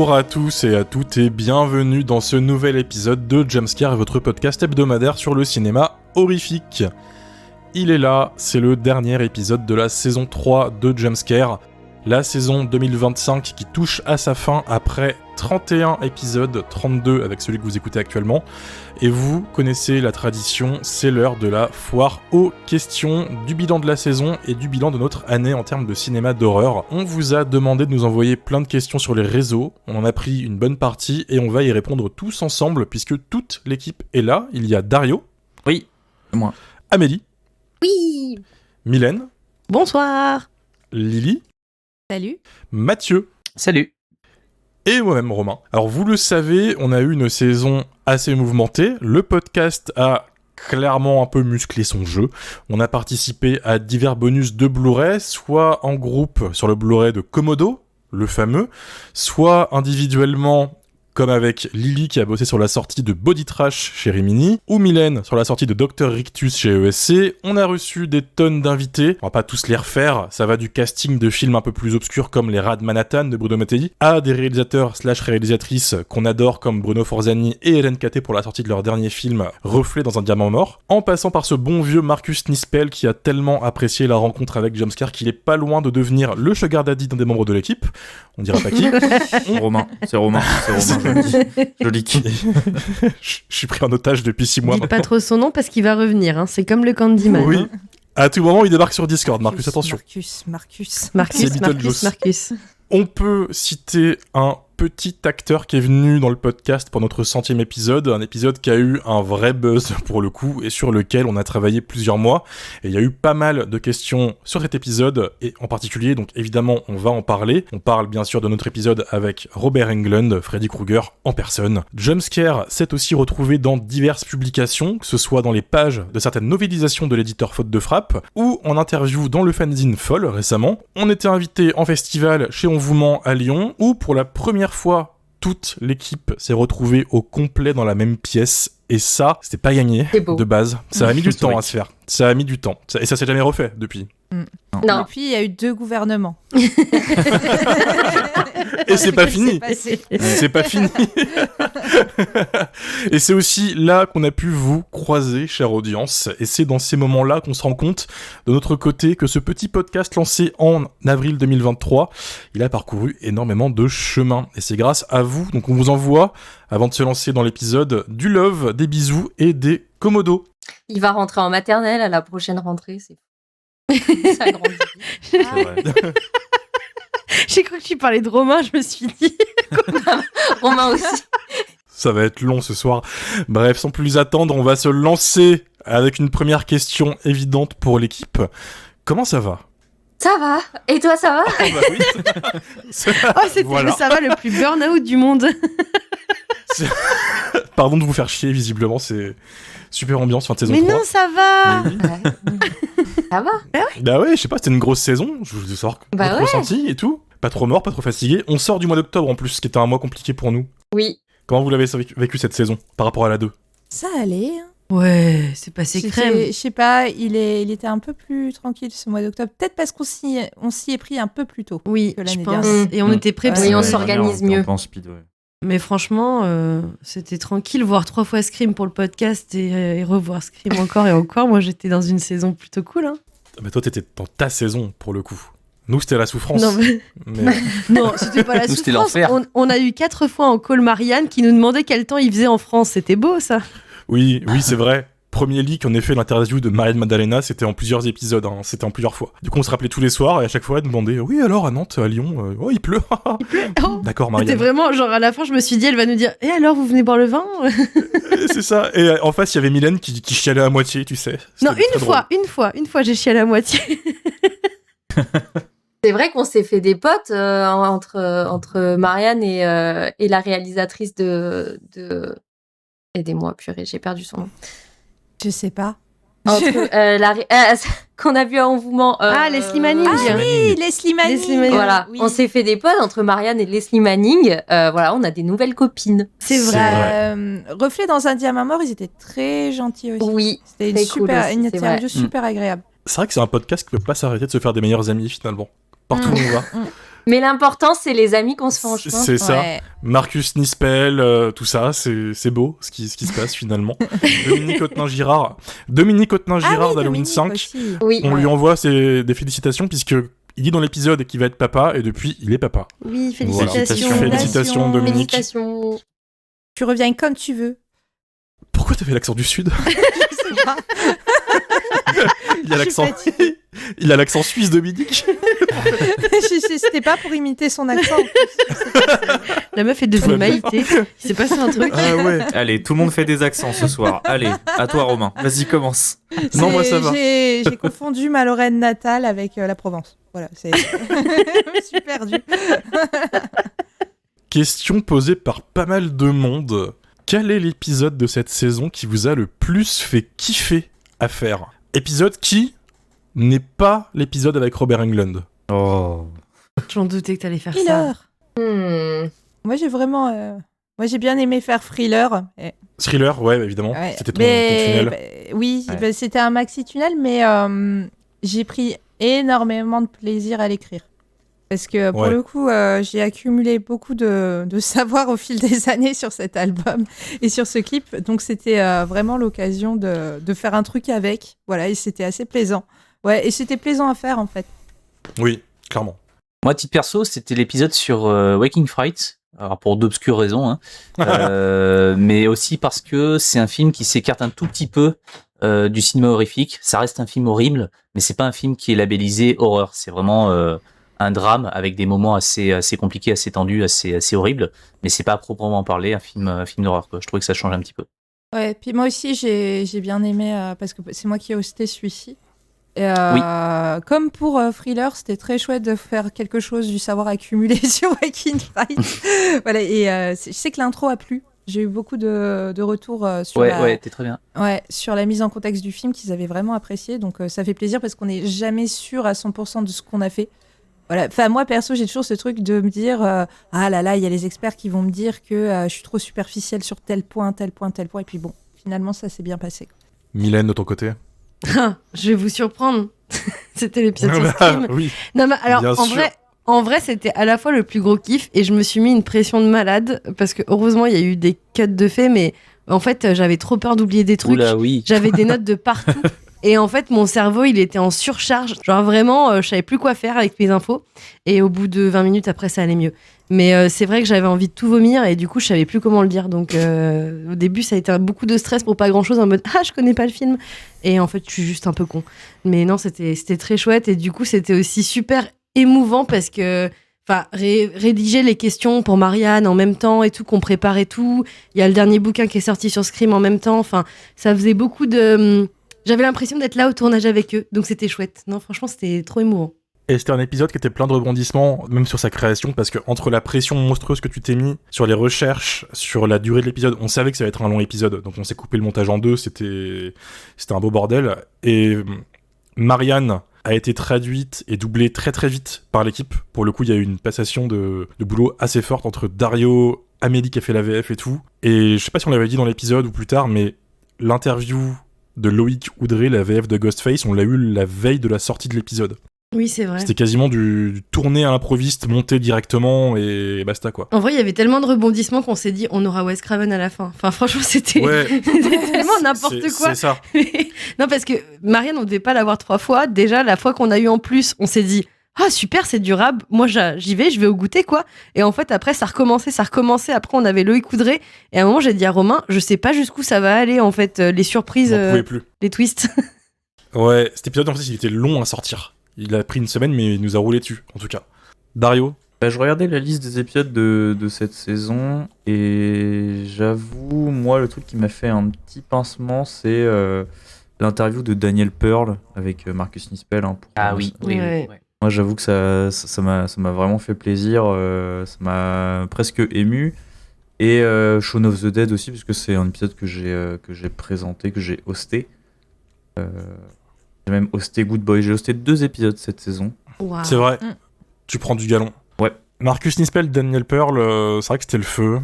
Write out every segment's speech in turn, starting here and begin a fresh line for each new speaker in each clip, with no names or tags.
Bonjour à tous et à toutes et bienvenue dans ce nouvel épisode de Jumpscare, votre podcast hebdomadaire sur le cinéma horrifique. Il est là, c'est le dernier épisode de la saison 3 de Jumpscare, la saison 2025 qui touche à sa fin après 31 épisodes, 32 avec celui que vous écoutez actuellement. Et vous connaissez la tradition, c'est l'heure de la foire aux questions, du bilan de la saison et du bilan de notre année en termes de cinéma d'horreur. On vous a demandé de nous envoyer plein de questions sur les réseaux, on en a pris une bonne partie et on va y répondre tous ensemble puisque toute l'équipe est là. Il y a Dario.
Oui, c'est moi.
Amélie.
Oui.
Mylène.
Bonsoir.
Lily.
Salut.
Mathieu.
Salut.
Et moi-même, Romain. Alors, vous le savez, on a eu une saison assez mouvementée. Le podcast a clairement un peu musclé son jeu. On a participé à divers bonus de Blu-ray, soit en groupe sur le Blu-ray de Komodo, le fameux, soit individuellement, comme avec Lily qui a bossé sur la sortie de Body Trash chez Rimini, ou Mylène sur la sortie de Dr Rictus chez ESC. On a reçu des tonnes d'invités, on va pas tous les refaire, ça va du casting de films un peu plus obscurs comme Les Rats de Manhattan de Bruno Mattei, à des réalisateurs / réalisatrices qu'on adore comme Bruno Forzani et Hélène Caté pour la sortie de leur dernier film Reflet dans un diamant mort, en passant par ce bon vieux Marcus Nispel qui a tellement apprécié la rencontre avec Jumpscare qu'il est pas loin de devenir le sugar daddy d'un des membres de l'équipe, on dira pas qui.
C'est Romain. Joli qui.
Je suis pris en otage depuis 6 mois.
Dites pas trop son nom parce qu'il va revenir, hein. C'est comme le Candyman.
Oui.
Hein.
À tout moment, il débarque sur Discord. Marcus, attention.
Marcus.
Marcus.
On peut citer un petit acteur qui est venu dans le podcast pour notre 100e épisode, un épisode qui a eu un vrai buzz pour le coup et sur lequel on a travaillé plusieurs mois. Et il y a eu pas mal de questions sur cet épisode et en particulier, donc évidemment on va en parler. On parle bien sûr de notre épisode avec Robert Englund, Freddy Krueger en personne. Jumpscare s'est aussi retrouvé dans diverses publications, que ce soit dans les pages de certaines novélisations de l'éditeur Faute de Frappe ou en interview dans le fanzine Folle récemment. On était invité en festival chez On vous ment à Lyon où pour la première fois, toute l'équipe s'est retrouvée au complet dans la même pièce. Et ça, c'était pas gagné de base. Ça a mis du temps à se faire. Ça a mis du temps. Et ça s'est jamais refait depuis.
Non. Et puis, il y a eu 2 gouvernements.
Et c'est pas fini. C'est pas fini. Et c'est aussi là qu'on a pu vous croiser, chère audience. Et c'est dans ces moments-là qu'on se rend compte, de notre côté, que ce petit podcast lancé en avril 2023, il a parcouru énormément de chemin. Et c'est grâce à vous. Donc on vous envoie, avant de se lancer dans l'épisode, du love, des bisous et des Komodo.
Il va rentrer en maternelle à la prochaine rentrée, c'est ça grandit.
C'est vrai.
J'ai cru que tu parlais de Romain, je me suis dit.
Romain aussi.
Ça va être long ce soir. Bref, sans plus attendre, on va se lancer avec une première question évidente pour l'équipe. Comment ça va ?
Ça va. Et toi, ça va ?
Bah oui.
C'était voilà. Le ça va le plus burn-out du monde.
Pardon de vous faire chier, visiblement, c'est super ambiance fin de saison
mais
3.
Mais non, ça va.
Ça va ?
Bah ouais, je sais pas, c'était une grosse saison. Je voulais savoir votre ressenti et tout. Pas trop mort, pas trop fatigué. On sort du mois d'octobre en plus, ce qui était un mois compliqué pour nous.
Oui.
Comment vous l'avez vécu cette saison par rapport à la 2 ?
Ça allait.
Ouais, c'est passé crème.
Je sais pas, il était un peu plus tranquille ce mois d'octobre. Peut-être parce qu'on s'y est pris un peu plus tôt que l'année dernière.
Et on était prêts.
Oui, on s'organise mieux.
Mais franchement, c'était tranquille. Voir 3 fois Scream pour le podcast et revoir Scream encore et encore. Moi, j'étais dans une saison plutôt cool. Hein.
Mais toi, t'étais dans ta saison, pour le coup. Nous, c'était la souffrance.
Non, non, c'était pas la souffrance.
C'était l'enfer.
On a eu 4 fois en call Marianne qui nous demandait quel temps il faisait en France. C'était beau, ça.
Oui, c'est vrai. Premier leak, on a fait l'interview de Marianne Maddalena, c'était en plusieurs épisodes, hein, c'était en plusieurs fois. Du coup, on se rappelait tous les soirs et à chaque fois, elle demandait « Oui, alors, à Nantes, à Lyon, il pleut. »
Il pleut. Oh.
D'accord, Marianne.
C'était vraiment, genre, à la fin, je me suis dit, elle va nous dire « Et alors, vous venez boire le vin ?»
C'est ça. Et en face, il y avait Mylène qui chialait à moitié, tu sais.
Non, une fois, j'ai chialé à moitié.
C'est vrai qu'on s'est fait des potes entre Marianne et la réalisatrice de... Aidez-moi, purée, j'ai perdu son nom.
Je sais pas.
Qu'on a vu à Envouement.
Leslie Manning.
Ah oui, Leslie Manning.
Voilà,
oui.
On s'est fait des potes entre Marianne et Leslie Manning. Voilà, on a des nouvelles copines.
C'est vrai.
Reflet dans un diamant mort, ils étaient très gentils aussi.
Oui,
c'était une interview super agréable.
C'est vrai que c'est un podcast qui peut pas s'arrêter de se faire des meilleurs amis finalement. Partout où on va.
Mais l'important, c'est les amis qu'on se fait en chemin.
C'est ça.
Ouais.
Marcus Nispel, tout ça, c'est beau ce qui se passe finalement. Dominique Otnin-Girard d'Halloween
Dominique
5.
aussi.
Oui.
On lui envoie des félicitations puisque il dit dans l'épisode qu'il va être papa et depuis il est papa.
Oui,
Voilà.
félicitations.
Félicitations Dominique.
Félicitations.
Tu reviens comme tu veux.
Pourquoi t'avais l'accent du sud?
Je sais pas.
Il a l'accent. Il a l'accent suisse Dominique.
C'était pas pour imiter son accent.
La meuf est devenue Maïté. Il s'est passé un truc.
Ah ouais.
Allez, tout le monde fait des accents ce soir. Allez, à toi Romain. Vas-y, commence.
Non, moi, ça va.
J'ai confondu ma Lorraine natale avec la Provence. Voilà, c'est. Je me suis perdue.
Question posée par pas mal de monde. Quel est l'épisode de cette saison qui vous a le plus fait kiffer à faire? Épisode qui n'est pas l'épisode avec Robert Englund.
Oh.
J'en doutais que t'allais faire ça.
Thriller. Moi, j'ai vraiment. Moi, j'ai bien aimé faire Thriller.
Thriller, ouais, évidemment.
Ouais.
C'était ton tunnel.
Oui,
Ouais.
c'était un maxi tunnel, mais j'ai pris énormément de plaisir à l'écrire. Parce que pour
Ouais.
le coup, j'ai accumulé beaucoup de savoir au fil des années sur cet album et sur ce clip. Donc c'était vraiment l'occasion de faire un truc avec. Voilà, et c'était assez plaisant. Ouais, et c'était plaisant à faire en fait.
Oui, clairement.
Moi, titre perso, c'était l'épisode sur Waking Fright. Alors pour d'obscures raisons, hein. Mais aussi parce que c'est un film qui s'écarte un tout petit peu du cinéma horrifique. Ça reste un film horrible, mais c'est pas un film qui est labellisé horreur. C'est vraiment un drame avec des moments assez compliqués, assez tendus, assez horribles. Mais c'est pas à proprement parler un film d'horreur, quoi. Je trouvais que ça change un petit peu.
Ouais, puis moi aussi j'ai bien aimé parce que c'est moi qui ai hosté celui-ci. Et, comme pour Thriller, c'était très chouette de faire quelque chose du savoir accumulé sur Waking Fright. Voilà, et je sais que l'intro a plu. J'ai eu beaucoup de retours sur,
Ouais, t'es très bien.
sur la mise en contexte du film qu'ils avaient vraiment apprécié. Donc ça fait plaisir parce qu'on n'est jamais sûr à 100% de ce qu'on a fait. Voilà. Enfin, moi perso, j'ai toujours ce truc de me dire ah là là, il y a les experts qui vont me dire que je suis trop superficielle sur tel point. Et puis bon, finalement, ça s'est bien passé.
Mylène, de ton côté?
Je vais vous surprendre. C'était l'épisode sur Scream.
Oui.
Non, mais alors,
Bien sûr.
en vrai, c'était à la fois le plus gros kiff et je me suis mis une pression de malade parce que heureusement, il y a eu des cuts de faits, mais en fait, j'avais trop peur d'oublier des trucs.
Oula, oui.
J'avais des notes de partout. Et en fait, mon cerveau, il était en surcharge. Genre vraiment, je savais plus quoi faire avec mes infos. Et au bout de 20 minutes, après, ça allait mieux. Mais c'est vrai que j'avais envie de tout vomir et du coup, je savais plus comment le dire. Donc au début, ça a été beaucoup de stress pour pas grand-chose en mode « Ah, je connais pas le film !» Et en fait, je suis juste un peu con. Mais non, c'était très chouette. Et du coup, c'était aussi super émouvant parce que... Enfin, rédiger les questions pour Marianne en même temps et tout, qu'on préparait tout. Il y a le dernier bouquin qui est sorti sur Scream en même temps. Enfin, ça faisait beaucoup de... J'avais l'impression d'être là au tournage avec eux, donc c'était chouette. Non, franchement, c'était trop émouvant.
Et c'était un épisode qui était plein de rebondissements, même sur sa création, parce que entre la pression monstrueuse que tu t'es mis sur les recherches, sur la durée de l'épisode, on savait que ça allait être un long épisode, donc on s'est coupé le montage en deux, c'était un beau bordel. Et Marianne a été traduite et doublée très très vite par l'équipe. Pour le coup, il y a eu une passation de boulot assez forte entre Dario, Amélie qui a fait la VF et tout. Et je sais pas si on l'avait dit dans l'épisode ou plus tard, mais l'interview de Loïc Oudré, la VF de Ghostface, on l'a eu la veille de la sortie de l'épisode.
Oui, c'est vrai.
C'était quasiment du tourné à l'improviste, monté directement et basta quoi.
En vrai, il y avait tellement de rebondissements qu'on s'est dit on aura Wes Craven à la fin. Enfin, franchement, c'était
Ouais,
c'était tellement n'importe quoi.
C'est ça.
Non, parce que Marianne, on devait pas l'avoir 3 fois. Déjà, la fois qu'on a eu en plus, on s'est dit ah super, c'est durable. Moi, j'y vais, je vais au goûter quoi. Et en fait, après, ça recommençait. Après, on avait Loïc Coudray. Et à un moment, j'ai dit à Romain, je sais pas jusqu'où ça va aller en fait, les surprises,
On n'en pouvait plus.
les twists.
Ouais, cet épisode en fait, il était long à sortir. Il a pris une semaine, mais il nous a roulé dessus, en tout cas. Dario?
Bah, je regardais la liste des épisodes de cette saison et j'avoue, moi, le truc qui m'a fait un petit pincement, c'est l'interview de Daniel Pearl avec Marcus Nispel. Hein,
Ah oui.
Ouais.
Moi, j'avoue que ça m'a vraiment fait plaisir, ça m'a presque ému. Et Shaun of the Dead aussi, parce que c'est un épisode que j'ai présenté, que j'ai hosté. J'ai même hosté Good Boy. J'ai hosté 2 épisodes cette saison.
Wow.
C'est vrai, tu prends du galon.
Ouais.
Marcus Nispel, Daniel Pearl, c'est vrai que c'était le feu.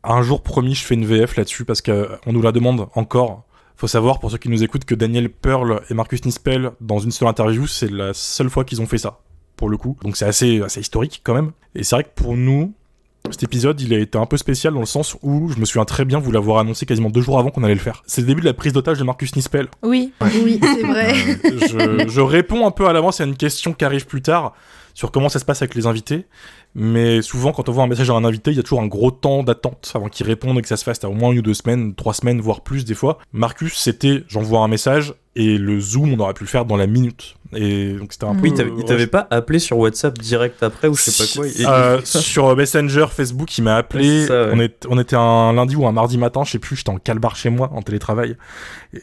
Un jour promis, je fais une VF là-dessus, parce qu'on nous la demande encore. Faut savoir, pour ceux qui nous écoutent, que Daniel Pearl et Marcus Nispel, dans une seule interview, c'est la seule fois qu'ils ont fait ça. pour le coup. Donc c'est assez historique quand même. Et c'est vrai que pour nous, cet épisode, il a été un peu spécial dans le sens où je me souviens très bien vous l'avoir annoncé quasiment 2 jours avant qu'on allait le faire. C'est le début de la prise d'otage de Marcus Nispel.
Oui.
Oui, c'est vrai.
Je réponds un peu à l'avance à une question qui arrive plus tard sur comment ça se passe avec les invités. Mais souvent, quand on voit un message à un invité, il y a toujours un gros temps d'attente avant qu'il réponde et que ça se fasse. T'as au moins 1 ou 2 semaines, 3 semaines, voire plus des fois. Marcus, c'était j'envoie un message et le Zoom, on aurait pu le faire dans la minute. Et donc c'était un peu...
Oui, il t'avait pas appelé sur WhatsApp direct après ou je sais pas quoi.
Sur Messenger, Facebook, il m'a appelé.
Ça, ouais.
On était un lundi ou un mardi matin, je sais plus, j'étais en calbar chez moi, en télétravail.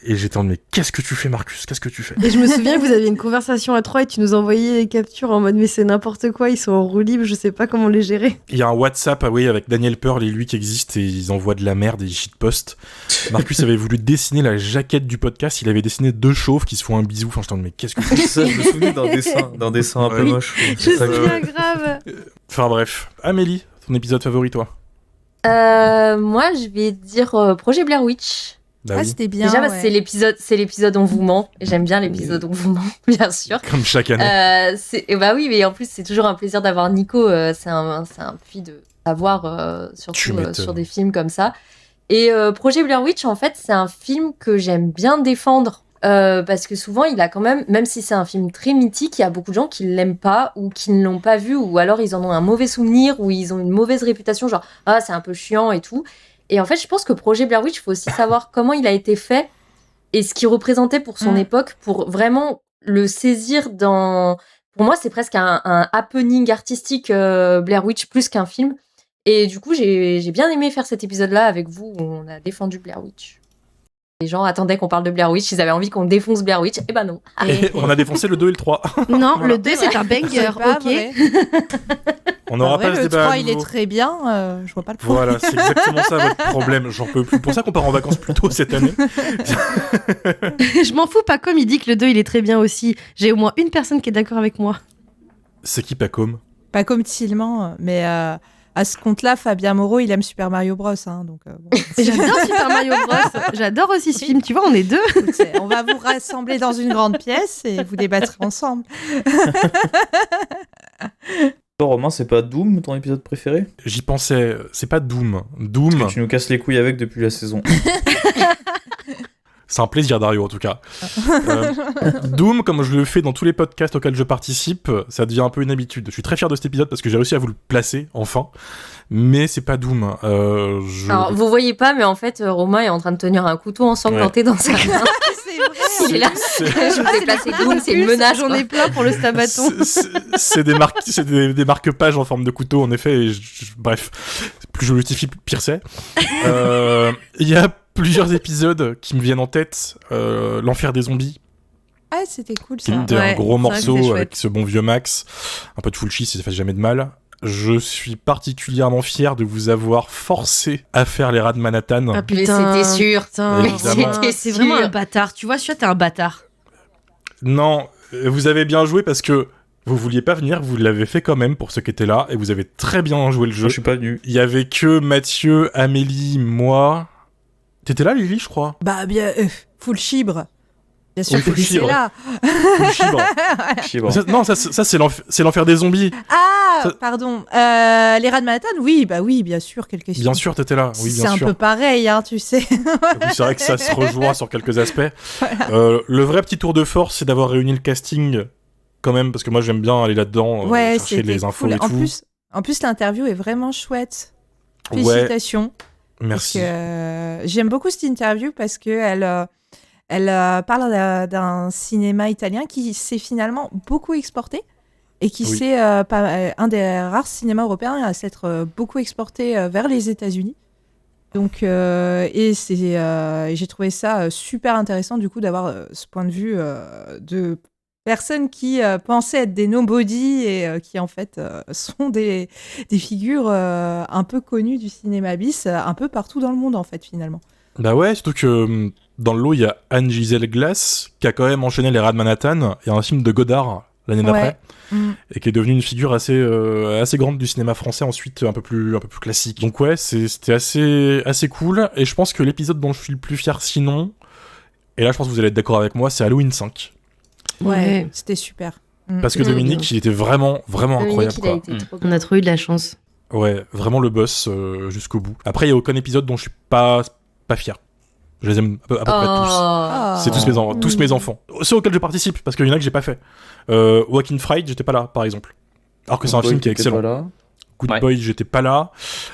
Et j'étais en mode, mais qu'est-ce que tu fais, Marcus? Qu'est-ce que tu fais?
Et je me souviens que vous aviez une conversation à 3 et tu nous envoyais les captures en mode mais c'est n'importe quoi, ils sont en roue libre, je sais pas comment les gérer.
Il y a un WhatsApp, avec Daniel Pearl et lui qui existe et ils envoient de la merde et ils shitpostent. Marcus avait voulu dessiner la jaquette du podcast, il avait dessiné 2 chauves qui se font un bisou. Enfin, j'étais en mode, mais qu'est-ce que tu fais?
Ça, je me souvenais d'un dessin un peu
Oui.
moche.
Je sais bien grave.
Enfin bref. Amélie, ton épisode favori, toi?
Moi, je vais dire Projet Blair Witch.
Bah
Ah,
oui,
c'était bien.
Déjà, parce que
ouais.
c'est l'épisode On vous ment. Et j'aime bien l'épisode On vous ment, bien sûr.
comme chaque année.
Et bah oui, mais en plus, c'est toujours un plaisir d'avoir Nico. C'est un puits de savoir,
Tu
surtout
m'étonnes.
sur des films comme ça. Et Projet Blair Witch, en fait, c'est un film que j'aime bien défendre. Parce que souvent, il a quand même si c'est un film très mythique, il y a beaucoup de gens qui l'aiment pas ou qui ne l'ont pas vu, ou alors ils en ont un mauvais souvenir, ou ils ont une mauvaise réputation, genre « Ah, c'est un peu chiant et tout ». Et en fait, je pense que Projet Blair Witch, il faut aussi savoir comment il a été fait et ce qu'il représentait pour son époque, pour vraiment le saisir dans... Pour moi, c'est presque un happening artistique, Blair Witch, plus qu'un film. Et du coup, j'ai bien aimé faire cet épisode-là avec vous, où on a défendu Blair Witch. Les gens attendaient qu'on parle de Blair Witch, ils avaient envie qu'on défonce Blair Witch, et ben non.
Et on a défoncé le 2 et le 3.
Non,
Voilà.
le 2 c'est un banger,
C'est pas
ok.
vrai.
On n'aura
Après,
pas ce
le
débat
3,
à
il est
nouveau.
très bien. Je vois pas le problème.
Voilà, c'est exactement ça votre problème. J'en peux plus. Pour ça qu'on part en vacances plus tôt cette année.
Je m'en fous, pas comme il dit que le 2 il est très bien aussi. J'ai au moins une personne qui est d'accord avec moi.
C'est qui Pacom?
Pas comme Tillman, mais à ce compte-là, Fabien Moreau, il aime Super Mario Bros. Donc, bon.
Et j'adore Super Mario Bros. J'adore aussi ce film, tu vois, on est 2.
Écoutez, on va vous rassembler dans une grande pièce et vous débattrez ensemble.
Toi, Romain, c'est pas Doom ton épisode préféré?
J'y pensais. C'est pas Doom.
Parce
Doom,
que tu nous casses les couilles avec depuis la saison.
c'est un plaisir, Dario, en tout cas. Doom, comme je le fais dans tous les podcasts auxquels je participe, ça devient un peu une habitude. Je suis très fier de cet épisode parce que j'ai réussi à vous le placer, enfin. Mais c'est pas Doom.
Alors, vous voyez pas, mais en fait, Romain est en train de tenir un couteau ensanglanté dans sa main.
C'est vrai.
Il est là. Je vous ai placé Doom, c'est une menace.
J'en ai plein pour le stabaton.
C'est des marque-pages en forme de couteau, en effet. Et bref, plus je le justifie, pire c'est. Il y a plusieurs épisodes qui me viennent en tête. L'enfer des zombies,
Ah, c'était cool
qui
ça.
était un
Ouais,
gros
c'est vrai que c'est
morceau
chouette.
avec ce bon vieux Max. Un peu de full cheese, ça fait jamais de mal. Je suis particulièrement fier de vous avoir forcé à faire les rats de Manhattan.
Ah
Mais
putain,
c'était sûr.
putain,
Évidemment.
Romain, c'est vraiment un bâtard. Tu vois, celui-là, t'es un bâtard.
Non, vous avez bien joué parce que vous vouliez pas venir, vous l'avez fait quand même pour ceux qui étaient là, et vous avez très bien joué le jeu.
Je suis pas venu.
Il y avait que Mathieu, Amélie, moi. T'étais là, Lily, je crois.
Bah, bien, full chibre. Bien sûr
Oui,
que
full
j'étais
chibre.
là.
Full chibre.
Chibre.
Non, ça c'est l'enfer des zombies.
Ah,
Ça-
pardon. Les rats de Manhattan, oui, bah oui, bien sûr, quelle question.
Bien sûr, t'étais là. Oui,
c'est
bien
un
sûr.
peu pareil, hein, tu sais.
Oui, c'est vrai que ça se rejoint sur quelques aspects. Le vrai petit tour de force, c'est d'avoir réuni le casting quand même, parce que moi j'aime bien aller là-dedans,
Ouais,
chercher
c'était
les infos
cool.
et tout.
En plus, l'interview est vraiment chouette.
Ouais,
Félicitations.
merci.
Parce que, j'aime beaucoup cette interview parce que elle parle d'un cinéma italien qui s'est finalement beaucoup exporté et qui
Oui.
s'est un des rares cinémas européens à s'être beaucoup exporté vers les États-Unis. Donc, j'ai trouvé ça super intéressant du coup d'avoir ce point de vue de personnes qui pensaient être des nobody et qui en fait sont des figures un peu connues du cinéma bis, un peu partout dans le monde en fait finalement.
Bah ouais, surtout que dans le lot, il y a Anne-Gisèle Glass, qui a quand même enchaîné les rats de Manhattan, et un film de Godard l'année d'après, et qui est devenue une figure assez grande du cinéma français ensuite, un peu plus classique. Donc ouais, c'était assez cool, et je pense que l'épisode dont je suis le plus fier sinon, et là je pense que vous allez être d'accord avec moi, c'est Halloween 5.
Ouais, c'était super.
Parce que Dominique, il était vraiment incroyable.
Il a
Quoi.
été trop
On
bien.
a trop eu de la chance.
Ouais, vraiment le boss jusqu'au bout. Après, il y a aucun épisode dont je suis pas fier. Je les aime à peu près tous.
Ah.
C'est tous mes enfants. Ceux auxquels je participe, parce qu'il y en a que j'ai pas fait. Walking Fried, j'étais pas là, par exemple. Alors que c'est un film qui est excellent. Good
Ouais.
Boy, j'étais pas là.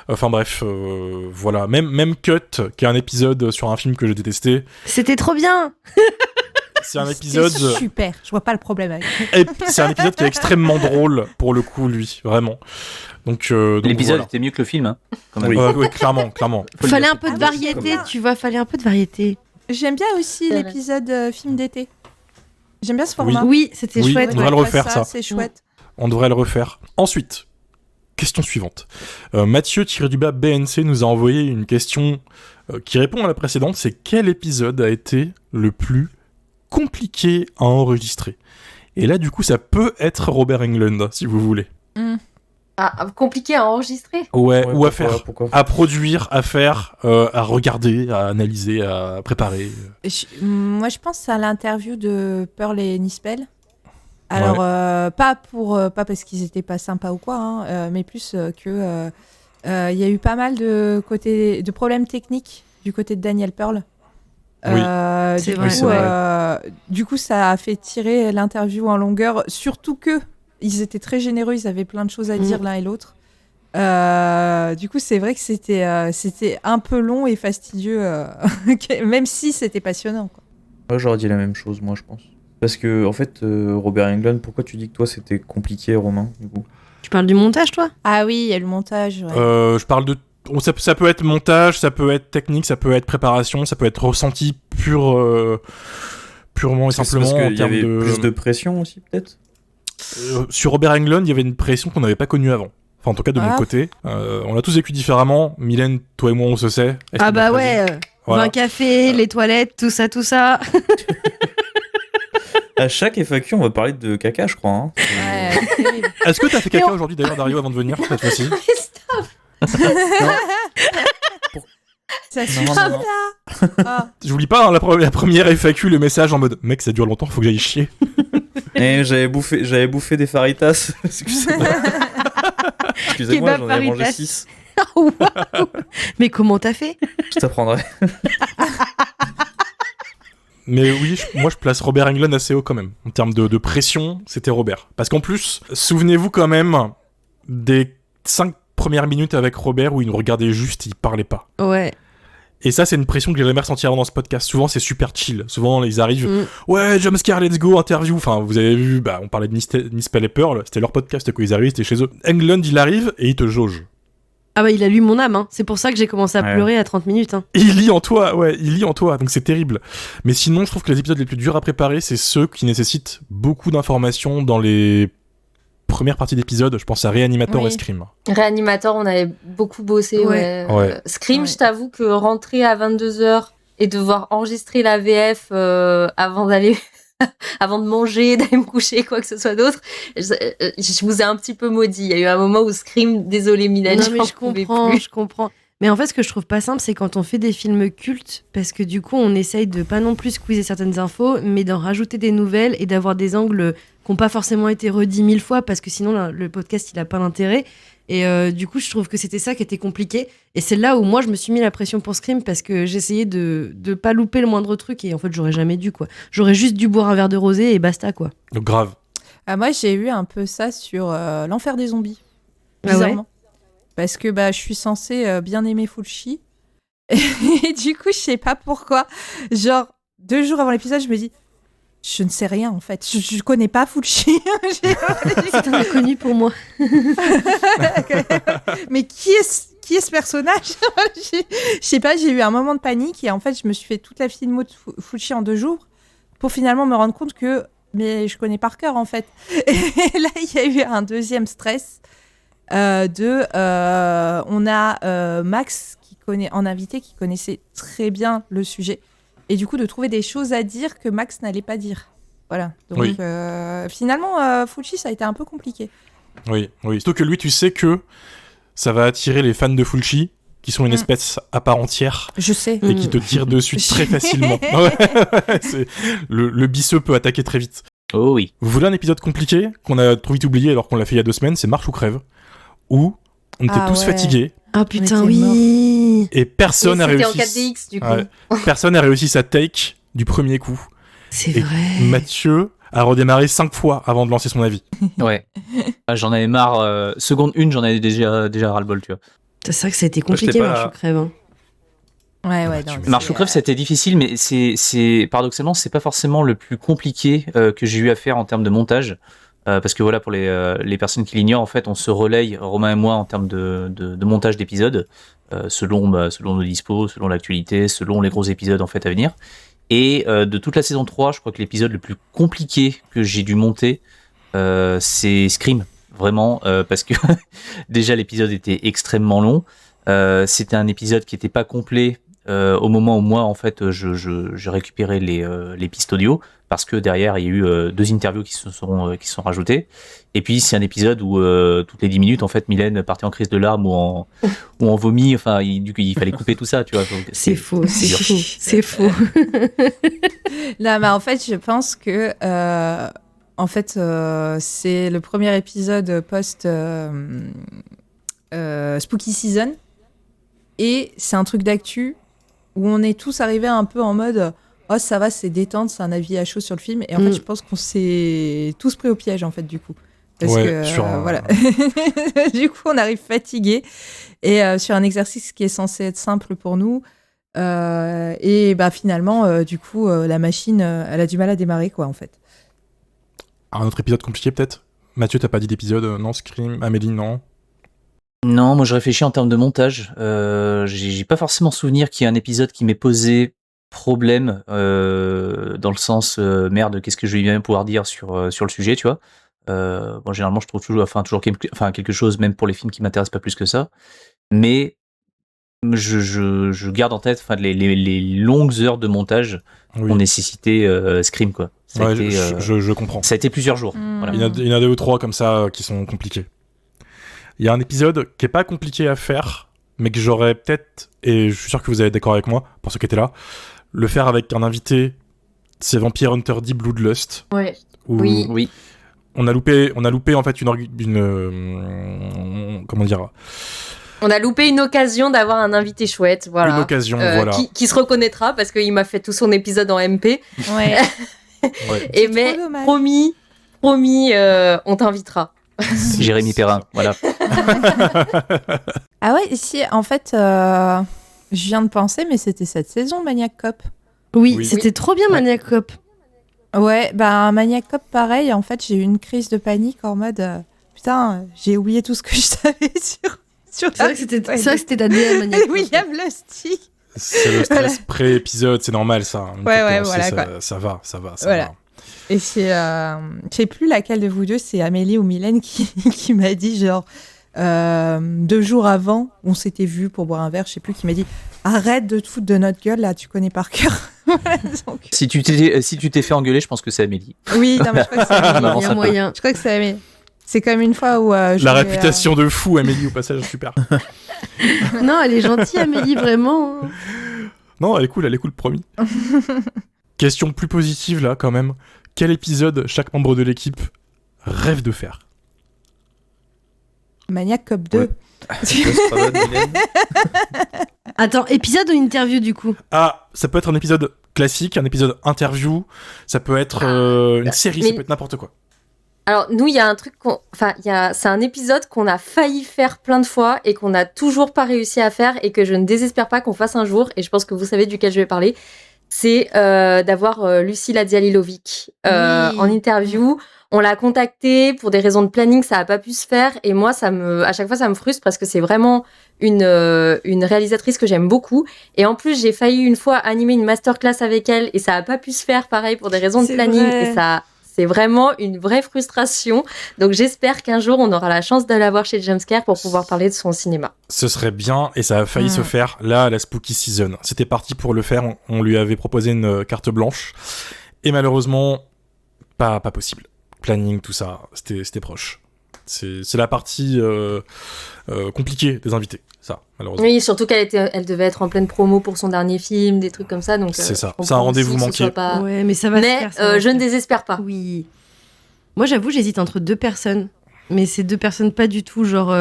Enfin bref, voilà. Même Cut, qui est un épisode sur un film que j'ai détesté.
C'était trop bien.
C'est un épisode.
C'était super, je vois pas le problème avec.
C'est un épisode qui est extrêmement drôle pour le coup, lui, vraiment. Donc
L'épisode
voilà.
était mieux que le film, hein, quand même.
Oui, clairement.
Fallait un peu de variété, tu vois, fallait un peu de variété.
J'aime bien aussi
vrai.
l'épisode film d'été. J'aime bien ce format.
Oui, c'était
Oui,
chouette.
on devrait le refaire, ça.
C'est chouette.
On devrait le refaire. Ensuite, question suivante. Mathieu-du-bas BNC nous a envoyé une question qui répond à la précédente. C'est quel épisode a été le plus compliqué à enregistrer? Et là, du coup, ça peut être Robert Englund, si vous voulez.
Ah, compliqué à enregistrer.
Ouais, ou à
pourquoi-
faire.
pourquoi
À produire, à faire, à regarder, à analyser, à préparer.
Moi, je pense à l'interview de Pearl et Nispel. Alors, pas parce qu'ils étaient pas sympas ou quoi, hein, mais plus que il y a eu pas mal de problèmes techniques du côté de Daniel Pearl.
Oui.
C'est
Du
vrai.
coup,
c'est vrai.
du coup, ça a fait tirer l'interview en longueur, surtout que ils étaient très généreux, ils avaient plein de choses à dire l'un et l'autre. Du coup, c'est vrai que c'était un peu long et fastidieux, même si c'était passionnant, quoi.
Ouais, j'aurais dit la même chose, moi, je pense. Parce que, en fait, Robert Englund, pourquoi tu dis que toi c'était compliqué, Romain, du coup?
Tu parles du montage, toi?
Ah oui, il y a le montage. Ouais.
Je parle de. Ça peut être montage, ça peut être technique, ça peut être préparation, ça peut être ressenti purement et simplement en
Parce qu'il y
termes
avait
de.
plus de pression aussi, peut-être?
Sur Robert Englund, il y avait une pression qu'on n'avait pas connue avant. Enfin, en tout cas, de mon côté. On l'a tous vécu différemment. Mylène, toi et moi, on se sait. Est-ce
Ah
que
bah
vous
ouais, 20 cafés, les toilettes, tout ça.
À chaque FAQ, on va parler de caca, je crois. Hein.
Ouais, c'est terrible.
Est-ce que t'as fait caca aujourd'hui d'ailleurs, Dario, avant de venir cette fois-ci?
Ça
Non,
suffit
non, non.
là. Ah.
J'oublie pas hein, la première FAQ, le message en mode mec, ça dure longtemps, faut que j'aille chier.
Et j'avais bouffé des faritas. Excusez-moi. Excusez-moi,
Kebab
j'en ai mangé
faritas.
6.
Waouh. Mais comment t'as fait?
Je t'apprendrai.
Mais oui, moi je place Robert Englund assez haut quand même. En termes de pression, c'était Robert. Parce qu'en plus, souvenez-vous quand même des 5 premières minutes avec Robert où il nous regardait juste, il parlait pas.
Ouais.
Et ça, c'est une pression que j'ai jamais ressentie avant dans ce podcast. Souvent, c'est super chill. Souvent, ils arrivent, ouais, jumpscare, let's go, interview. Enfin, vous avez vu, on parlait de Nispel et Pearl, c'était leur podcast quand ils arrivaient, c'était chez eux. Englund, il arrive et il te jauge.
Ah bah il a lu mon âme, hein. C'est pour ça que j'ai commencé à pleurer à 30 minutes. Hein.
Il lit en toi, donc c'est terrible. Mais sinon, je trouve que les épisodes les plus durs à préparer, c'est ceux qui nécessitent beaucoup d'informations dans les premières parties d'épisodes. Je pense à Réanimator et Scream.
Réanimator, on avait beaucoup bossé.
Ouais.
Ouais.
Scream, je t'avoue que rentrer à 22h et devoir enregistrer la VF avant d'aller... avant de manger, d'aller me coucher, quoi que ce soit d'autre, je vous ai un petit peu maudit. Il y a eu un moment où Scream, désolé Mylène,
Non mais
j'en
je
pouvais
comprends,
plus.
je comprends. Mais en fait, ce que je trouve pas simple, c'est quand on fait des films cultes, parce que du coup, on essaye de pas non plus squeezer certaines infos, mais d'en rajouter des nouvelles et d'avoir des angles qui n'ont pas forcément été redits 1000 fois, parce que sinon, le podcast, il a pas d'intérêt. Et du coup, je trouve que c'était ça qui était compliqué. Et c'est là où moi, je me suis mis la pression pour Scream, parce que j'essayais de pas louper le moindre truc, et en fait, j'aurais jamais dû, quoi. J'aurais juste dû boire un verre de rosé et basta, quoi.
Donc grave.
Moi, j'ai eu un peu ça sur l'enfer des zombies.
Ah ouais
Bizarrement. Parce que je suis censée bien aimer Fulci. Et du coup, je sais pas pourquoi. Genre, 2 jours avant l'épisode, je me dis, je ne sais rien en fait. Je connais pas Fulci.
C'est un inconnu pour moi.
Mais qui est ce personnage? Je sais pas, j'ai eu un moment de panique et en fait, je me suis fait toute la filmo de Fulci en 2 jours pour finalement me rendre compte que mais je connais par cœur en fait. Et là, il y a eu un deuxième stress on a Max en invité qui connaissait très bien le sujet et du coup de trouver des choses à dire que Max n'allait pas dire. Voilà. Donc
Oui.
finalement, Fulci, ça a été un peu compliqué.
Oui. Surtout que lui, tu sais que ça va attirer les fans de Fulci, qui sont une espèce à part entière,
Je sais.
et qui te tirent dessus très facilement. Ouais, le bisseux peut attaquer très vite.
Oh oui.
Vous voulez un épisode compliqué qu'on a trop vite oublié alors qu'on l'a fait il y a 2 semaines, c'est Marche ou crève, où on était tous fatigués
Ah putain,
On était
oui.
et personne n'a
C'était en
réussi.
4DX du coup.
Ouais. Personne n'a réussi sa take du premier coup.
C'est
Et
vrai.
Mathieu a redémarré 5 fois avant de lancer son avis.
Ouais. Ah, j'en avais marre. Seconde 1, j'en avais déjà ras-le-bol, tu vois.
C'est vrai que ça a été
Moi, j'étais
compliqué,
pas-
Marche ou crève. Hein.
Ouais,
tu
non,
m'étonnes.
Marche ou crève, c'était difficile, mais c'est paradoxalement, c'est pas forcément le plus compliqué que j'ai eu à faire en termes de montage. Parce que voilà, pour les personnes qui l'ignorent, en fait, on se relaye, Romain et moi, en termes de montage d'épisodes, selon nos dispos, selon l'actualité, selon les gros épisodes en fait à venir. Et de toute la saison 3, je crois que l'épisode le plus compliqué que j'ai dû monter, c'est Scream, vraiment, parce que déjà l'épisode était extrêmement long. C'était un épisode qui n'était pas complet au moment où moi, en fait, je récupérais les pistes audio, parce que derrière, il y a eu 2 interviews qui sont rajoutées. Et puis, c'est un épisode où toutes les 10 minutes, en fait, Mylène partait en crise de larmes ou en vomi. Enfin, du coup, il fallait couper tout ça, tu vois. Donc,
C'est faux, c'est
dur.
faux, c'est faux.
Là, mais en fait, je pense que c'est le premier épisode post Spooky Season et c'est un truc d'actu où on est tous arrivés un peu en mode oh ça va, c'est détente, c'est un avis à chaud sur le film et en fait je pense qu'on s'est tous pris au piège en fait du coup parce
Ouais,
que
sur un-
voilà du coup on arrive fatigué et sur un exercice qui est censé être simple pour nous. Et bah finalement, du coup, la machine, elle a du mal à démarrer, quoi, en fait.
Un autre épisode compliqué peut-être. Mathieu, t'as pas dit d'épisode, non, Scream, Amélie, non.
Non, moi je réfléchis en termes de montage. J'ai pas forcément souvenir qu'il y ait un épisode qui m'ait posé problème dans le sens merde, qu'est-ce que je vais bien pouvoir dire sur le sujet, tu vois. Bon, généralement, je trouve toujours quelque chose, même pour les films qui m'intéressent pas plus que ça. Mais je garde en tête les longues heures de montage
Oui.
ont nécessité Scream, quoi. Ça a
Ouais,
été,
je comprends.
ça a été plusieurs jours.
Mm.
Voilà.
Il y en a 2 ou 3 comme ça qui sont compliqués. Il y a un épisode qui est pas compliqué à faire, mais que j'aurais peut-être, et je suis sûr que vous allez être d'accord avec moi, pour ceux qui étaient là, le faire avec un invité, c'est Vampire Hunter D Bloodlust.
Ouais.
Où
Oui.
Oui.
on a loupé en fait comment dire,
On a loupé une occasion d'avoir un invité chouette, voilà.
une occasion, voilà.
Qui se reconnaîtra parce qu'il m'a fait tout son épisode en MP.
Ouais.
Ouais.
Et
trop
mais
dommage.
promis, on t'invitera.
Jérémy Perrin, voilà.
Ah ouais, si, en fait, je viens de penser, mais c'était cette saison, Maniac Cop.
Oui,
Oui.
c'était trop bien, Maniac Cop.
Ouais, bah, Maniac Cop, pareil, en fait, j'ai eu une crise de panique en mode, putain, j'ai oublié tout ce que je savais sur
C'est vrai que c'était ta DM, Maniac Cop.
William Lustig.
C'est le stress pré-épisode, c'est normal ça. Une fois
Ouais,
que
ouais,
t'es lancé,
voilà,
ça va.
Voilà.
Va.
Et c'est, je sais plus laquelle de vous deux, c'est Amélie ou Mylène qui m'a dit, genre, 2 jours avant, on s'était vu pour boire un verre, je sais plus, qui m'a dit, arrête de te foutre de notre gueule, là, tu connais par cœur. Donc,
Si tu t'es fait engueuler, je pense que c'est Amélie.
oui, non, mais je crois que c'est Amélie.
m'avance
Il y
un
a
peu.
moyen.
Je crois que c'est Amélie. C'est comme une fois où je
La
vais,
réputation de fou, Amélie, au passage, super.
Non, elle est gentille, Amélie, vraiment.
Non, elle est cool, promis. Question plus positive, là, quand même. Quel épisode chaque membre de l'équipe rêve de faire?
Maniac Cop 2.
Ouais.
Attends, épisode ou interview, du coup?
Ah, ça peut être un épisode classique, un épisode interview, ça peut être une série, ça
mais-
peut être n'importe quoi.
Alors, nous, il y a un truc c'est un épisode qu'on a failli faire plein de fois et qu'on n'a toujours pas réussi à faire et que je ne désespère pas qu'on fasse un jour. Et je pense que vous savez duquel je vais parler. C'est d'avoir Lucie Ladzialilovic
Oui.
en interview. On l'a contactée pour des raisons de planning, ça n'a pas pu se faire. Et moi, à chaque fois, ça me frustre parce que c'est vraiment une réalisatrice que j'aime beaucoup. Et en plus, j'ai failli une fois animer une masterclass avec elle et ça n'a pas pu se faire, pareil, pour des raisons de
C'est
planning.
vrai.
Et ça, c'est vraiment une vraie frustration. Donc, j'espère qu'un jour, on aura la chance de la voir chez Jumpscare pour pouvoir parler de son cinéma.
Ce serait bien, et ça a failli se faire, là, à la Spooky Season. C'était parti pour le faire, on lui avait proposé une carte blanche, et malheureusement, pas possible. Planning, tout ça, c'était proche. C'est la partie compliquée des invités, ça, malheureusement.
Oui, surtout elle devait être en pleine promo pour son dernier film, des trucs comme ça. Donc,
C'est ça,
je
c'est un
comprends
rendez-vous
aussi que ce
manqué.
soit pas-
Ouais, mais ça va se
Mais
faire. ça va se
je ne
faire.
désespère pas.
Oui. Moi, j'avoue, j'hésite entre 2 personnes. Mais ces 2 personnes pas du tout, genre,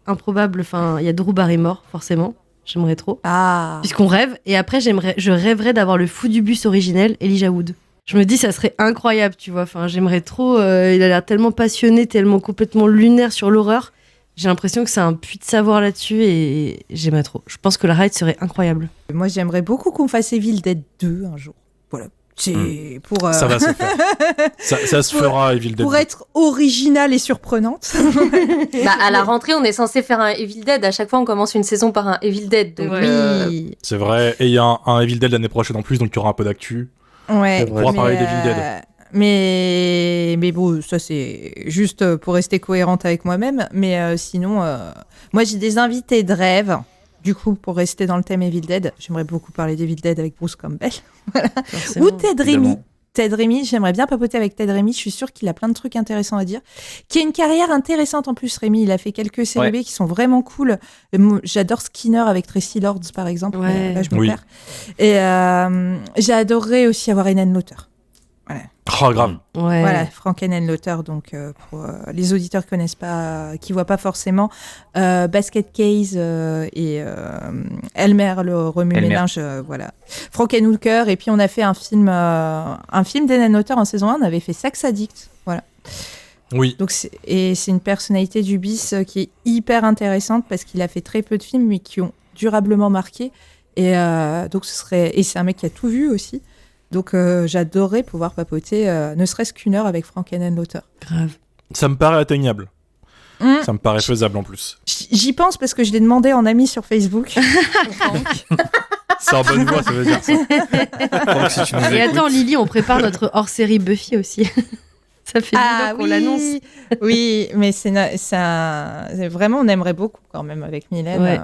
improbables. Enfin, il y a Drew Barrymore, forcément. J'aimerais trop.
Ah.
Puisqu'on rêve. Et après, je rêverais d'avoir le fou du bus originel, Elijah Wood. Je me dis, ça serait incroyable, tu vois. Enfin, j'aimerais trop. Il a l'air tellement passionné, tellement complètement lunaire sur l'horreur. J'ai l'impression que c'est un puits de savoir là-dessus et j'aimerais trop. Je pense que la ride serait incroyable.
Moi, j'aimerais beaucoup qu'on fasse Evil Dead 2 un jour. Voilà. C'est pour.
Ça va se faire. Ça se fera, Evil Dead.
Pour être originale et surprenante.
À la rentrée, on est censé faire un Evil Dead. À chaque fois, on commence une saison par un Evil Dead. Donc,
Oui.
C'est vrai, et il y a un Evil Dead l'année prochaine en plus, donc il y aura un peu d'actu.
Ouais.
On pourra parler d'Evil Dead.
Mais bon, ça c'est juste pour rester cohérente avec moi-même. Mais sinon, moi j'ai des invités de rêve. Du coup, pour rester dans le thème Evil Dead, j'aimerais beaucoup parler d'Evil Dead avec Bruce Campbell.
Forcément.
Ou Ted Raimi.
Évidemment.
Ted Raimi, j'aimerais bien papoter avec Ted Raimi. Je suis sûre qu'il a plein de trucs intéressants à dire. Qui a une carrière intéressante en plus, Raimi. Il a fait quelques séries B qui sont vraiment cool. J'adore Skinner avec Tracy Lords, par exemple.
Ouais.
Mais là, je me
Oui.
perds. Et j'adorerais aussi avoir Enen Lauter.
Oh, grave.
Ouais.
Voilà, Frankenenlauter, donc pour les auditeurs qui connaissent pas, qui voient pas forcément, Basket Case et Elmer le remue-ménage, voilà. Frankenhooker, et puis on a fait un film d'Enenlauter en saison 1, on avait fait Sex Addict, voilà.
Oui.
Donc c'est une personnalité du bis qui est hyper intéressante parce qu'il a fait très peu de films mais qui ont durablement marqué, et donc et c'est un mec qui a tout vu aussi. Donc j'adorerais pouvoir papoter ne serait-ce qu'une heure avec Frankenenlauter.
Grave.
Ça me paraît atteignable. Ça me paraît faisable en plus.
J'y pense parce que je l'ai demandé en ami sur Facebook.
C'est en bonne voie, ça veut dire ça.
Donc, si tu nous
Et
écoutes,
attends, Lily, on prépare notre hors-série Buffy aussi. Ça fait 10 ans qu'on l'annonce.
Oui, mais vraiment, on aimerait beaucoup quand même avec Mylène.
Ouais.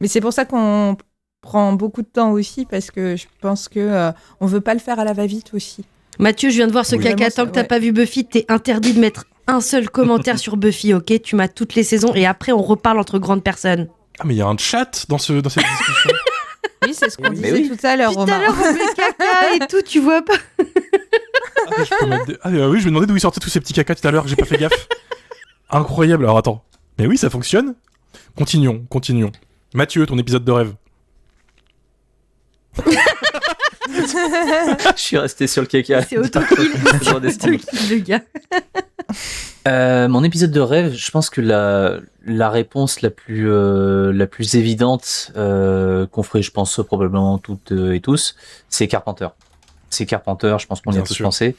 Mais c'est pour ça qu'on prend beaucoup de temps aussi parce que je pense que on veut pas le faire à la va-vite aussi.
Mathieu, je viens de voir ce
Oui.
caca.
Vraiment,
Tant que t'as
ouais.
pas vu Buffy, t'es interdit de mettre un seul commentaire sur Buffy, ok? Tu m'as toutes les saisons et après on reparle entre grandes personnes.
Ah, mais il y a un chat dans cette discussion.
Oui, c'est ce qu'on
Mais
disait
oui.
tout à l'heure,
Tout à
Romain.
l'heure, on met caca et tout, tu vois pas?
Ah, je peux mettre oui, je me demandais d'où ils sortaient tous ces petits cacas tout à l'heure, que j'ai pas fait gaffe. Incroyable. Alors attends. Mais oui, ça fonctionne. Continuons. Mathieu, ton épisode de rêve.
Je suis resté sur le caca.
C'est auto-kill.
Genre d'estime.
Auto-kill, le gars.
Mon épisode de rêve, je pense que la réponse la plus évidente qu'on ferait, je pense probablement toutes et tous, c'est Carpenter. C'est Carpenter, je pense qu'on y a
Bien
tous
sûr.
pensé.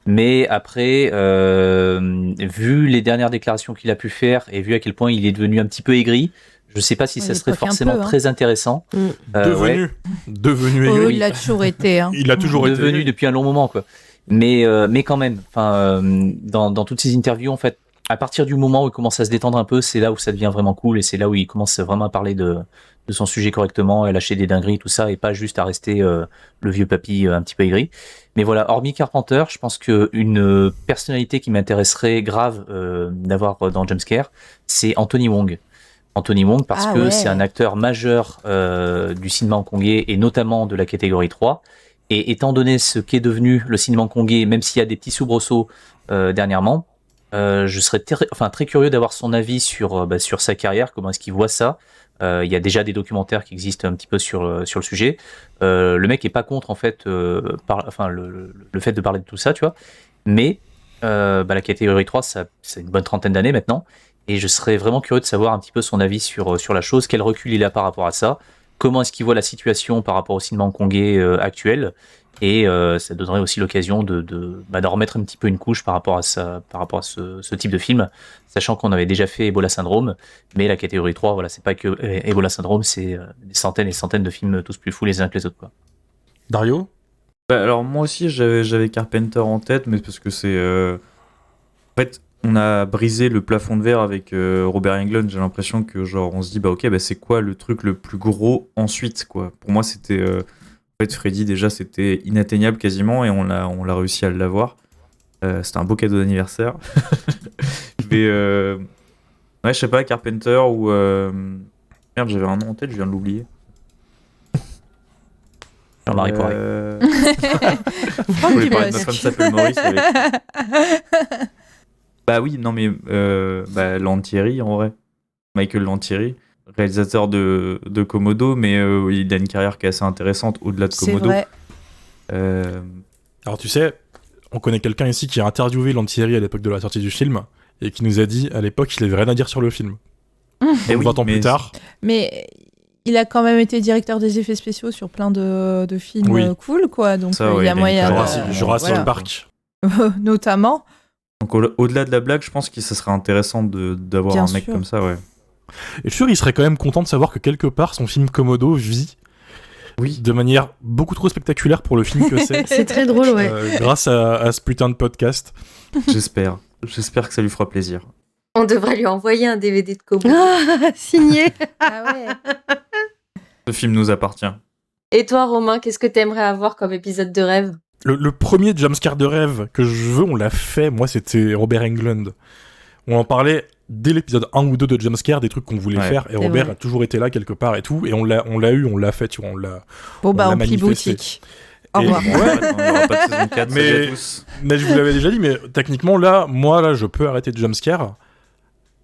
Mais après, vu les dernières déclarations qu'il a pu faire et vu à quel point il est devenu un petit peu aigri, je sais pas si
Ouais,
ça
il
serait
toque un
forcément
peu, hein.
très intéressant. Ouais.
Devenu
Oh,
aigri.
il a toujours été. Hein.
Il a toujours été.
Devenu depuis un long moment, quoi. Mais quand même, enfin, dans toutes ces interviews, en fait, à partir du moment où il commence à se détendre un peu, c'est là où ça devient vraiment cool et c'est là où il commence vraiment à parler de son sujet correctement, à lâcher des dingueries, tout ça, et pas juste à rester le vieux papy un petit peu aigri. Mais voilà, hormis Carpenter, je pense que une personnalité qui m'intéresserait grave d'avoir dans Jumpscare, c'est Anthony Wong. Anthony Wong, parce
Ah
que
ouais.
c'est un acteur majeur du cinéma hongkongais et notamment de la catégorie 3. Et étant donné ce qu'est devenu le cinéma hongkongais, même s'il y a des petits soubresauts dernièrement, je serais très curieux d'avoir son avis sur sa carrière, comment est-ce qu'il voit ça. Il y a déjà des documentaires qui existent un petit peu sur le sujet. Le mec est pas contre en fait, le fait de parler de tout ça, tu vois. Mais la catégorie 3, c'est une bonne trentaine d'années maintenant. Et je serais vraiment curieux de savoir un petit peu son avis sur la chose, quel recul il a par rapport à ça, comment est-ce qu'il voit la situation par rapport au cinéma hongkongais actuel, et ça donnerait aussi l'occasion d'en remettre un petit peu une couche par rapport à ce type de film, sachant qu'on avait déjà fait Ebola Syndrome, mais la catégorie 3, voilà, c'est pas que Ebola Syndrome, c'est des centaines et centaines de films tous plus fous les uns que les autres, quoi.
Dario.
Alors moi aussi j'avais Carpenter en tête, mais parce que c'est en fait on a brisé le plafond de verre avec Robert Englund. J'ai l'impression que genre on se dit c'est quoi le truc le plus gros ensuite, quoi. Pour moi c'était en fait Freddy, déjà c'était inatteignable quasiment et on l'a réussi à l'avoir. C'était un beau cadeau d'anniversaire. Mais ouais, je sais pas, Carpenter ou merde, j'avais un nom en tête, je viens de l'oublier.
Jean-Marie Poiré.
Je voulais parler de ma femme s'appelle Maurice. Bah oui, non mais Lantieri en vrai. Michael Lantieri, réalisateur de Komodo, mais il a une carrière qui est assez intéressante au-delà de Komodo.
C'est vrai.
Alors tu sais, on connaît quelqu'un ici qui a interviewé Lantieri à l'époque de la sortie du film et qui nous a dit à l'époque qu'il avait rien à dire sur le film.
Et
20 ans plus tard.
Mais il a quand même été directeur des effets spéciaux sur plein de films cool, quoi. Donc
ça,
il y a moyen.
Jurassic Park.
Notamment.
Donc au-delà de la blague, je pense que ce serait intéressant d'avoir
Bien
un mec
sûr.
comme ça, ouais.
Et je suis sûr il serait quand même content de savoir que quelque part son film Komodo vit de manière beaucoup trop spectaculaire pour le film que c'est.
C'est très drôle, ouais.
Grâce à ce putain de podcast.
J'espère que ça lui fera plaisir.
On devrait lui envoyer un DVD de Komodo.
Ah, signé.
Ah ouais.
Ce film nous appartient.
Et toi, Romain, qu'est-ce que t'aimerais avoir comme épisode de rêve?
Le premier jumpscare de rêve que je veux, on l'a fait. Moi, c'était Robert Englund. On en parlait dès l'épisode 1 ou 2 de jumpscare, des trucs qu'on voulait faire. Et Robert a toujours été là quelque part et tout. Et on l'a fait, tu vois.
Bon, bah, on plie
manifesté.
boutique. Au revoir.
On n'aura pas de saison 4, salut à tous.
Mais je vous l'avais déjà dit, mais techniquement, là, je peux arrêter de jumpscare.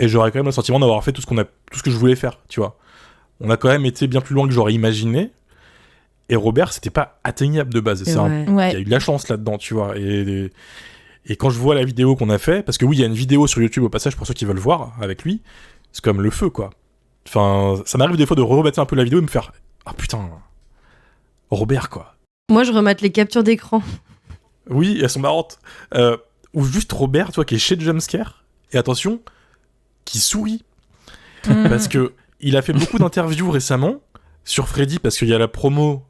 Et j'aurais quand même le sentiment d'avoir fait tout ce que je voulais faire, tu vois. On a quand même été bien plus loin que j'aurais imaginé. Et Robert, c'était pas atteignable de base. Il y a eu de la chance là-dedans, tu vois. Et quand je vois la vidéo qu'on a fait, parce que oui, il y a une vidéo sur YouTube au passage pour ceux qui veulent voir avec lui, c'est comme le feu, quoi. Enfin, ça m'arrive des fois de remettre un peu la vidéo et me faire ah putain, Robert, quoi.
Moi, je remate les captures d'écran.
Oui, elles sont marrantes. Ou juste Robert, tu vois, qui est chez Jumpscare, et attention, qui sourit. Parce que il a fait beaucoup d'interviews récemment sur Freddy, parce qu'il y a la promo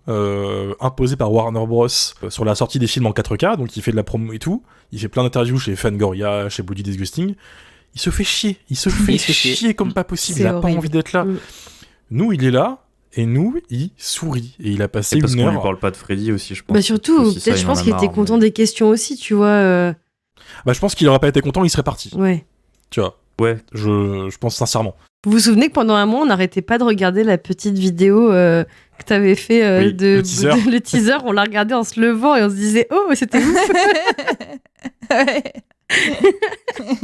imposée par Warner Bros. Sur la sortie des films en 4K, donc il fait de la promo et tout. Il fait plein d'interviews chez Fangoria, chez Bloody Disgusting. Il se fait chier. Il se fait chier comme pas possible.
C'est
Il a
horrible.
pas envie d'être là. Nous, il est là. Et nous, il sourit. Et il a passé
parce
une
qu'on
heure.
lui parle pas de Freddy aussi, je pense.
Bah surtout,
Aussi,
peut-être,
ça,
je
il
pense
en a
qu'il était
marre,
content
mais-
des questions aussi, tu vois.
Bah, je pense qu'il aurait pas été content, il serait parti.
Ouais.
Tu vois.
Ouais.
Je pense sincèrement.
Vous vous souvenez que pendant un mois, on n'arrêtait pas de regarder la petite vidéo que t'avais fait
Oui, le teaser.
le teaser. On l'a regardé en se levant et on se disait « Oh, c'était ouf !»
Ouais.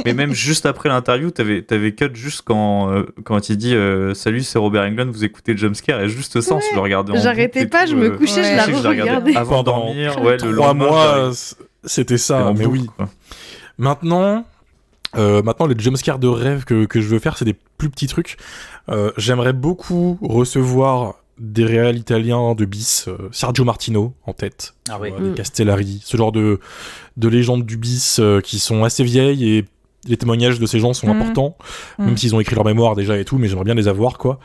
Mais même juste après l'interview, t'avais cut juste quand il dit salut, c'est Robert Englund, vous écoutez Jumpscare, et juste ça, on se le regardait en
J'arrêtais
boucle et
pas,
tout,
je me couchais,
ouais.
je la
je sais que je la regardais
regardais.
avant de
Pendant
dormir, ouais, le
3
lendemain,
mois, c'était ça. Mais oui.
Quoi.
Maintenant, les jumpscares de rêve que je veux faire, c'est des plus petits trucs. J'aimerais beaucoup recevoir des réals italiens de bis, Sergio Martino en tête,
Ah oui.
des Castellari, ce genre de légendes du bis qui sont assez vieilles et les témoignages de ces gens sont importants, même s'ils ont écrit leur mémoire déjà et tout, mais j'aimerais bien les avoir, quoi.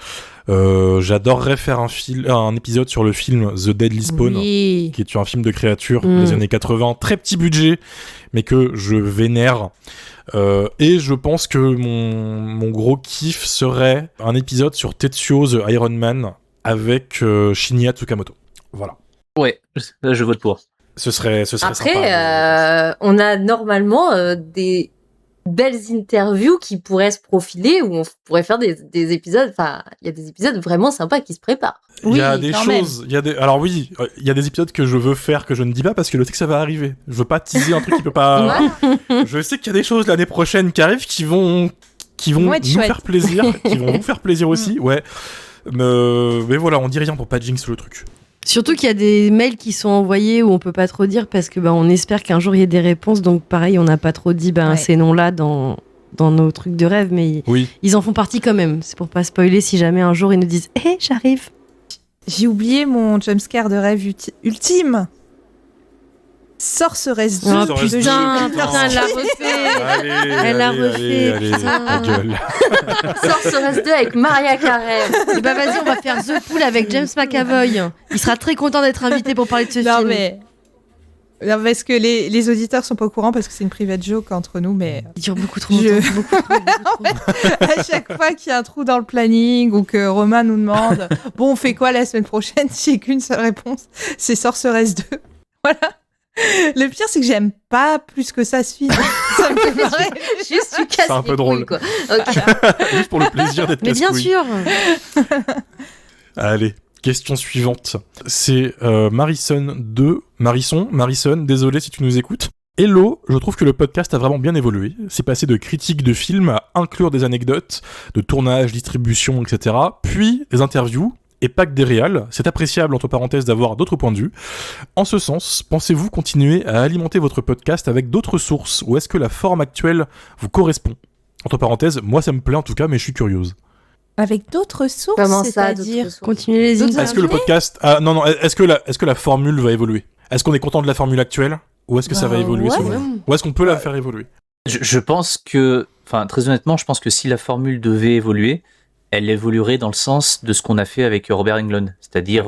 J'adorerais faire un épisode sur le film The Deadly Spawn,
Oui.
qui est un film de créatures des années 80, très petit budget, mais que je vénère. Et je pense que mon gros kiff serait un épisode sur Tetsuo the Iron Man avec Shinya Tsukamoto. Voilà.
Ouais, là, je vote pour.
Ce serait
Après,
sympa.
on a normalement des belles interviews qui pourraient se profiler, où on pourrait faire des épisodes. Enfin, il y a des épisodes vraiment sympas qui se préparent.
Il y a
Oui,
des
quand même.
choses, alors oui, il y a des épisodes que je veux faire que je ne dis pas parce que je sais que ça va arriver. Je veux pas teaser un truc qui peut pas.
Voilà.
Je sais qu'il y a des choses l'année prochaine qui arrivent qui vont
Vont être
nous
chouettes.
faire plaisir, qui vont vous faire plaisir aussi, ouais. Mais voilà, on dit rien pour pas jinx le truc.
Surtout qu'il y a des mails qui sont envoyés où on peut pas trop dire parce que on espère qu'un jour il y ait des réponses. Donc pareil, on n'a pas trop dit
Ouais.
ces noms-là dans nos trucs de rêve, mais
Oui.
ils en font partie quand même. C'est pour pas spoiler si jamais un jour ils nous disent « Hé, j'arrive !»
J'ai oublié mon jumpscare de rêve ultime. Sorceress 2.
Oh
Sorceress
putain,
2,
putain, elle l'a refait. Elle l'a refait,
allez,
putain.
ta gueule.
Sorceress 2 avec Maria Carey.
Et bah vas-y, on va faire The Pool avec James McAvoy. Il sera très content d'être invité pour parler de ce
Non,
film.
mais. Non, parce que les auditeurs sont pas au courant parce que c'est une private joke entre nous, mais
Il dure beaucoup trop
Je-
longtemps. Beaucoup trop.
à chaque fois qu'il y a un trou dans le planning ou que Romain nous demande bon, on fait quoi la semaine prochaine, j'ai qu'une seule réponse, c'est Sorceress 2. Voilà. Le pire, c'est que j'aime pas plus que ça ce film. Ça me fait marrer.
Juste, tu casses
C'est un
les
peu drôle.
couilles, quoi. Ok.
Juste pour le plaisir d'être
Mais bien
casse-couille.
sûr.
Allez, question suivante. C'est Marisson, désolé si tu nous écoutes. Hello, je trouve que le podcast a vraiment bien évolué. C'est passé de critiques de films à inclure des anecdotes, de tournage, distribution, etc. Puis des interviews, et pas que des réals. C'est appréciable, entre parenthèses, d'avoir d'autres points de vue. En ce sens, pensez-vous continuer à alimenter votre podcast avec d'autres sources, ou est-ce que la forme actuelle vous correspond ? Entre parenthèses, moi ça me plaît en tout cas, mais je suis curieuse.
Avec d'autres sources,
Comment ça,
c'est-à-dire
d'autres sources
Continuez les
D'autres
interviews.
Est-ce que le podcast... Ah non, non, est-ce que la formule va évoluer ? Est-ce qu'on est content de la formule actuelle ? Ou est-ce que ça va évoluer
ouais.
selon vous ? Ou est-ce qu'on peut la faire évoluer ?
Je pense que, enfin, très honnêtement, je pense que si la formule devait évoluer, elle évoluerait dans le sens de ce qu'on a fait avec Robert Englund, c'est-à-dire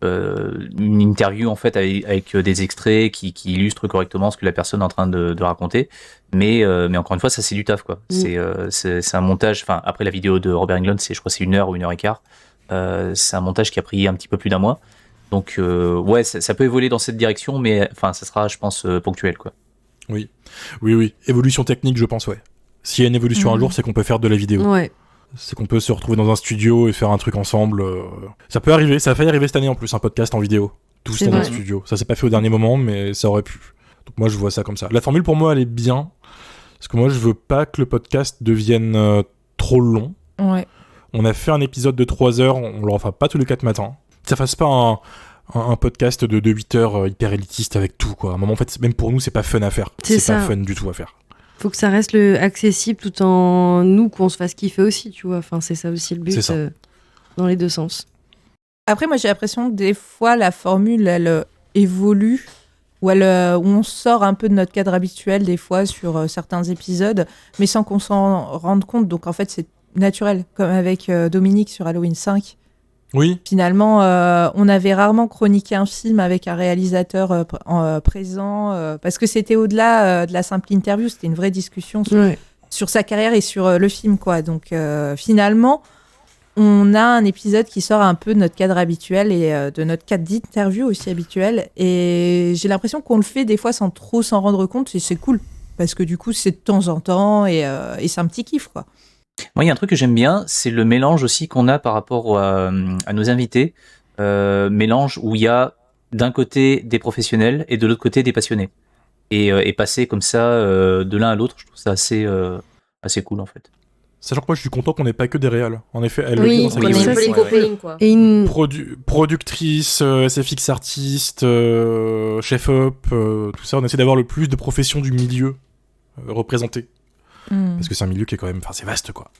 une interview en fait avec des extraits qui illustrent correctement ce que la personne est en train de raconter. Mais encore une fois, ça c'est du taf quoi. C'est un montage. Enfin, après la vidéo de Robert Englund, je crois c'est 1 heure ou 1h15. C'est un montage qui a pris un petit peu plus d'1 mois. Donc ouais, ça peut évoluer dans cette direction, mais enfin, ça sera, je pense, ponctuel quoi.
Oui. Évolution technique, je pense, ouais. S'il y a une évolution un jour, c'est qu'on peut faire de la vidéo.
Ouais.
C'est qu'on peut se retrouver dans un studio et faire un truc ensemble. Ça peut arriver, ça a failli arriver cette année en plus, un podcast en vidéo. Tous
C'est
dans un
vrai.
studio. Ça s'est pas fait au dernier moment, mais ça aurait pu. Donc moi, je vois ça comme ça. La formule, pour moi, elle est bien. Parce que moi, je veux pas que le podcast devienne trop long.
Ouais.
On a fait un épisode de 3 heures, on le refera pas tous les 4 matins. Ça fasse pas un podcast de 8 heures hyper élitiste avec tout, quoi. À un moment, en fait, même pour nous, c'est pas fun à faire.
C'est
pas
ça.
fun du tout à faire.
Faut que ça reste accessible tout en nous qu'on se fasse kiffer aussi, tu vois. Enfin, c'est ça aussi le but
C'est ça.
dans les deux sens.
Après, moi, j'ai l'impression que des fois, la formule, elle évolue, ou on sort un peu de notre cadre habituel, des fois, sur certains épisodes, mais sans qu'on s'en rende compte. Donc, en fait, c'est naturel, comme avec Dominique sur Halloween 5.
Oui,
Finalement, on avait rarement chroniqué un film avec un réalisateur présent, parce que c'était au-delà de la simple interview, c'était une vraie discussion sur sa carrière et sur le film, quoi. Donc, finalement, on a un épisode qui sort un peu de notre cadre habituel et de notre cadre d'interview aussi habituel. Et j'ai l'impression qu'on le fait des fois sans trop s'en rendre compte, et c'est cool, parce que du coup, c'est de temps en temps, et c'est un petit kiff, quoi.
Moi, il y a un truc que j'aime bien, c'est le mélange aussi qu'on a par rapport à nos invités. Mélange où il y a d'un côté des professionnels et de l'autre côté des passionnés. Et passer comme ça de l'un à l'autre, je trouve ça assez cool en fait.
sachant que moi, je suis content qu'on n'ait pas que des réals. En effet, elle
Oui,
le dit dans sa
On
oui,
est
question.
un peu les
c'est-
copains, quoi.
Et une...
Productrice, SFX artiste, chef-up, tout ça, on essaie d'avoir le plus de professions du milieu représentées. Parce que c'est un milieu qui est quand même... Enfin, c'est vaste, quoi.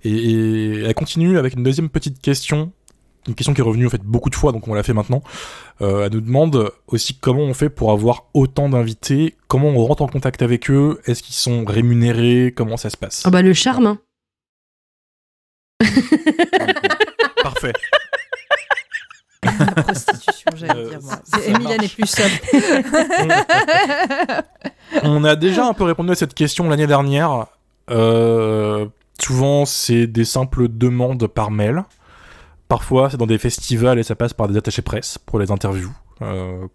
Et elle continue avec une deuxième petite question, une question qui est revenue en fait beaucoup de fois, donc on l'a fait maintenant. Elle nous demande aussi comment on fait pour avoir autant d'invités, comment on rentre en contact avec eux, est-ce qu'ils sont rémunérés, comment ça se passe.
Ah bah le charme, hein.
Parfait.
La prostitution, j'allais dire. Moi.
ça
Emilia
marche.
n'est plus seule.
On a déjà un peu répondu à cette question l'année dernière. Souvent, c'est des simples demandes par mail. Parfois, c'est dans des festivals et ça passe par des attachés presse pour les interviews,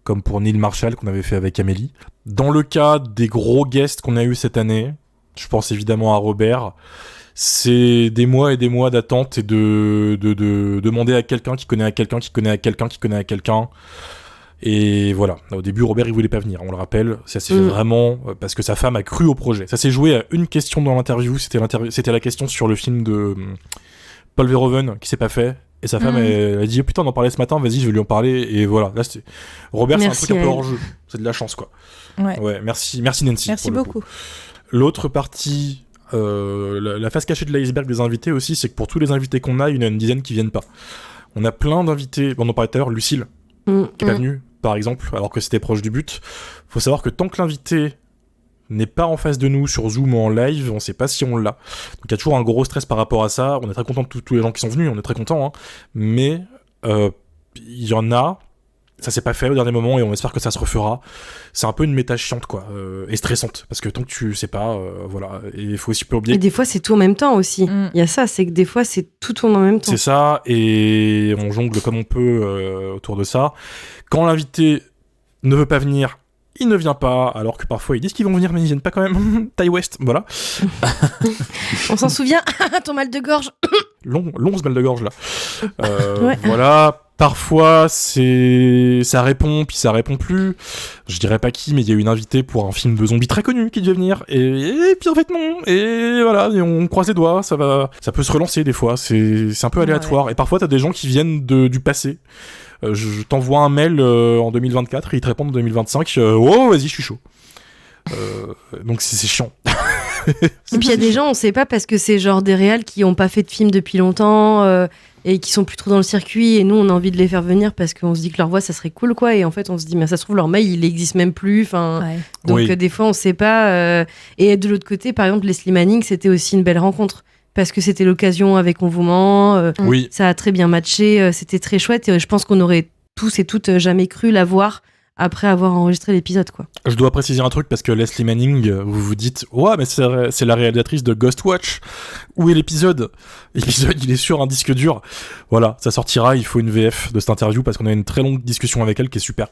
comme pour Neil Marshall qu'on avait fait avec Amélie. Dans le cas des gros guests qu'on a eu cette année, je pense évidemment à Robert, c'est des mois et des mois d'attente et de demander à quelqu'un qui connaît à quelqu'un qui connaît à quelqu'un qui connaît à quelqu'un. Et voilà, au début Robert il voulait pas venir, on le rappelle, ça s'est fait vraiment parce que sa femme a cru au projet. Ça s'est joué à une question dans l'interview, c'était la question sur le film de Paul Verhoeven qui s'est pas fait. Et sa femme elle a dit oh, putain on en parlait ce matin, vas-y je vais lui en parler. Et voilà, là c'était... Robert
Merci
c'est un truc un peu
à elle.
hors jeu, c'est de la chance quoi.
Ouais.
Merci Nancy.
Merci
pour le coup.
beaucoup.
L'autre partie, la face cachée de l'iceberg des invités aussi, c'est que pour tous les invités qu'on a, il y en a une dizaine qui viennent pas. On a plein d'invités, on en parlait tout à l'heure, Lucille, qui est pas venue, par exemple, alors que c'était proche du but. Faut savoir que tant que l'invité n'est pas en face de nous sur Zoom ou en live, on sait pas si on l'a. Donc il y a toujours un gros stress par rapport à ça. On est très content de tous les gens qui sont venus, on est très contents, hein. Mais il y en a, ça s'est pas fait au dernier moment et on espère que ça se refera. C'est un peu une méta chiante quoi, et stressante, parce que tant que tu sais pas, voilà, et il faut aussi pas oublier
Et des fois, c'est tout en même temps aussi. Il y a ça, c'est que des fois, c'est tout tourne en même temps.
c'est ça, et on jongle comme on peut autour de ça. Quand l'invité ne veut pas venir, il ne vient pas, alors que parfois ils disent qu'ils vont venir, mais ils viennent pas quand même. Ty West, voilà.
On s'en souvient. Ton mal de gorge.
Long ce mal de gorge là.
Ouais.
Voilà. Parfois, ça répond, puis ça répond plus. Je dirais pas qui, mais il y a une invitée pour un film de zombies très connu qui devait venir. Et puis en fait, non. Et voilà, et on croise les doigts, ça peut se relancer des fois. C'est un peu aléatoire. Et parfois, t'as des gens qui viennent du passé. Je t'envoie un mail en 2024 et ils te répondent en 2025. Oh, vas-y, je suis chaud. Donc c'est chiant.
Et puis il y a des gens, on sait pas parce que c'est genre des réals qui ont pas fait de film depuis longtemps et qui sont plus trop dans le circuit et nous on a envie de les faire venir parce qu'on se dit que leur voix ça serait cool quoi et en fait on se dit mais ça se trouve leur mail il existe même plus donc
Oui.
des fois on sait pas et de l'autre côté par exemple Leslie Manning c'était aussi une belle rencontre parce que c'était l'occasion avec On vous ment
Oui.
ça a très bien matché c'était très chouette et je pense qu'on aurait tous et toutes jamais cru la voir après avoir enregistré l'épisode quoi.
Je dois préciser un truc parce que Leslie Manning, vous vous dites ouais mais c'est la réalisatrice de Ghostwatch. Où est l'épisode? L'épisode il est sur un disque dur. Voilà, ça sortira, il faut une VF de cette interview parce qu'on a une très longue discussion avec elle qui est super.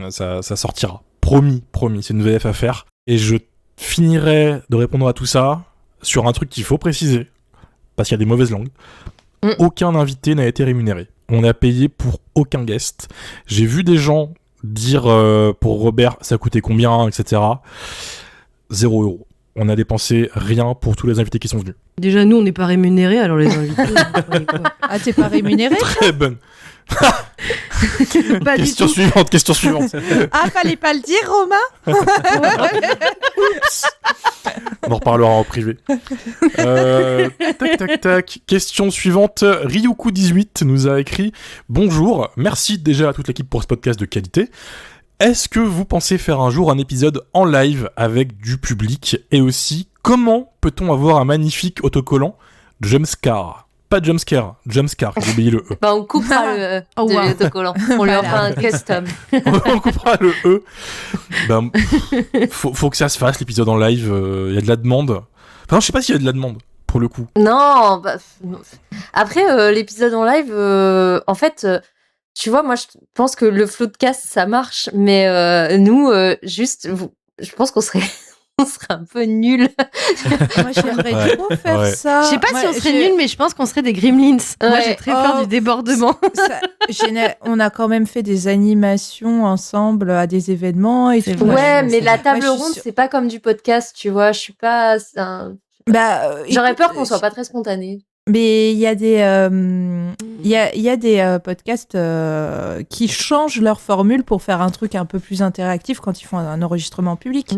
Ça sortira. Promis, c'est une VF à faire. Et je finirai de répondre à tout ça sur un truc qu'il faut préciser parce qu'il y a des mauvaises langues. Aucun invité n'a été rémunéré. On a payé pour aucun guest. J'ai vu des gens dire pour Robert ça coûtait combien, etc. 0 €. On a dépensé rien pour tous les invités qui sont venus.
Déjà nous on n'est pas rémunérés alors les invités.
Ah, t'es pas rémunéré?
Très bonne.
Pas du
Question
tout.
suivante.
Ah, fallait pas le dire, Romain?
On en reparlera en privé. Tac. Question suivante. Ryuku18 nous a écrit « Bonjour, merci déjà à toute l'équipe pour ce podcast de qualité. Est-ce que vous pensez faire un jour un épisode en live avec du public? Et aussi, comment peut-on avoir un magnifique autocollant Jumpscare ?» Pas Jumpscare, Jumpscare, j'ai oublié le E.
Bah, on coupera le
Oh,
de
wow.
l'autocollant. On lui en fera un custom.
On coupera le E. Ben, faut que ça se fasse, l'épisode en live. Il y a de la demande. Enfin, je sais pas s'il y a de la demande, pour le coup.
Non, bah, non. Après, l'épisode en live, en fait, tu vois, moi, je pense que le floodcast, ça marche, mais nous, je pense qu'on serait, on serait un peu nuls.
Moi, j'aimerais trop faire
Ouais.
ça.
Je sais pas
Moi,
si on serait nuls, mais je pense qu'on serait des gremlins. Moi,
Ouais.
j'ai très peur
Oh.
du débordement.
On a quand même fait des animations ensemble à des événements. Et
C'est
tout.
vrai.
Ouais, mais la table
Moi, je suis
ronde,
sûre-
c'est pas comme du podcast, tu vois. Je suis pas. J'aurais peur qu'on soit pas très spontané.
Mais il y a des, il y a des podcasts qui changent leur formule pour faire un truc un peu plus interactif quand ils font un enregistrement public,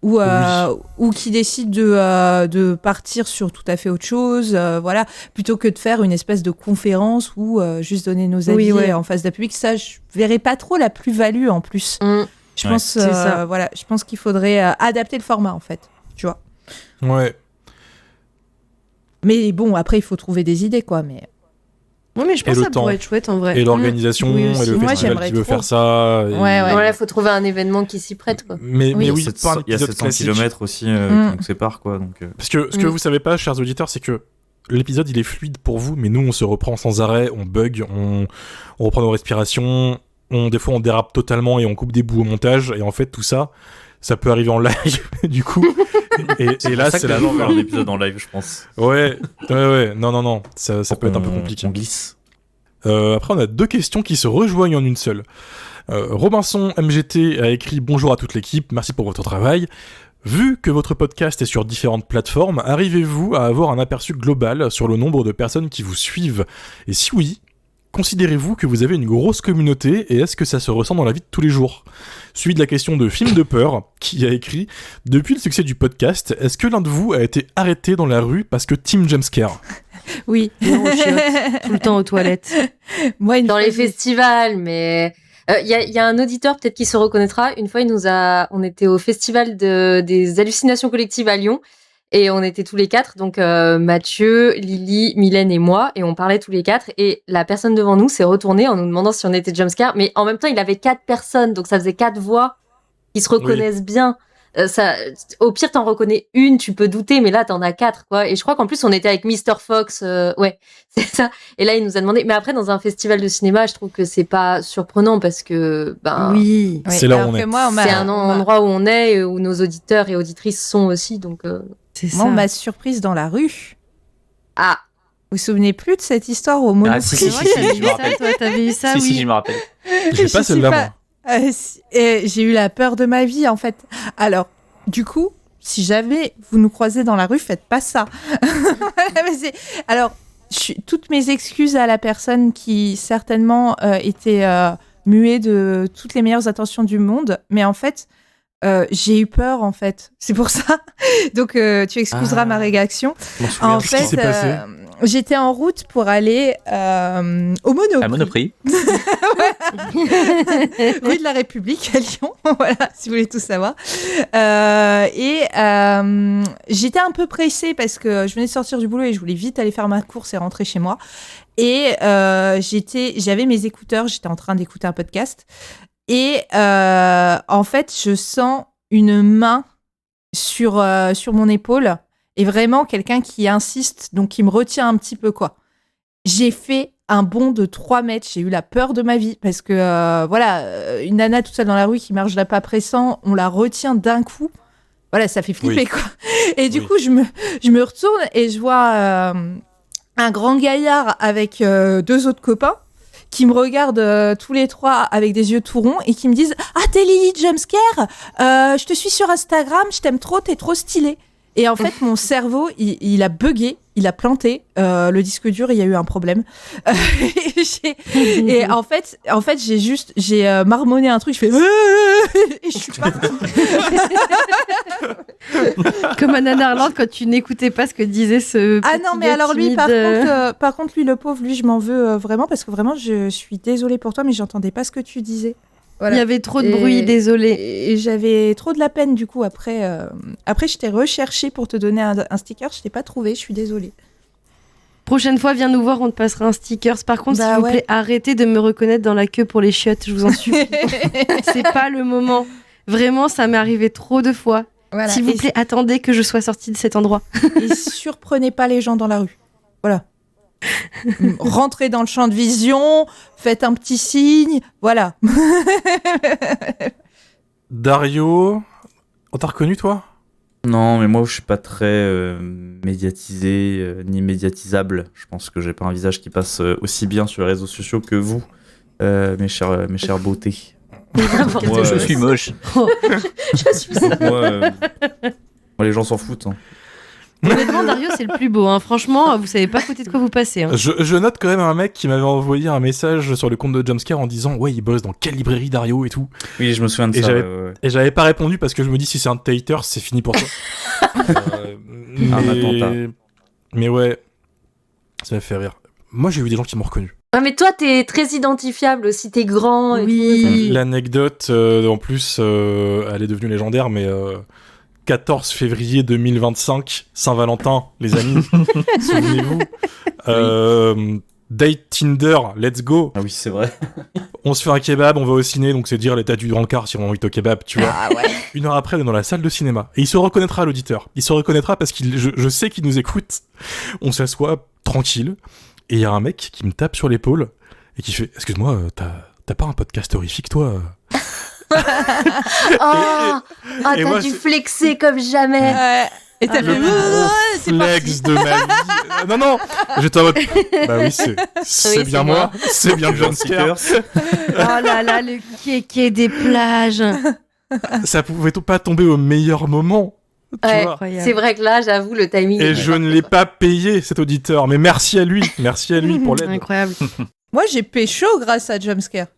ou qui décident de partir sur tout à fait autre chose, voilà, plutôt que de faire une espèce de conférence ou juste donner nos avis en face d'un public. Ça, je verrais pas trop la plus-value en plus. Je pense,
c'est ça.
voilà, je pense qu'il faudrait adapter le format en fait, tu vois.
Ouais.
Mais bon, après, il faut trouver des idées, quoi. Mais
Ouais, mais je pense
Et
que
le
ça
temps.
pourrait être chouette en vrai.
Et l'organisation,
Oui,
et
aussi.
le
Moi,
festival
j'aimerais
qui veut
trop.
faire ça. et-
Ouais.
Voilà, faut trouver un événement qui s'y prête, quoi.
Mais oui,
Il y a
pas un
700 il y a
épisode
700
classique.
km aussi qui nous séparent, quoi. Donc,
Parce que ce que vous savez pas, chers auditeurs, c'est que l'épisode il est fluide pour vous, mais nous on se reprend sans arrêt, on bug, on reprend nos respirations, des fois on dérape totalement et on coupe des bouts au montage, et en fait tout ça, ça peut arriver en live du coup. Et là c'est la
faire un
norme.
épisode en live, je pense.
Ouais, non, ça peut être un peu compliqué.
On glisse.
Après, on a deux questions qui se rejoignent en une seule. Robinson MGT a écrit « Bonjour à toute l'équipe, merci pour votre travail. Vu que votre podcast est sur différentes plateformes, arrivez-vous à avoir un aperçu global sur le nombre de personnes qui vous suivent? Et si oui, considérez-vous que vous avez une grosse communauté et est-ce que ça se ressent dans la vie de tous les jours ?» Suite de la question de Film de Peur, qui a écrit « Depuis le succès du podcast, est-ce que l'un de vous a été arrêté dans la rue parce que Team Jumpscare ?»
oui.
Non, je chiotte tout le temps aux toilettes.
Moi, une
Dans
fois,
les festivals, mais il y a un auditeur peut-être qui se reconnaîtra. Une fois, on était au festival des hallucinations collectives à Lyon et on était tous les quatre, donc Mathieu, Lily, Mylène et moi, et on parlait tous les quatre. Et la personne devant nous s'est retournée en nous demandant si on était jumpscare, mais en même temps, il avait 4 personnes, donc ça faisait 4 voix qui se reconnaissent bien. ça, au pire, t'en reconnais une, tu peux douter, mais là, t'en as 4, quoi. Et je crois qu'en plus, on était avec Mr. Fox, ouais, c'est ça. Et là, il nous a demandé. Mais après, dans un festival de cinéma, je trouve que c'est pas surprenant parce que,
Oui.
C'est là où on est.
c'est un endroit où on est, et où nos auditeurs et auditrices sont aussi, donc.
C'est
Moi,
ça.
on m'a surprise dans la rue.
Ah,
Vous vous souvenez plus de cette histoire au Monoprix?
si,
C'est vrai, t'avais eu ça, toi, t'avais eu ça,
Si,
oui.
je me rappelle.
J'ai pas celle-là, moi.
J'ai eu la peur de ma vie, en fait. Alors, du coup, si jamais vous nous croisez dans la rue, faites pas ça. Alors, toutes mes excuses à la personne qui certainement était muée de toutes les meilleures intentions du monde, mais en fait, j'ai eu peur, en fait. C'est pour ça. Donc, tu excuseras ma réaction.
Je m'en souviens.
En
Qu'est-ce qui s'est
fait,
passé
j'étais en route pour aller au Monoprix.
À Monoprix.
Rue de la République à Lyon, voilà, si vous voulez tout savoir. J'étais un peu pressée parce que je venais de sortir du boulot et je voulais vite aller faire ma course et rentrer chez moi. Et j'avais mes écouteurs, j'étais en train d'écouter un podcast. Et en fait, je sens une main sur mon épaule et vraiment quelqu'un qui insiste, donc qui me retient un petit peu, quoi. J'ai fait un bond de 3 mètres. J'ai eu la peur de ma vie parce que, une nana toute seule dans la rue qui marche d'un pas pressant, on la retient d'un coup. Voilà, ça fait flipper, quoi. Et du coup, je me retourne et je vois un grand gaillard avec 2 autres copains qui me regardent tous les 3 avec des yeux tout ronds et qui me disent « Ah, t'es Lily Jumpscare, je te suis sur Instagram, je t'aime trop, t'es trop stylée. » Et en fait, mon cerveau, il a bugué, il a planté. Le disque dur, il y a eu un problème. Et en fait, j'ai marmonné un truc. Je fais et je suis partie.
Comme à Nanarland, quand tu n'écoutais pas ce que disait ce
Ah
petit
non, mais
gars
alors lui,
timide.
par contre, lui, le pauvre, lui, je m'en veux vraiment parce que vraiment, je suis désolée pour toi, mais j'entendais pas ce que tu disais. Voilà.
Il y avait trop de bruit, désolé.
Et j'avais trop de la peine, du coup. Après, je t'ai recherché pour te donner un sticker. Je t'ai pas trouvé, je suis désolée.
Prochaine fois, viens nous voir, on te passera un sticker. Par contre, s'il vous plaît, arrêtez de me reconnaître dans la queue pour les chiottes, je vous en supplie. C'est pas le moment. Vraiment, ça m'est arrivé trop de fois.
Voilà.
S'il vous plaît, attendez que je sois sortie de cet endroit.
Et surprenez pas les gens dans la rue. Voilà. Rentrez dans le champ de vision, faites un petit signe, voilà.
Dario, on t'a reconnu, toi?
Non, mais moi, je suis pas très médiatisé ni médiatisable. Je pense que j'ai pas un visage qui passe aussi bien sur les réseaux sociaux que vous, mes chères beautés. Moi,
Je suis moche.
je suis ça.
moi, les gens s'en foutent. Hein.
Honnêtement, Dario, c'est le plus beau. Hein. Franchement, vous savez pas à côté de quoi vous passez. Hein.
Je note quand même un mec qui m'avait envoyé un message sur le compte de Jumpscare en disant « Ouais, il bosse dans quelle librairie, Dario, et tout. »
Oui, je me souviens de
Et
ça.
j'avais-
ouais.
Et j'avais pas répondu parce que je me dis si c'est un de tes haters, c'est fini pour toi.
Un attentat.
Mais ouais, ça m'a fait rire. Moi, j'ai vu des gens qui m'ont reconnu.
Ah, mais toi, t'es très identifiable aussi, t'es grand. Et
Oui.
L'anecdote, en plus, elle est devenue légendaire, mais 14 février 2025, Saint-Valentin, les amis, souvenez-vous. Date Tinder, let's go.
Ah oui, c'est vrai.
On se fait un kebab, on va au ciné, donc c'est dire l'état du rencard si on a envie de kebab, tu vois.
Ah ouais.
1 heure après, on est dans la salle de cinéma. Et il se reconnaîtra, l'auditeur. Il se reconnaîtra parce que je sais qu'il nous écoute. On s'assoit tranquille. Et il y a un mec qui me tape sur l'épaule et qui fait « Excuse-moi, t'as pas un podcast horrifique, toi ?»
Ah,
et
t'as
moi,
dû
c'est-
flexer comme jamais.
Et t'as
Le
fait...
plus gros
c'est parti.
flex de ma vie. Non, j'étais en mode « Bah oui, c'est
c'est
bien
moi.
moi. C'est bien Jumpscare.
Oh là là, le kéké des plages.
Ça pouvait pas tomber au meilleur moment. Tu
Ouais,
vois.
Incroyable.
c'est vrai que là, j'avoue, le timing.
Et
est
je ne
parfait,
l'ai
quoi.
pas payé, cet auditeur. Mais merci à lui. Merci à lui pour l'aide.
Incroyable.
Moi, j'ai pécho grâce à Jumpscare.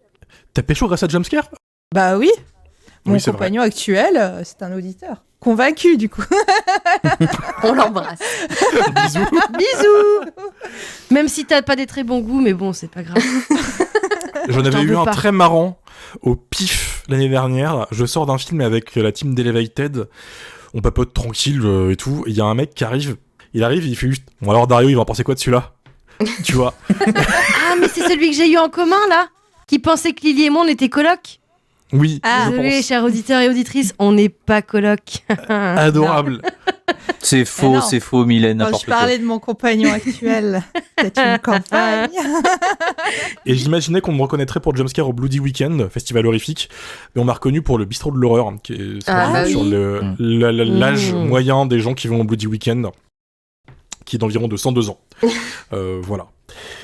T'as pécho grâce à Jumpscare?
Bah oui. Mon
Oui, c'est
compagnon actuel, c'est un auditeur. Convaincu, du coup.
On l'embrasse.
Bisous.
Bisous. Même si t'as pas des très bons goûts, mais bon, c'est pas grave.
J'en avais
T'en
eu
veux
un
pas.
très marrant au pif l'année dernière. Je sors d'un film avec la team d'Elevated. On papote tranquille et tout. Et il y a un mec qui arrive. Il arrive, il fait juste « Bon alors Dario, il va en penser quoi de celui-là ?» Tu vois.
Ah, mais c'est celui que j'ai eu en commun, là. Qui pensait que Lily et moi, on était colocs.
Oui,
Ah,
je
Désolé,
pense.
chers auditeurs et auditrices, on n'est pas coloc.
Adorable.
C'est
non.
faux, Mylène,
Quand
n'importe
je
quoi.
parlais de mon compagnon actuel, c'est une campagne.
Et j'imaginais qu'on me reconnaîtrait pour Jumpscare au Bloody Weekend, festival horrifique, mais on m'a reconnu pour le bistrot de l'horreur, qui est
Ah, bah
sur
oui.
l'âge
Mmh.
moyen des gens qui vont au Bloody Weekend, qui est d'environ de 102 ans. Voilà.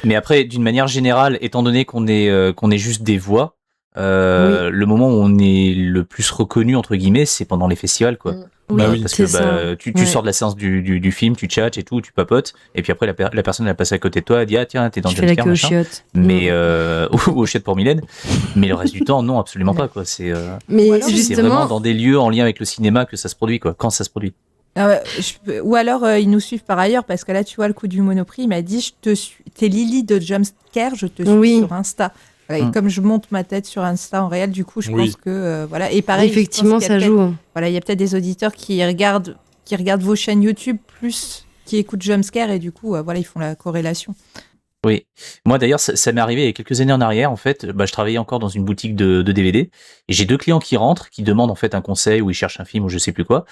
Mais après, d'une manière générale, étant donné qu'on est juste des voix, le moment où on est le plus reconnu entre guillemets, c'est pendant les festivals, quoi.
Bah oui,
Parce
c'est
que
ça.
tu
Ouais.
sors de la séance du film, tu tchatches et tout, tu papotes, et puis après la personne elle passe à côté de toi, elle dit ah tiens t'es dans
Je fais la
Jumpscare,
queue aux
machin.
chiottes.
Mais ou au chiottes pour Mylène, mais le reste du temps non, absolument pas, quoi. C'est
Mais
Ou alors,
c'est vraiment
justement,
dans des lieux en lien avec le cinéma que ça se produit, quoi, quand ça se produit.
Ou alors ils nous suivent par ailleurs parce que là tu vois le coup du Monoprix, il m'a dit je te suis, t'es Lily de Jumpscare, je te suis
Oui.
sur Insta. Voilà, et comme je monte ma tête sur Insta en réel, du coup je
Oui.
pense que voilà. Et pareil, je
effectivement,
pense qu'il y a
ça
peut-être-
joue.
Voilà, il y a peut-être des auditeurs qui regardent vos chaînes YouTube plus qui écoutent Jumpscare et du coup voilà ils font la corrélation.
Oui, moi d'ailleurs ça m'est arrivé il y a quelques années en arrière en fait, je travaillais encore dans une boutique de DVD et j'ai deux clients qui rentrent, qui demandent en fait un conseil ou ils cherchent un film ou je sais plus quoi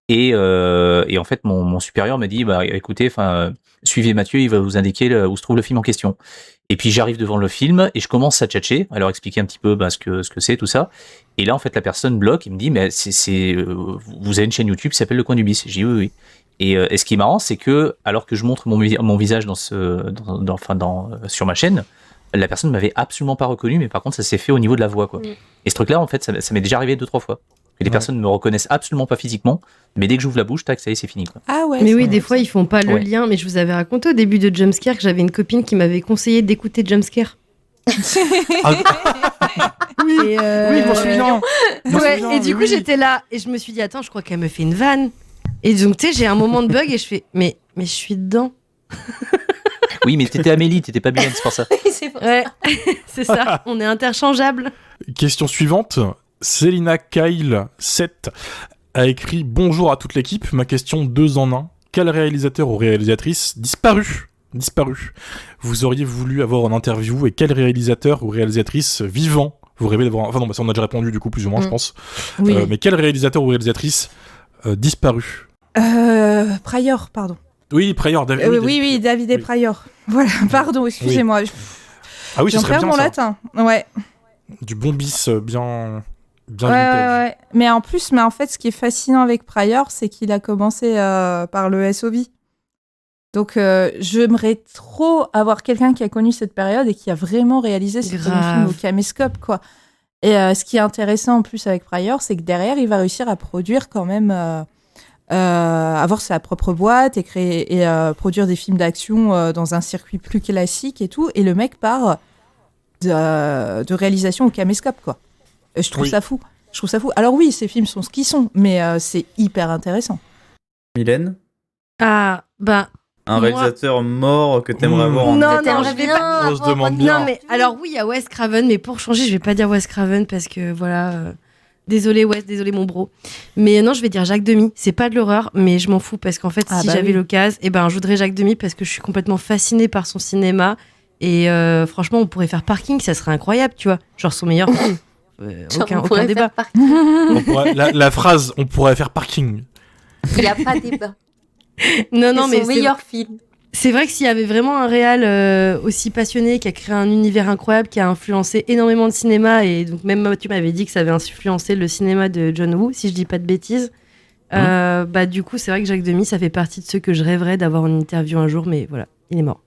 et en fait mon supérieur me dit bah écoutez suivez Mathieu, il va vous indiquer où se trouve le film en question. Et puis j'arrive devant le film et je commence à tchatcher, à leur expliquer un petit peu ce que c'est tout ça. Et là en fait la personne bloque, il me dit mais vous avez une chaîne YouTube qui s'appelle Le Coin du Bis. J'ai dit oui. Et ce qui est marrant, c'est que alors que je montre mon visage sur ma chaîne, la personne ne m'avait absolument pas reconnu, mais par contre ça s'est fait au niveau de la voix, quoi.
Mm.
Et ce truc-là, en fait, ça m'est déjà arrivé 2-3 fois. Que les
Ouais.
personnes me reconnaissent absolument pas physiquement, mais dès que j'ouvre la bouche, tac, ça y est, c'est fini, quoi.
Ah ouais.
Mais
c'est
oui,
vrai,
des
ça.
fois, ils font pas le
Ouais.
lien. Mais je vous avais raconté au début de Jumpscare que j'avais une copine qui m'avait conseillé d'écouter Jumpscare.
Oui,
Et,
oui, je m'en souviens. Je m'en
Ouais,
souviens,
et du
mais
coup,
oui.
j'étais là et je me suis dit, attends, je crois qu'elle me fait une vanne. Et donc, tu sais, j'ai un moment de bug et je fais, mais je suis dedans.
Oui, mais t'étais Amélie, t'étais pas Mylène, c'est pour ça.
C'est vrai.
Ouais, c'est ça, on est interchangeables.
Question suivante. Selina Kyle 7 a écrit bonjour à toute l'équipe. Ma question 2 en 1. Quel réalisateur ou réalisatrice disparu vous auriez voulu avoir en interview et quel réalisateur ou réalisatrice vivant vous rêvez d'avoir. Enfin non, ça on a déjà répondu du coup plus ou moins, je pense.
Oui.
Mais quel réalisateur ou réalisatrice disparu?
Pryor, pardon.
Oui, Pryor, David.
Oui, David et
Oui.
Pryor. Voilà, pardon, excusez-moi.
Ah oui, ce
J'en
serait
perds
bien
mon
ça.
latin. Ouais.
Du bon bis bien
Ouais,
vintage.
ouais. Mais en plus, en fait, ce qui est fascinant avec Pryor, c'est qu'il a commencé par le SOV. Donc, j'aimerais trop avoir quelqu'un qui a connu cette période et qui a vraiment réalisé ce premier film au caméscope, quoi. Et ce qui est intéressant en plus avec Pryor, c'est que derrière, il va réussir à produire quand même, avoir sa propre boîte et créer et produire des films d'action dans un circuit plus classique et tout. Et le mec part de réalisation au caméscope, quoi. Et je trouve
Oui.
ça fou. Je trouve ça fou. Alors oui, ces films sont ce qu'ils sont, mais c'est hyper intéressant.
Mylène,
Ah, bah.
un
Moi-
réalisateur mort que t'aimerais avoir en
Non,
T'aimerais
je vais
bien
pas.
On se
avoir
demande
un-
bien.
Non, mais alors oui, il y a Wes Craven, mais pour changer, je vais pas dire Wes Craven parce que voilà. Désolé Wes, désolé mon bro. Mais non, je vais dire Jacques Demy. C'est pas de l'horreur, mais je m'en fous parce qu'en fait,
Ah
si
bah
j'avais
oui.
l'occasion, je voudrais Jacques Demy parce que je suis complètement fascinée par son cinéma. Et franchement, on pourrait faire Parking, ça serait incroyable, tu vois. Genre son meilleur film.
Genre,
Aucun
on pourrait
débat.
faire partie.
La phrase on pourrait faire parking.
Il n'y a pas débat.
Non, non,
C'est
mais
son
c'est
meilleur film.
c'est vrai que s'il y avait vraiment un réal aussi passionné, qui a créé un univers incroyable, qui a influencé énormément de cinéma, et donc même tu m'avais dit que ça avait influencé le cinéma de John Woo, si je dis pas de bêtises. Bah du coup, c'est vrai que Jacques Demy, ça fait partie de ceux que je rêverais d'avoir en interview un jour, mais voilà, il est mort.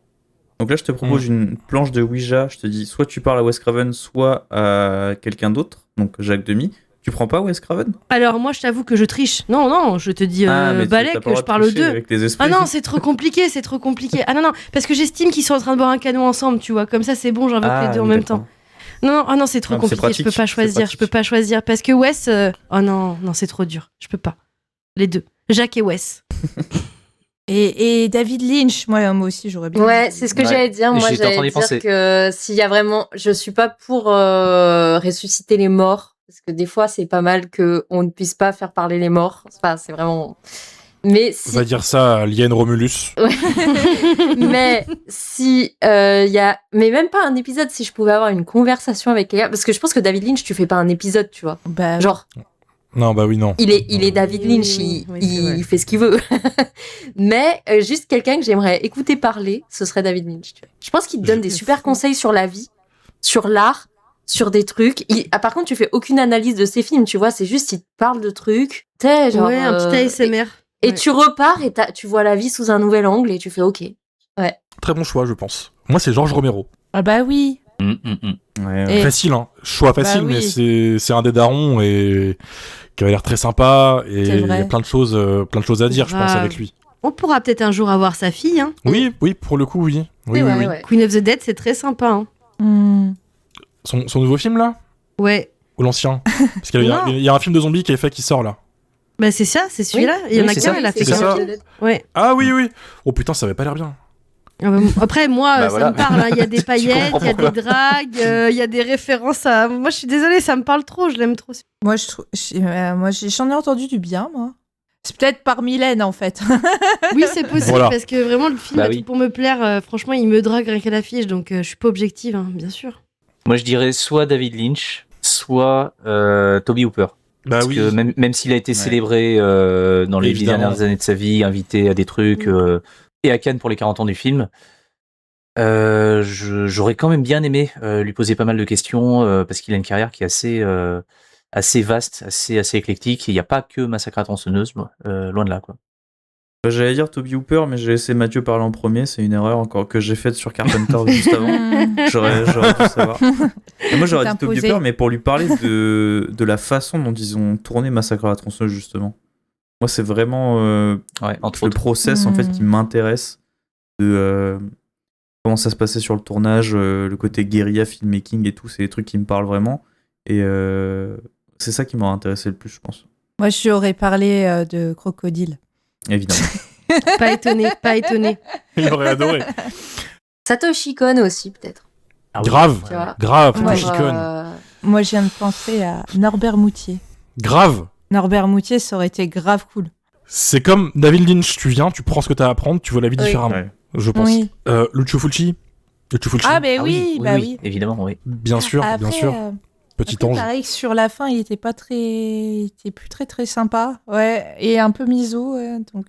Donc là, je te propose une planche de Ouija. Je te dis, soit tu parles à Wes Craven, soit à quelqu'un d'autre, donc Jacques Demy. Tu prends pas Wes Craven?
Alors moi, je t'avoue que je triche. Non, non, je te dis
mais
balai
t'as pas
que
le droit
je
de
parle aux
tricher
deux.
avec les esprits.
Ah non, c'est trop compliqué, c'est trop compliqué. Ah non, non, parce que j'estime qu'ils sont en train de boire un canot ensemble, tu vois. Comme ça, c'est bon, j'invoque les deux en même temps. Non, non, oh non, c'est trop
Non, mais c'est
compliqué, je peux
pratique,
pas
c'est
choisir, je peux pas choisir. Parce que Wes, oh non, non, c'est trop dur, je peux pas. Les deux, Jacques et Wes.
Et David Lynch, moi aussi, j'aurais bien.
Ouais, c'est ce que
Ouais.
j'allais dire. Moi,
J'étais en train
j'allais
d'y penser.
dire que s'il y a vraiment, je suis pas pour ressusciter les morts, parce que des fois, c'est pas mal que on ne puisse pas faire parler les morts. Enfin, c'est vraiment. Mais si,
On va dire ça à Lien Romulus.
mais si y a, mais même pas un épisode, si je pouvais avoir une conversation avec quelqu'un, parce que je pense que David Lynch, tu fais pas un épisode, tu vois.
Bah,
Genre,
Non, bah oui, non.
il est David Lynch,
Oui, c'est vrai.
il fait ce qu'il veut. Mais juste quelqu'un que j'aimerais écouter parler, ce serait David Lynch. Tu vois. Je pense qu'il te donne des super conseils sur la vie, sur l'art, sur des trucs. Par contre, tu fais aucune analyse de ses films, tu vois. C'est juste, il te parle de trucs. T'es genre.
Ouais, un petit ASMR.
Et
Ouais.
tu repars et tu vois la vie sous un nouvel angle et tu fais OK.
Très bon choix, je pense. Moi, c'est Georges Romero.
ah bah oui.
Ouais,
Et-
Facile, hein. Choix facile,
Bah oui.
mais c'est un des darons et qui avait l'air très sympa. Et
C'est
il y
vrai.
a plein de choses à dire, je pense,
Grave.
avec lui.
On pourra peut-être un jour avoir sa fille. Hein.
Oui, pour le coup, oui. Oui,
C'est
oui,
vrai,
oui.
ouais.
Queen of the Dead, c'est très sympa. Hein.
Hmm.
Son nouveau film, là
Ouais.
Ou l'ancien Parce qu'il y a-
Non.
il y a un film de zombies qui est fait qui sort, là.
Bah c'est ça, c'est celui-là. Il y en
Oui,
a
c'est
qu'un,
ça.
elle a fait
C'est
qu'un
ça.
film. Ouais.
Ah oui, oui. Oh putain, ça avait pas l'air bien.
Ah bah, après, moi,
Bah
ça
voilà.
me parle. Hein. Il y a des paillettes,
comprends
il y a
pourquoi.
des dragues, il y a des références à. Moi, je suis désolée, ça me parle trop. Je l'aime trop.
Moi, j'en ai entendu du bien, moi. C'est peut-être par Mylène, en fait.
Oui, c'est possible
Voilà.
parce que vraiment, le film
Bah
a
oui.
tout pour me plaire. Franchement, il me drague rien qu'à l'affiche, donc je suis pas objective, hein, bien sûr.
Moi, je dirais soit David Lynch, soit Toby Hooper.
Bah
Parce
oui.
que même s'il a été
Ouais.
célébré dans les 10
Évidemment.
dernières années de sa vie, invité à des trucs, et à Cannes pour les 40 ans du film, j'aurais quand même bien aimé lui poser pas mal de questions, parce qu'il a une carrière qui est assez vaste, assez éclectique, et il n'y a pas que Massacre à la tronçonneuse, loin de là, quoi.
J'allais dire Toby Hooper, mais j'ai laissé Mathieu parler en premier. C'est une erreur encore que j'ai faite sur Carpenter juste avant.
Hmm.
J'aurais dû savoir. Et moi, j'aurais dit Toby
T'imposer.
Hooper, mais pour lui parler de la façon dont ils ont tourné Massacre à la tronçonneuse, justement. Moi, c'est vraiment
Ouais, entre
le
autres.
process en fait
Mhm.
qui m'intéresse de comment ça se passait sur le tournage, le côté guérilla, filmmaking et tout. C'est des trucs qui me parlent vraiment. Et c'est ça qui m'a intéressé le plus, je pense.
Moi, j'aurais parlé de Crocodile.
Évidemment.
Pas étonné, pas étonné.
Il aurait adoré.
Satoshi Kon aussi, peut-être.
Ah oui.
Grave.
Tu vois.
Grave,
Ouais.
Satoshi Kon.
Moi, je viens de penser à Norbert Moutier.
Grave.
Norbert Moutier, ça aurait été grave cool.
C'est comme David Lynch, tu viens, tu prends ce que t'as à apprendre, tu vois la vie
Oui.
différemment,
Ouais.
je pense.
Oui.
Lucio Fulci. Lucio Fulci.
Ah, mais
Ah
oui, bah oui.
évidemment, oui.
Bien sûr,
Après,
bien sûr. Petit
après,
ange.
pareil que sur la fin, il était pas très, il était plus très sympa. Ouais, et un peu miso, ouais, donc.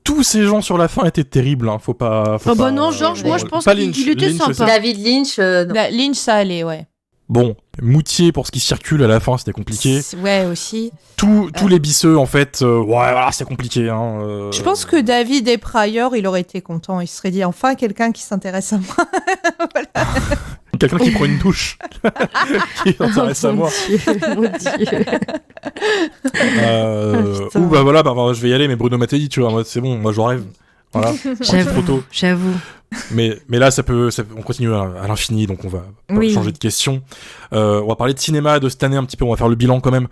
Tous ces gens sur la fin étaient terribles, hein. Faut pas.
Ah bah non, Georges, moi, je pense
pas
qu'il
Lynch.
était
Lynch,
sympa.
c'est-
David Lynch, non.
Lynch, ça allait, ouais.
Bon, Moutier pour ce qui circule à la fin, c'était compliqué.
Ouais, aussi.
Tous les bisseux, en fait, ouais, voilà, c'est compliqué. Hein.
Je pense que David et Pryor, il aurait été content. Il se serait dit enfin quelqu'un qui s'intéresse à moi.
Quelqu'un qui prend une douche. Qui s'intéresse à
Oh,
moi.
Mon Dieu. Putain.
Ou bah voilà, bah, je vais y aller, mais Bruno Mattei, tu vois, moi, c'est bon, moi j'en rêve. Voilà, c'est trop tôt.
J'avoue.
Mais là, on continue à l'infini, donc on va pas
Oui.
changer de question. On va parler de cinéma de cette année un petit peu, on va faire le bilan quand même.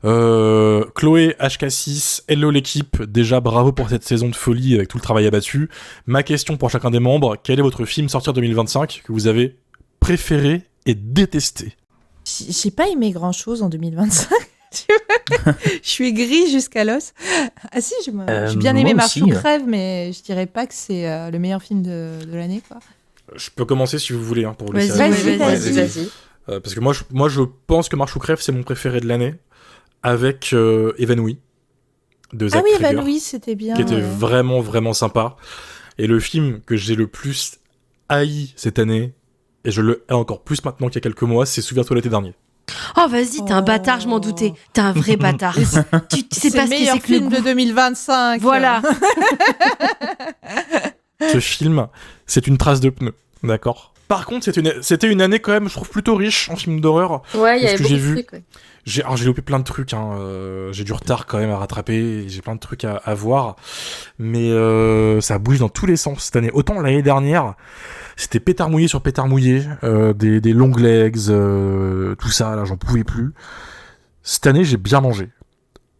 Chloé, HK6, hello l'équipe, déjà bravo pour cette saison de folie avec tout le travail abattu. Ma question pour chacun des membres, quel est votre film sorti en 2025 que vous avez préféré et détesté?
J'ai pas aimé grand chose en 2025. Tu vois, je suis gris jusqu'à l'os. Ah si, j'ai bien aimé
moi
Marche ou
aussi.
crève, mais je dirais pas que c'est le meilleur film de l'année, quoi.
Je peux commencer si vous voulez, hein, pour
Vas-y,
laisser-
vas-y.
Vas-y.
parce que moi je pense que Marche ou crève c'est mon préféré de l'année, avec Évanoui de Zach
Ah oui,
Krieger,
Evan, oui, c'était bien.
qui était
ouais.
vraiment vraiment sympa. Et le film que j'ai le plus haï cette année, et je le hais encore plus maintenant qu'il y a quelques mois, c'est Souviens-toi l'été dernier.
Oh, vas-y, t'es un bâtard, je m'en doutais. T'es un vrai bâtard. Tu sais
C'est
pas
le
ce que
meilleur
c'est que le
film de
goût.
2025.
Voilà.
Ce film, c'est une trace de pneu, d'accord. Par contre, c'était une année quand même, je trouve, plutôt riche en films d'horreur.
Ouais, il y
Parce
avait
que
beaucoup
j'ai
de
vu.
trucs, ouais.
J'ai loupé plein de trucs, hein. J'ai du retard quand même à rattraper, j'ai plein de trucs à voir, mais ça bouge dans tous les sens cette année. Autant l'année dernière, c'était pétard mouillé sur pétard mouillé, des long legs, tout ça, là j'en pouvais plus. Cette année j'ai bien mangé.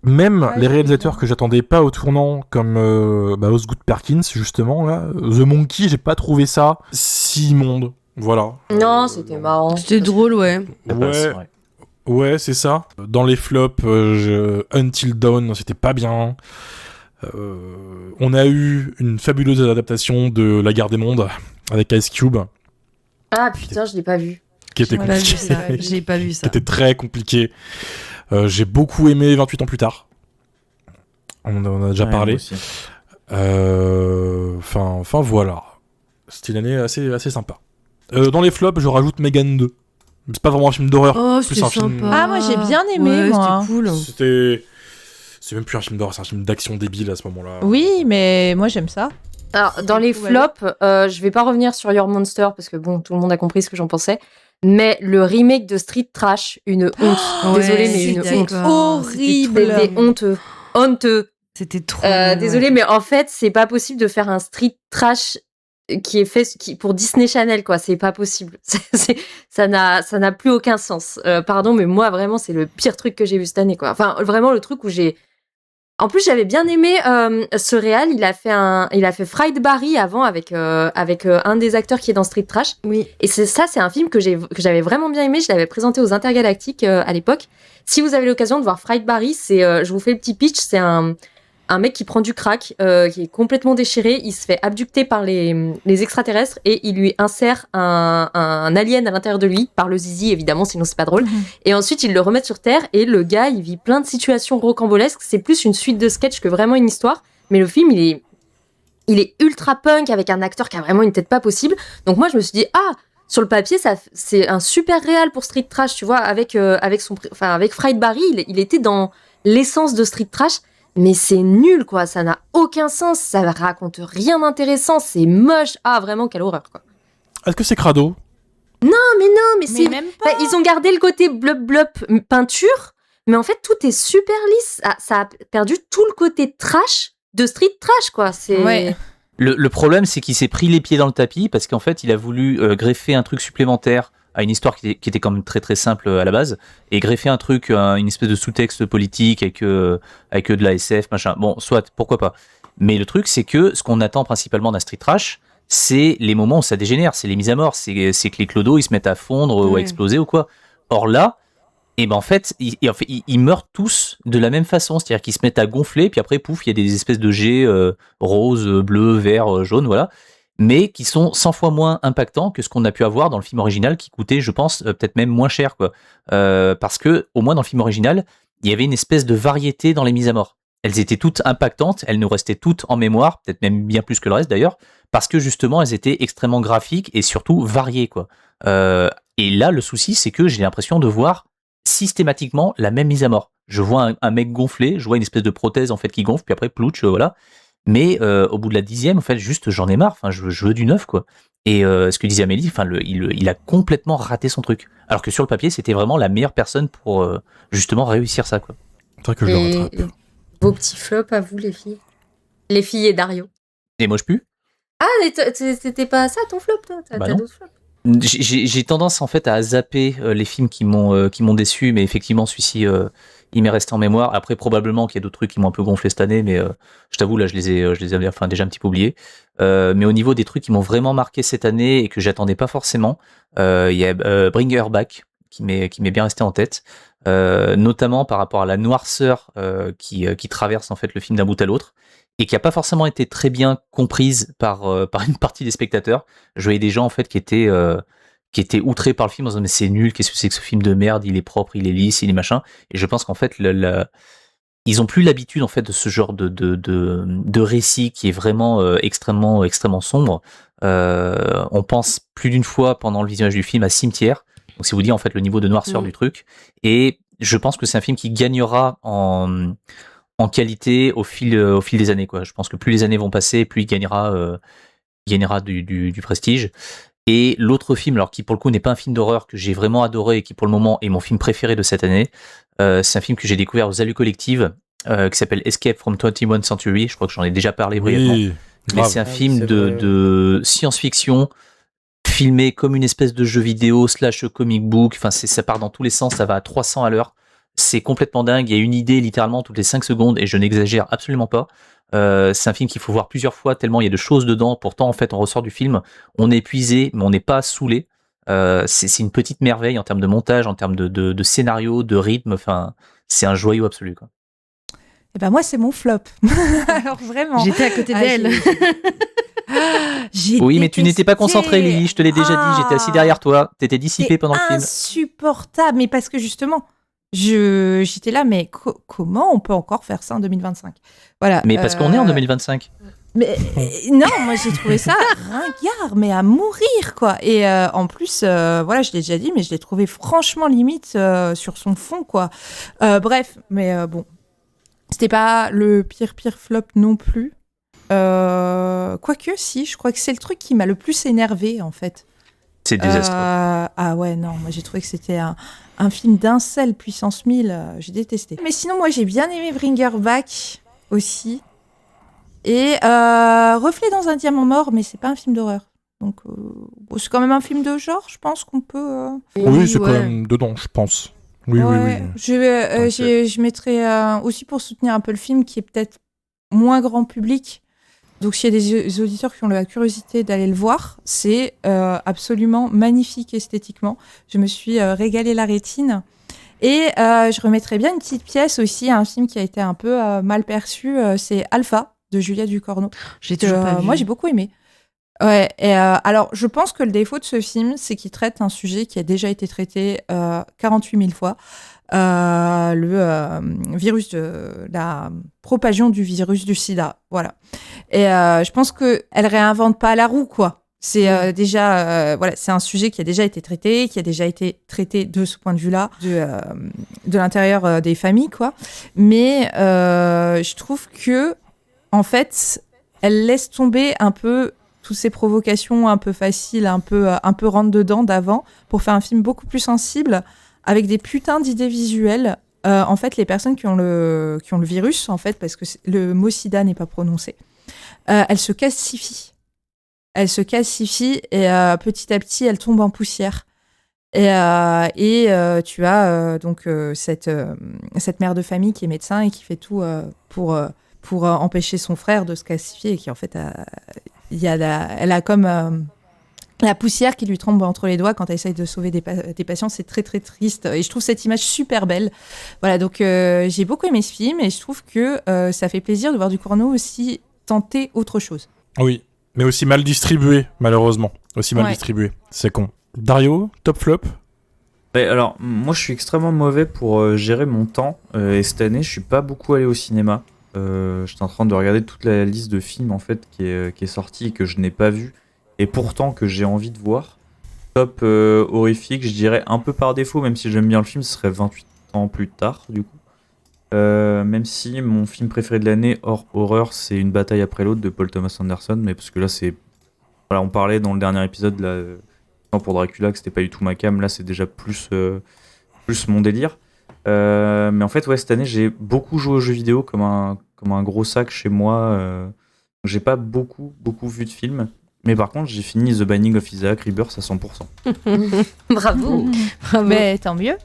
Même
Ouais,
les réalisateurs
bien.
que j'attendais pas au tournant, comme Osgood Perkins justement, là, The Monkey, j'ai pas trouvé ça si immonde. Voilà.
Non, c'était marrant.
C'était drôle, ouais.
Ouais. Ouais, c'est ça. Dans les flops, Until Dawn, c'était pas bien. On a eu une fabuleuse adaptation de La Guerre des Mondes avec Ice Cube,
Ah putain, je l'ai pas vu.
qui était
J'ai pas vu
compliqué,
ça. J'ai pas vu
qui
ça.
était très compliqué. J'ai beaucoup aimé 28 ans plus tard. On en a déjà
Ouais,
parlé.
moi aussi.
Enfin voilà. C'était une année assez sympa. Dans les flops, je rajoute Megan 2. C'est pas vraiment un film d'horreur.
Oh,
plus
c'était
un film-
sympa.
Ah, moi, j'ai bien aimé,
Ouais,
moi.
C'était cool.
C'est même plus un film d'horreur, c'est un film d'action débile à ce moment-là.
Oui, mais moi, j'aime ça.
Alors, dans les
Tout va
flops, je vais pas revenir sur Your Monster parce que bon, tout le monde a compris ce que j'en pensais. Mais le remake de Street Trash, une honte.
Ouais,
Désolée, mais
je
une
suis
honte.
d'accord.
Horrible.
C'était
C'était honteux. Honteux.
C'était trop.
Désolée, mais en fait, c'est pas possible de faire un Street Trash qui est fait pour Disney Channel, quoi. C'est pas possible. Ça n'a plus aucun sens. Pardon, mais moi, vraiment, c'est le pire truc que j'ai vu cette année, quoi. Enfin, vraiment, le truc où j'ai. En plus, j'avais bien aimé ce réal. Il a fait Fried Barry avant avec un des acteurs qui est dans Street Trash.
Oui.
Et c'est un film que j'avais vraiment bien aimé. Je l'avais présenté aux Intergalactiques à l'époque. Si vous avez l'occasion de voir Fried Barry, je vous fais le petit pitch. C'est un mec qui prend du crack, qui est complètement déchiré. Il se fait abducter par les extraterrestres et il lui insère un alien à l'intérieur de lui, par le zizi évidemment, sinon c'est pas drôle. Et ensuite, ils le remettent sur Terre et le gars, il vit plein de situations rocambolesques. C'est plus une suite de sketchs que vraiment une histoire. Mais le film, il est ultra punk avec un acteur qui a vraiment une tête pas possible. Donc moi, je me suis dit, sur le papier, c'est un super réal pour Street Trash, tu vois, avec Fried Barry, il était dans l'essence de Street Trash. Mais c'est nul, quoi. Ça n'a aucun sens. Ça raconte rien d'intéressant. C'est moche. Ah, vraiment, quelle horreur, quoi.
Est-ce que c'est crado?
Mais non, mais c'est.
même pas.
Enfin, ils ont gardé le côté blub peinture, mais en fait, tout est super lisse. Ça a perdu tout le côté trash de Street Trash, quoi. C'est.
Ouais.
Le problème, c'est qu'il s'est pris les pieds dans le tapis parce qu'en fait, il a voulu greffer un truc supplémentaire à une histoire qui était quand même très très simple à la base et greffer un truc, une espèce de sous-texte politique avec de la SF, machin. Bon, soit, pourquoi pas. Mais le truc, c'est que ce qu'on attend principalement d'un Street Trash, c'est les moments où ça dégénère, c'est les mises à mort, c'est que les clodos ils se mettent à fondre ou à
Ouais.
exploser ou quoi. Or là, et ben en fait, ils meurent tous de la même façon, c'est-à-dire qu'ils se mettent à gonfler, puis après, pouf, il y a des espèces de jets roses, bleus, verts, jaunes, voilà, mais qui sont 100 fois moins impactants que ce qu'on a pu avoir dans le film original, qui coûtait, je pense, peut-être même moins cher, quoi. Parce que, au moins dans le film original, il y avait une espèce de variété dans les mises à mort. Elles étaient toutes impactantes, elles nous restaient toutes en mémoire, peut-être même bien plus que le reste d'ailleurs, parce que justement, elles étaient extrêmement graphiques et surtout variées, quoi. Et là, le souci, c'est que j'ai l'impression de voir systématiquement la même mise à mort. Je vois un mec gonflé, je vois une espèce de prothèse en fait qui gonfle, puis après plouch, voilà. Mais au bout de la 10e, en fait, juste j'en ai marre. Enfin, je veux du neuf, quoi. Et ce que disait Amélie, enfin, il a complètement raté son truc. Alors que sur le papier, c'était vraiment la meilleure personne pour justement réussir ça, quoi.
C'est vrai que je le
Et
rattrape.
vos petits flops à vous, les filles. Les filles et Dario.
Et moi, je pue.
Ah, mais c'était pas ça ton flop, toi. T'as
Bah non.
d'autres flops.
J'ai tendance en fait à zapper les films qui m'ont déçu, mais effectivement celui-ci il m'est resté en mémoire. Après probablement qu'il y a d'autres trucs qui m'ont un peu gonflé cette année, mais je t'avoue là je les avais enfin déjà un petit peu oubliés. Mais au niveau des trucs qui m'ont vraiment marqué cette année et que j'attendais pas forcément, il y a Bring Her Back qui m'est bien resté en tête, notamment par rapport à la noirceur qui traverse en fait le film d'un bout à l'autre et qui a pas forcément été très bien comprise par une partie des spectateurs. Je voyais des gens en fait qui étaient outrés par le film en disant mais c'est nul, qu'est-ce que c'est que ce film de merde, il est propre, il est lisse, il est machin. Et je pense qu'en fait ils ont plus l'habitude en fait de ce genre de récit qui est vraiment extrêmement sombre. On pense plus d'une fois pendant le visionnage du film à Cimetière. Donc c'est vous dire en fait le niveau de noirceur du truc. Et je pense que c'est un film qui gagnera en qualité au fil des années, quoi. Je pense que plus les années vont passer, plus il gagnera du prestige. Et l'autre film, alors qui pour le coup n'est pas un film d'horreur que j'ai vraiment adoré et qui pour le moment est mon film préféré de cette année, c'est un film que j'ai découvert aux Alus Collectives qui s'appelle Escape from 21st Century. Je crois que j'en ai déjà parlé brièvement.
Oui,
Mais
grave.
c'est un
Ah oui,
film
c'est
de science-fiction filmé comme une espèce de jeu vidéo / comic book. Enfin, ça part dans tous les sens, ça va à 300 à l'heure. C'est complètement dingue. Il y a une idée littéralement toutes les 5 secondes et je n'exagère absolument pas. C'est un film qu'il faut voir plusieurs fois tellement il y a de choses dedans. Pourtant, en fait, on ressort du film, on est épuisé, mais on n'est pas saoulé. C'est une petite merveille en termes de montage, en termes de scénario, de rythme. Enfin, c'est un joyau absolu, quoi.
Et ben moi, c'est mon flop. Alors vraiment.
J'étais à côté d'elle.
Oui, mais tu n'étais pas concentrée, Lily, je te l'ai déjà dit, j'étais assis derrière toi, t'étais dissipée pendant le film.
Insupportable, mais parce que justement, j'étais là, mais comment on peut encore faire ça en 2025 ? Voilà.
Mais parce qu'on est en 2025.
Mais non, moi j'ai trouvé ça ringard, mais à mourir quoi. Et en plus, voilà, je l'ai déjà dit, mais je l'ai trouvé franchement limite sur son fond quoi. Bref, mais bon, c'était pas le pire flop non plus. Quoique, si, je crois que c'est le truc qui m'a le plus énervé en fait.
C'est désastreux.
Ah ouais, non, moi j'ai trouvé que c'était un film d'incel puissance 1000, j'ai détesté. Mais sinon, moi j'ai bien aimé Bring Her Back aussi. Et Reflet dans un diamant mort, mais c'est pas un film d'horreur. Donc bon, c'est quand même un film de genre, je pense qu'on peut...
Oui, c'est quand même dedans, je pense. Oui,
ouais.
oui.
Je mettrais aussi pour soutenir un peu le film qui est peut-être moins grand public. Donc s'il y a des auditeurs qui ont la curiosité d'aller le voir, c'est absolument magnifique esthétiquement. Je me suis régalée la rétine. Et je remettrais bien une petite pièce aussi à un film qui a été un peu mal perçu, c'est Alpha de Julia Ducournau.
J'ai toujours pas vu.
Moi, j'ai beaucoup aimé. Ouais, et alors, je pense que le défaut de ce film, c'est qu'il traite un sujet qui a déjà été traité 48 000 fois. Le virus la propagation du virus du sida. Voilà. Et je pense qu'elle réinvente pas la roue, quoi. C'est déjà, voilà, c'est un sujet qui a déjà été traité, de ce point de vue-là, de l'intérieur des familles, quoi. Mais je trouve que, en fait, elle laisse tomber un peu toutes ces provocations un peu faciles, un peu rentre-dedans d'avant, pour faire un film beaucoup plus sensible, avec des putains d'idées visuelles. En fait, les personnes qui ont le virus, en fait, parce que le mot sida n'est pas prononcé, elles se calcifient. Elles se calcifient et petit à petit, elles tombent en poussière. Et tu as donc cette mère de famille qui est médecin et qui fait tout pour empêcher son frère de se calcifier et qui, en fait, elle a comme la poussière qui lui tombe entre les doigts quand elle essaye de sauver des patients. C'est très, très triste. Et je trouve cette image super belle. Voilà, donc j'ai beaucoup aimé ce film et je trouve que ça fait plaisir de voir Ducournau aussi tenter autre chose.
Oui, mais aussi mal distribué, malheureusement. Distribué. C'est con. Dario, top flop ?
Alors, moi, je suis extrêmement mauvais pour gérer mon temps. Et cette année, je suis pas beaucoup allé au cinéma. J'étais en train de regarder toute la liste de films en fait qui est sortie et que je n'ai pas vu. Et pourtant que j'ai envie de voir. Top horrifique, je dirais un peu par défaut, même si j'aime bien le film, ce serait 28 ans plus tard, du coup. Même si mon film préféré de l'année, hors horreur, c'est Une bataille après l'autre de Paul Thomas Anderson, mais parce que là, c'est... Voilà, on parlait dans le dernier épisode, là, pour Dracula, que c'était pas du tout ma cam, là, c'est déjà plus mon délire. Mais en fait, ouais, cette année, j'ai beaucoup joué aux jeux vidéo comme un gros sac chez moi. J'ai pas beaucoup vu de films. Mais par contre, j'ai fini The Binding of Isaac Rebirth à 100%.
Bravo.
Mais tant mieux.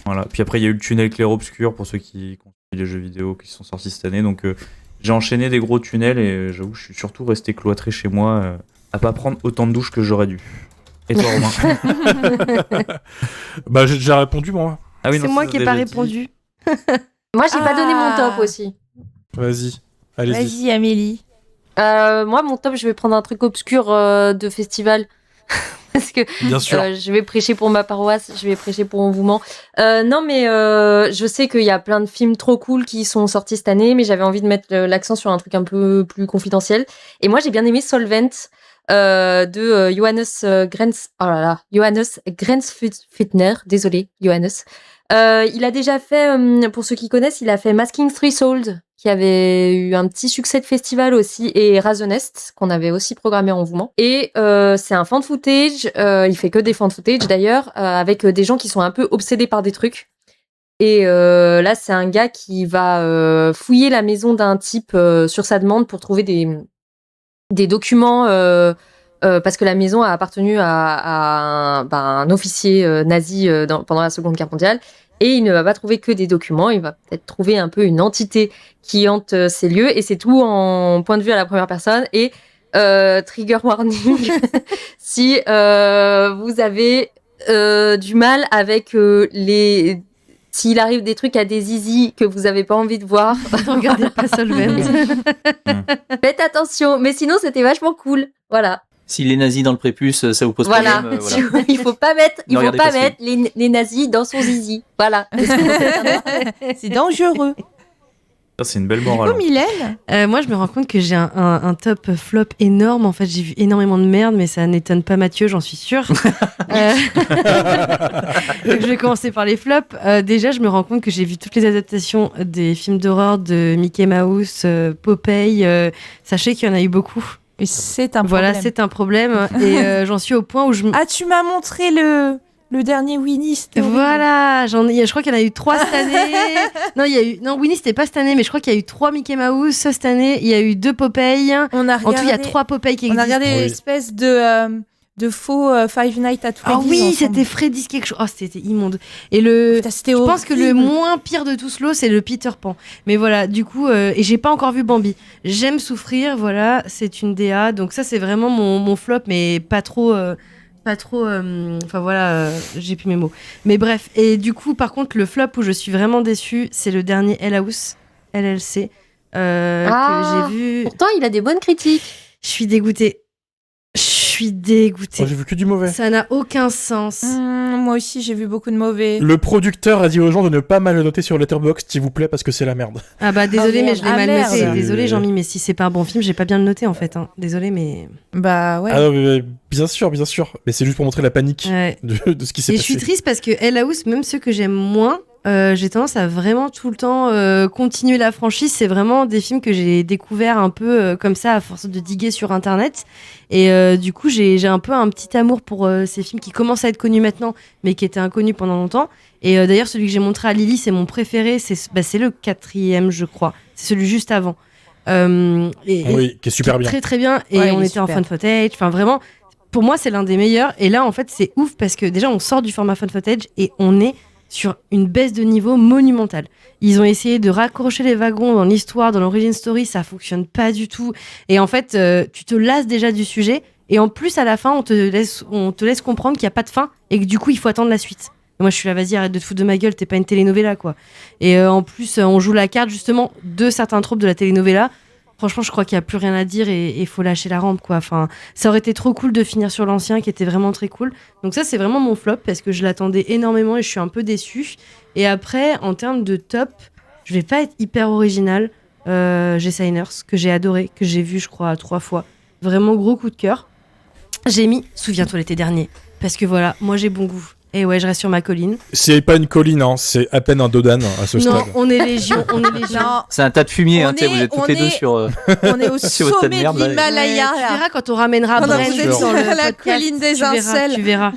Voilà. Puis après, il y a eu le tunnel clair-obscur pour ceux qui ont suivi les jeux vidéo qui sont sortis cette année. Donc, j'ai enchaîné des gros tunnels et j'avoue, je suis surtout resté cloîtré chez moi à pas prendre autant de douches que j'aurais dû. Et toi, Romain?
Bah, j'ai déjà répondu, moi.
Ah oui,
c'est moi qui n'ai pas répondu.
Moi, j'ai pas donné mon top aussi.
Vas-y, allez-y.
Vas-y, Amélie.
Moi, mon top, je vais prendre un truc obscur de festival. Parce que
Bien sûr.
Je vais prêcher pour ma paroisse, je vais prêcher pour Envoûment. Non, mais je sais qu'il y a plein de films trop cool qui sont sortis cette année, mais j'avais envie de mettre l'accent sur un truc un peu plus confidentiel. Et moi, j'ai bien aimé Solvent de Johannes Grenzfurthner. Désolé, Johannes. Il a déjà fait, pour ceux qui connaissent, il a fait Masking Three Souls, qui avait eu un petit succès de festival aussi, et Razonest, qu'on avait aussi programmé en Envoûment. Et c'est un fan footage, il fait que des fan footage d'ailleurs, avec des gens qui sont un peu obsédés par des trucs. Et là, c'est un gars qui va fouiller la maison d'un type sur sa demande pour trouver des documents, parce que la maison a appartenu à un officier nazi pendant la Seconde Guerre mondiale. Et il ne va pas trouver que des documents, il va peut-être trouver un peu une entité qui hante ces lieux. Et c'est tout en point de vue à la première personne. Et trigger warning, si vous avez du mal avec les s'il arrive des trucs à des zizi que vous avez pas envie de voir,
Regardez pas Solvent.
faites attention. Mais sinon, c'était vachement cool. Voilà.
Si les nazis dans le prépuce, ça vous pose
Voilà.
problème. Voilà.
Il faut pas mettre,
Ne regardez pas ce
mettre les nazis dans son zizi. Voilà.
C'est dangereux.
Ça, c'est une belle
Du
morale.
coup, Mylène,
Moi, je me rends compte que j'ai un top flop énorme. En fait, j'ai vu énormément de merde, mais ça n'étonne pas Mathieu, j'en suis sûre. Donc, je vais commencer par les flops. Déjà, je me rends compte que j'ai vu toutes les adaptations des films d'horreur de Mickey Mouse, Popeye. Sachez qu'il y en a eu beaucoup.
et c'est un
Voilà,
problème.
c'est un problème. Et j'en suis au point où je...
Ah, tu m'as montré le dernier Winnie, c'était horrible.
Voilà, je crois qu'il y en a eu 3 cette année. Non, Winnie, c'était pas cette année, mais je crois qu'il y a eu 3 Mickey Mouse cette année. Il y a eu 2 Popeye.
On a
En tout, il y a 3 Popeye qui
On a
existent.
regardé
Oui.
l'espèce de faux Five Nights at Freddy's.
Ah oui,
ensemble.
c'était Freddy's quelque chose. Oh, c'était immonde. Et le...
Putain, c'était
Je pense que le
horrible.
moins pire de tout ce lot, c'est le Peter Pan. Mais voilà, du coup, et j'ai pas encore vu Bambi. J'aime souffrir, voilà, c'est une DA. Donc ça, c'est vraiment mon flop, mais pas trop... Enfin voilà, j'ai plus mes mots. Mais bref, et du coup, par contre, le flop où je suis vraiment déçue, c'est le dernier Hell House, LLC,
Ah.
que j'ai vu.
Pourtant, il a des bonnes critiques.
Je suis dégoûtée. Je suis dégoûtée.
Oh, j'ai vu que du mauvais.
Ça n'a aucun sens.
Moi aussi, j'ai vu beaucoup de mauvais.
Le producteur a dit aux gens de ne pas mal le noter sur Letterboxd, s'il vous plaît, parce que c'est la merde.
Ah bah désolé,
Ah,
mais je l'ai
merde.
mal
Ah,
noté.
merde.
Désolé Jean-Mi, mais si c'est pas un bon film, j'ai pas bien le noté en fait. Hein. Désolé, mais...
Bah ouais.
Ah non, mais bien sûr. Mais c'est juste pour montrer la panique
Ouais.
de ce qui s'est
Et je
passé.
suis triste parce que Hell House, même ceux que j'aime moins, j'ai tendance à vraiment tout le temps continuer la franchise. C'est vraiment des films que j'ai découverts un peu comme ça à force de diguer sur internet. Et du coup, j'ai un peu un petit amour pour ces films qui commencent à être connus maintenant, mais qui étaient inconnus pendant longtemps. Et d'ailleurs, celui que j'ai montré à Lily, c'est mon préféré. C'est le 4e, je crois. C'est celui juste avant.
Oui, qui est super bien.
Très très bien. Et
Ouais, il
on
est
était en
super.
fan footage. Enfin, vraiment, pour moi, c'est l'un des meilleurs. Et là, en fait, c'est ouf parce que déjà, on sort du format fan footage et on est sur une baisse de niveau monumentale. Ils ont essayé de raccrocher les wagons dans l'histoire, dans l'origin story, ça fonctionne pas du tout. Et en fait, tu te lasses déjà du sujet. Et en plus, à la fin, on te laisse comprendre qu'il n'y a pas de fin et que du coup, il faut attendre la suite. Et moi, je suis là, vas-y, arrête de te foutre de ma gueule, t'es pas une telenovela, quoi. Et en plus, on joue la carte, justement, de certains tropes de la telenovela. Franchement, je crois qu'il n'y a plus rien à dire et il faut lâcher la rampe, quoi. Enfin, ça aurait été trop cool de finir sur l'ancien qui était vraiment très cool. Donc ça, c'est vraiment mon flop parce que je l'attendais énormément et je suis un peu déçue. Et après, en termes de top, je vais pas être hyper original. J'ai Signers, que j'ai adoré, que j'ai vu, je crois, 3 fois. Vraiment gros coup de cœur. J'ai mis Souviens-toi l'été dernier. Parce que voilà, moi j'ai bon goût. Et ouais, je reste sur ma colline.
C'est pas une colline, hein, c'est à peine un dodan à ce
Non,
stade.
on est légion, on est légion.
Non,
C'est un tas de fumier,
On
hein, tu sais, vous
est-
êtes toutes
on
les deux
est-
sur.
on est au
Sur votre tas de
sommet
merde,
de
là.
l'Himalaya.
Ouais, tu
là.
verras quand on ramènera
Non, non,
Brent
vous êtes
dans
sur
le
la
podcast,
colline des
tu verras,
incels.
tu verras.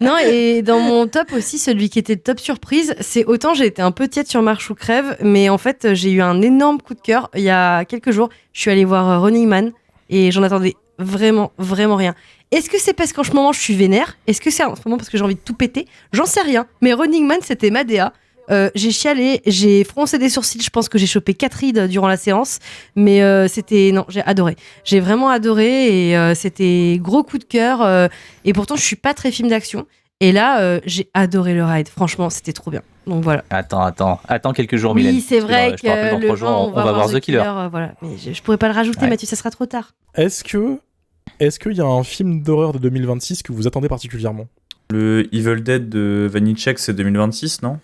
Non, et dans mon top aussi, celui qui était top surprise, c'est autant j'ai été un peu tiède sur Marche ou Crève, mais en fait, j'ai eu un énorme coup de cœur. Il y a quelques jours, je suis allée voir Running Man et j'en attendais vraiment, vraiment rien. Est-ce que c'est parce qu'en ce moment je suis vénère? Est-ce que c'est en ce moment parce que j'ai envie de tout péter? J'en sais rien. Mais Running Man, c'était ma DA. J'ai chialé, j'ai froncé des sourcils. Je pense que j'ai chopé 4 rides durant la séance. Mais non, j'ai adoré. J'ai vraiment adoré et c'était gros coup de cœur. Et pourtant, je suis pas très film d'action. Et là, j'ai adoré le ride. Franchement, c'était trop bien. Donc voilà.
Attends quelques jours, Mylène.
Oui, c'est vrai
Je te rappelle,
que
dans
le
3 jours,
20,
on va voir The Killer.
voilà. Mais je pourrais pas le rajouter,
Ouais.
Mathieu, ça sera trop tard.
Est-ce qu'il y a un film d'horreur de 2026 que vous attendez particulièrement?
Le Evil Dead de Vanitschek, c'est 2026, non?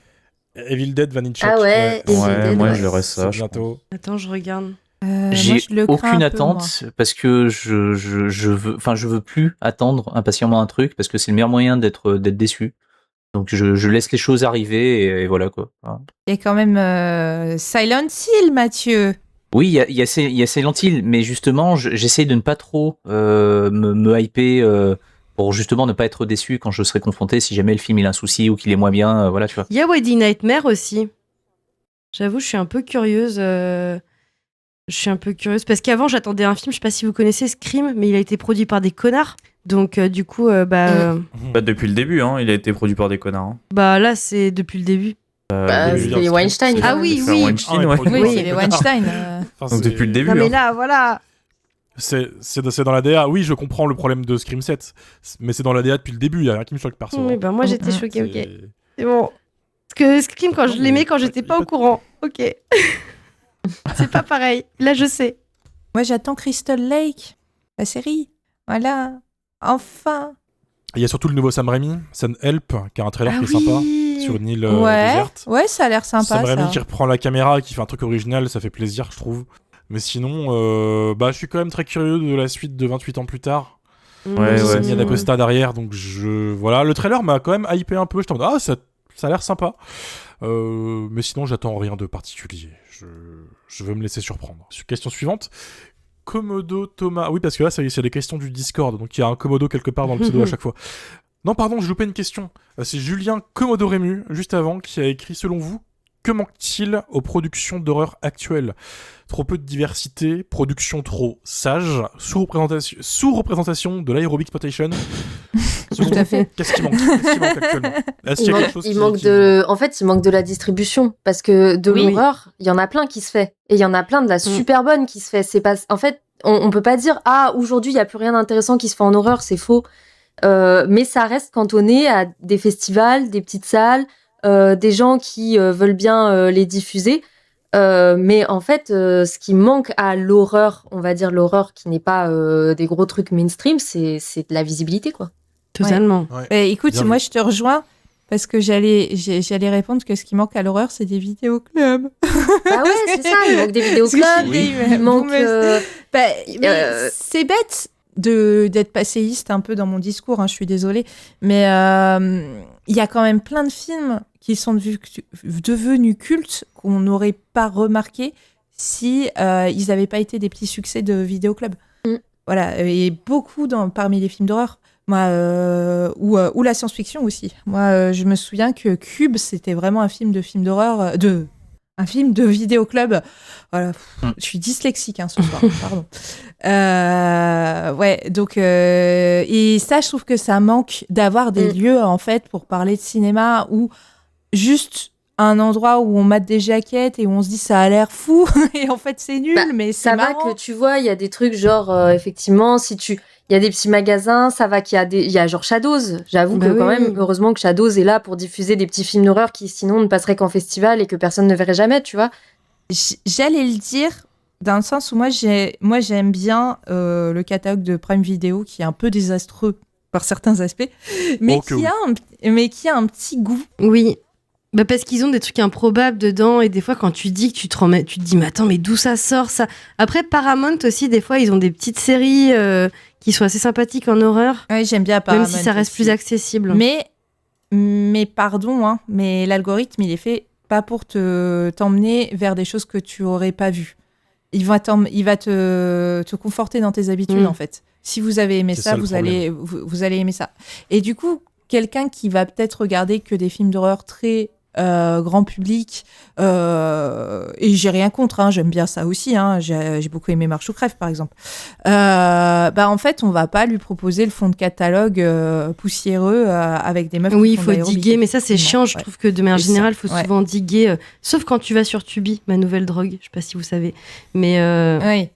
Evil Dead Vanitschek.
Ah ouais, Evil
Ouais,
Dead,
moi
ouais.
j'aurais
c'est
ça. je
bientôt.
Attends, je regarde.
Moi,
J'ai
je le crains
aucune
un peu, moi.
attente parce que je veux plus attendre impatiemment un truc parce que c'est le meilleur moyen d'être déçu. Donc je laisse les choses arriver et voilà quoi. Voilà.
Il y a quand même Silent Hill, Mathieu.
Oui, il y a Silent Hill, mais justement, j'essaye de ne pas trop me hyper pour justement ne pas être déçu quand je serai confronté si jamais le film il a un souci ou qu'il est moins bien, voilà, tu vois.
Il y a Wedding Nightmare aussi. J'avoue, je suis un peu curieuse. Parce qu'avant, j'attendais un film, je sais pas si vous connaissez Scream, mais il a été produit par des connards. Donc, du coup,
Bah, depuis le début, hein, il a été produit par des connards. Hein.
là, c'est depuis le début.
Bah,
je veux
c'est
dire,
les Weinstein.
Ah
quand
oui,
même.
Faire
oui.
Weinstein,
Ah,
ouais.
produit
Oui,
par
c'est
des
les
connards.
Weinstein.
Enfin,
Donc
c'est-
depuis le début.
Non, mais
hein.
là, voilà.
C'est dans la DA. Oui, je comprends le problème de Scream 7, mais c'est dans la DA depuis le début. Il y a rien qui me choque perso.
Oui, bah, moi, j'étais
Mhm.
choquée, ok.
C'est-
C'est bon. Parce que Scream, quand je l'aimais, quand j'étais pas au courant. Ok. C'est pas pareil. Là, je sais.
Moi, j'attends Crystal Lake, la série. Voilà. Enfin.
Il y a surtout le nouveau Sam Raimi, Sun Help, qui a un trailer qui est sympa, sur une île déserte.
Ouais, ça a l'air sympa.
Sam Raimi
ça.
qui reprend la caméra et qui fait un truc original, ça fait plaisir, je trouve. Mais sinon, je suis quand même très curieux de la suite de 28 ans plus tard.
Ouais,
Il y a d'Acosta derrière, donc voilà. Le trailer m'a quand même hypé un peu. J'étais en mode, ça a l'air sympa. Mais sinon, j'attends rien de particulier. Je veux me laisser surprendre. Question suivante. Komodo Thomas. Oui, parce que là, c'est des questions du Discord, donc il y a un Komodo quelque part dans le pseudo à chaque fois. Non, pardon, j'ai loupé une question. C'est Julien Komodo Rému, juste avant, qui a écrit, selon vous, que manque-t-il aux productions d'horreur actuelles ? Trop peu de diversité, production trop sage, sous-représentation de l'aerobic exploitation.
Tout à fait.
Qu'est-ce qui manque actuellement ? Est-ce qu'il y a quelque chose
Il manque de la distribution, parce que de l'horreur, il y en a plein qui se fait, et il y en a plein de la super bonne qui se fait. C'est pas, en fait, on peut pas dire aujourd'hui il y a plus rien d'intéressant qui se fait en horreur, c'est faux. Mais ça reste cantonné à des festivals, des petites salles, des gens qui veulent bien les diffuser. Mais en fait, ce qui manque à l'horreur, on va dire l'horreur qui n'est pas des gros trucs mainstream, c'est de la visibilité, quoi.
Totalement.
Ouais. Écoute,
Bien
moi
vu.
je te rejoins parce que j'allais répondre que ce qui manque à l'horreur, c'est des vidéoclubs.
Ah ouais, c'est ça, il manque des vidéoclubs, il manque...
mais c'est bête d'être passéiste un peu dans mon discours, hein, je suis désolée, mais il y a quand même plein de films qui sont devenus cultes qu'on n'aurait pas remarqué si ils n'avaient pas été des petits succès de vidéoclubs. Voilà, et beaucoup parmi les films d'horreur. Moi, ou la science-fiction aussi. Moi, je me souviens que Cube, c'était vraiment un film d'horreur, un film de vidéoclub. Voilà, je suis dyslexique ce soir, pardon. Donc, et ça, je trouve que ça manque d'avoir des lieux, en fait, pour parler de cinéma, ou juste un endroit où on mate des jaquettes et où on se dit ça a l'air fou, et en fait, c'est nul, mais c'est marrant.
Ça va que, tu vois, il y a des trucs genre, effectivement, il y a des petits magasins, ça va qu'il y a genre Shadows. J'avoue que quand même, heureusement que Shadows est là pour diffuser des petits films d'horreur qui sinon ne passeraient qu'en festival et que personne ne verrait jamais, tu vois.
J'allais le dire dans le sens où moi j'aime bien le catalogue de Prime Video qui est un peu désastreux par certains aspects, mais qui a un petit goût.
Oui. Bah parce qu'ils ont des trucs improbables dedans et des fois quand tu dis que tu te dis mais attends mais d'où ça sort ça. Après Paramount aussi des fois ils ont des petites séries qui sont assez sympathiques en horreur.
Oui, j'aime bien Paramount.
Même si ça reste plus accessible.
Mais pardon, mais l'algorithme il est fait pas pour t'emmener vers des choses que tu aurais pas vues. Il va te conforter dans tes habitudes en fait. Si vous avez aimé ça, vous allez aimer ça. Et du coup, quelqu'un qui va peut-être regarder que des films d'horreur très grand public, et j'ai rien contre, j'aime bien ça aussi, j'ai beaucoup aimé Marche ou Crève par exemple, en fait on va pas lui proposer le fond de catalogue poussiéreux avec des meufs
il faut diguer, mais ça c'est chiant, je trouve que de manière générale il faut souvent diguer, sauf quand tu vas sur Tubi, ma nouvelle drogue, je sais pas si vous savez, mais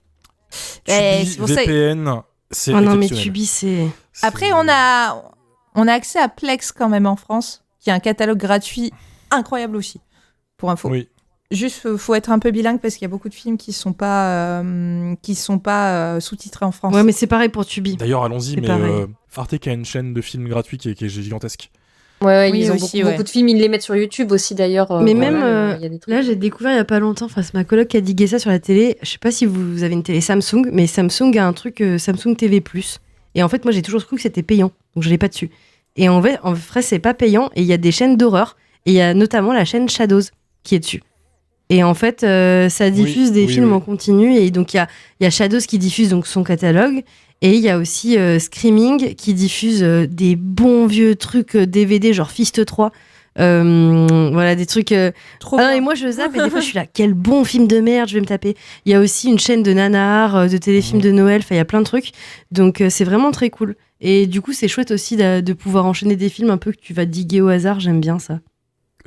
Tubi, VPN, c'est exceptionnel.
Mais Tubi c'est...
Après on a accès à Plex quand même en France, qui a un catalogue gratuit incroyable aussi, pour info.
Oui.
Juste, faut être un peu bilingue parce qu'il y a beaucoup de films qui sont pas sous-titrés en France.
Ouais, mais c'est pareil pour Tubi.
D'ailleurs, allons-y, mais Arte qui a une chaîne de films gratuits qui est gigantesque.
Ouais, ils ont beaucoup de films, ils les mettent sur YouTube aussi d'ailleurs.
Mais même, là j'ai découvert il y a pas longtemps, c'est ma coloc qui a digué ça sur la télé, je sais pas si vous avez une télé Samsung, mais Samsung a un truc Samsung TV+. Et en fait, moi j'ai toujours cru que c'était payant, donc je l'ai pas dessus. Et en vrai, c'est pas payant, et il y a des chaînes d'horreur, et il y a notamment la chaîne Shadows qui est dessus. Et en fait, ça diffuse des films en continu, et donc il y a Shadows qui diffuse donc son catalogue, et il y a aussi Screaming qui diffuse des bons vieux trucs DVD, genre Fist 3. Voilà, des trucs...
Trop bien.
Et moi je zappe, et des fois je suis là, quel bon film de merde, je vais me taper. Il y a aussi une chaîne de nanars, de téléfilms de Noël, il y a plein de trucs. Donc c'est vraiment très cool. Et du coup, c'est chouette aussi de pouvoir enchaîner des films un peu que tu vas diguer au hasard, j'aime bien ça.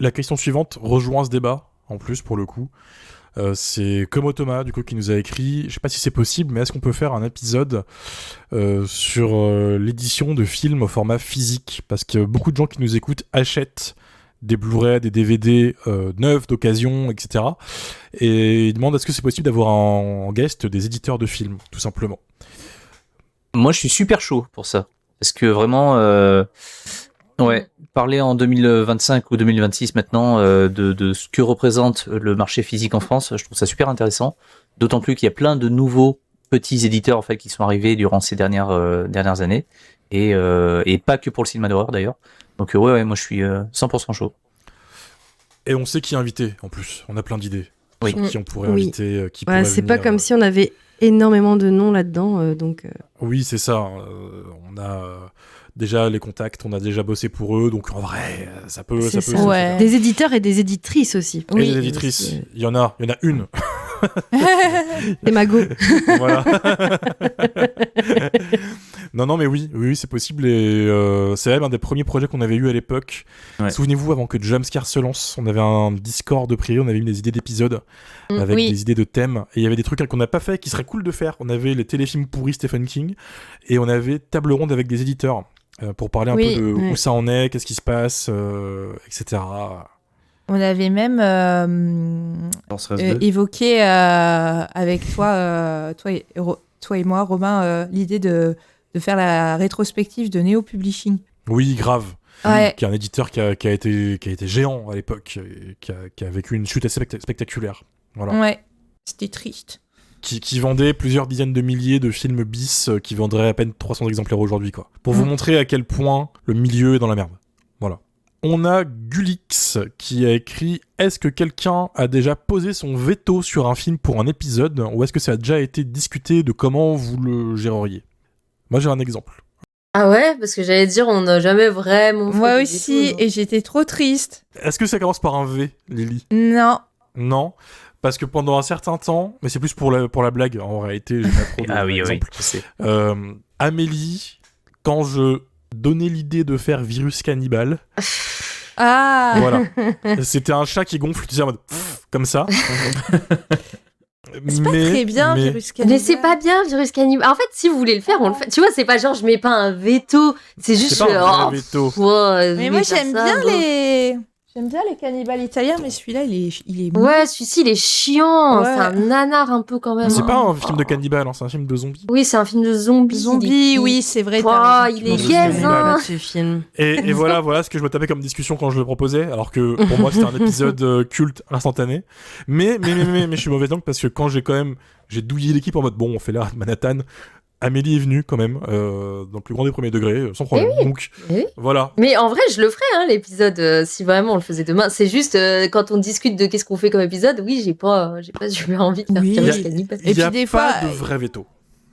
La question suivante rejoint ce débat, en plus, pour le coup. C'est Como Thomas, du coup, qui nous a écrit, je sais pas si c'est possible, mais est-ce qu'on peut faire un épisode sur l'édition de films au format physique ? Parce que beaucoup de gens qui nous écoutent achètent des Blu-ray, des DVD neufs, d'occasion, etc. Et il demande est-ce que c'est possible d'avoir en guest des éditeurs de films, tout simplement.
Moi, je suis super chaud pour ça. Parce que vraiment, parler en 2025 ou 2026 maintenant de ce que représente le marché physique en France, je trouve ça super intéressant. D'autant plus qu'il y a plein de nouveaux petits éditeurs en fait qui sont arrivés durant ces dernières années. Et pas que pour le cinéma d'horreur d'ailleurs. Donc ouais, moi je suis 100% chaud.
Et on sait qui est invité en plus. On a plein d'idées
Oui.
sur qui on pourrait
Oui.
inviter, qui
Voilà,
pourrait
c'est pas
venir,
comme si on avait énormément de noms là-dedans, donc.
Oui, c'est ça. On a déjà les contacts, on a déjà bossé pour eux, donc en vrai, ça peut
C'est
se
ça.
faire.
Ouais.
Des éditeurs et des éditrices aussi.
Et les éditrices, il y en a une.
Des magots.
Voilà. non, mais oui, c'est possible. Et c'est même un des premiers projets qu'on avait eu à l'époque.
Ouais.
Souvenez-vous, avant que Jumpscare se lance, on avait un Discord privé, on avait mis des idées d'épisodes avec
Oui.
des idées de thèmes. Et il y avait des trucs qu'on n'a pas fait qui seraient cool de faire. On avait les téléfilms pourris Stephen King et on avait table ronde avec des éditeurs pour parler un
Oui,
peu de
ouais.
où ça en est, qu'est-ce qui se passe, etc.
On avait même
Dans ce reste
évoqué avec toi, toi et moi, Robin, l'idée de faire la rétrospective de Neo Publishing.
Oui, grave.
Ouais.
Qui est un éditeur qui a été géant à l'époque, et qui a vécu une chute assez spectaculaire. Voilà.
Ouais. C'était triste.
Qui vendait plusieurs dizaines de milliers de films bis qui vendraient à peine 300 exemplaires aujourd'hui, quoi. Pour vous montrer à quel point le milieu est dans la merde. Voilà. On a Gulix qui a écrit « Est-ce que quelqu'un a déjà posé son veto sur un film pour un épisode ou est-ce que ça a déjà été discuté de comment vous le géreriez ?» Moi, j'ai un exemple.
Ah ouais, parce que j'allais dire, on n'a jamais vraiment fait
Moi
des
aussi,
défauts, non.
et j'étais trop triste.
Est-ce que ça commence par un V, Lily ?
Non.
Non, parce que pendant un certain temps, mais c'est plus pour la blague, en réalité, j'ai pas trop
Ah oui,
d'exemples.
je sais.
Amélie, quand je donnais l'idée de faire Virus Cannibal,
Ah.
voilà, c'était un chat qui gonfle, tu sais, en mode pff, comme ça.
C'est pas très bien, Virus Cannibal.
Mais c'est pas bien, Virus Cannibal. En fait, si vous voulez le faire, on le fait. Tu vois, c'est pas genre, je mets pas un veto. C'est juste,
C'est pas un vrai
oh,
veto.
Mais moi, j'aime bien les... J'aime bien les cannibales italiens, mais celui-là, il est mou.
Ouais, celui-ci, il est chiant.
Ouais.
C'est un nanar un peu quand même.
C'est
hein.
pas un film de cannibale, hein, c'est un film de zombies.
Oui, c'est un film de zombies.
Zombie,
il est-
oui, c'est vrai.
Oh,
t'as raison.
il est
Non, je
gaze,
sais
hein.
Ce film.
Et voilà ce que je me tapais comme discussion quand je le proposais, alors que pour moi c'était un épisode culte instantané. Mais je suis mauvais donc parce que quand j'ai douillé l'équipe en mode bon, on fait l'art de Manhattan. Amélie est venue quand même, dans le plus grand des premiers degrés, sans problème. Donc
Eh oui.
voilà.
Mais en vrai, je le ferais, hein, l'épisode, si vraiment on le faisait demain. C'est juste, quand on discute de qu'est-ce qu'on fait comme épisode, oui, j'ai pas super envie de faire
Oui.
Virus
Il y a-
Cannibal.
Il
Et
n'y a
puis des
pas
fois,
de vrai veto.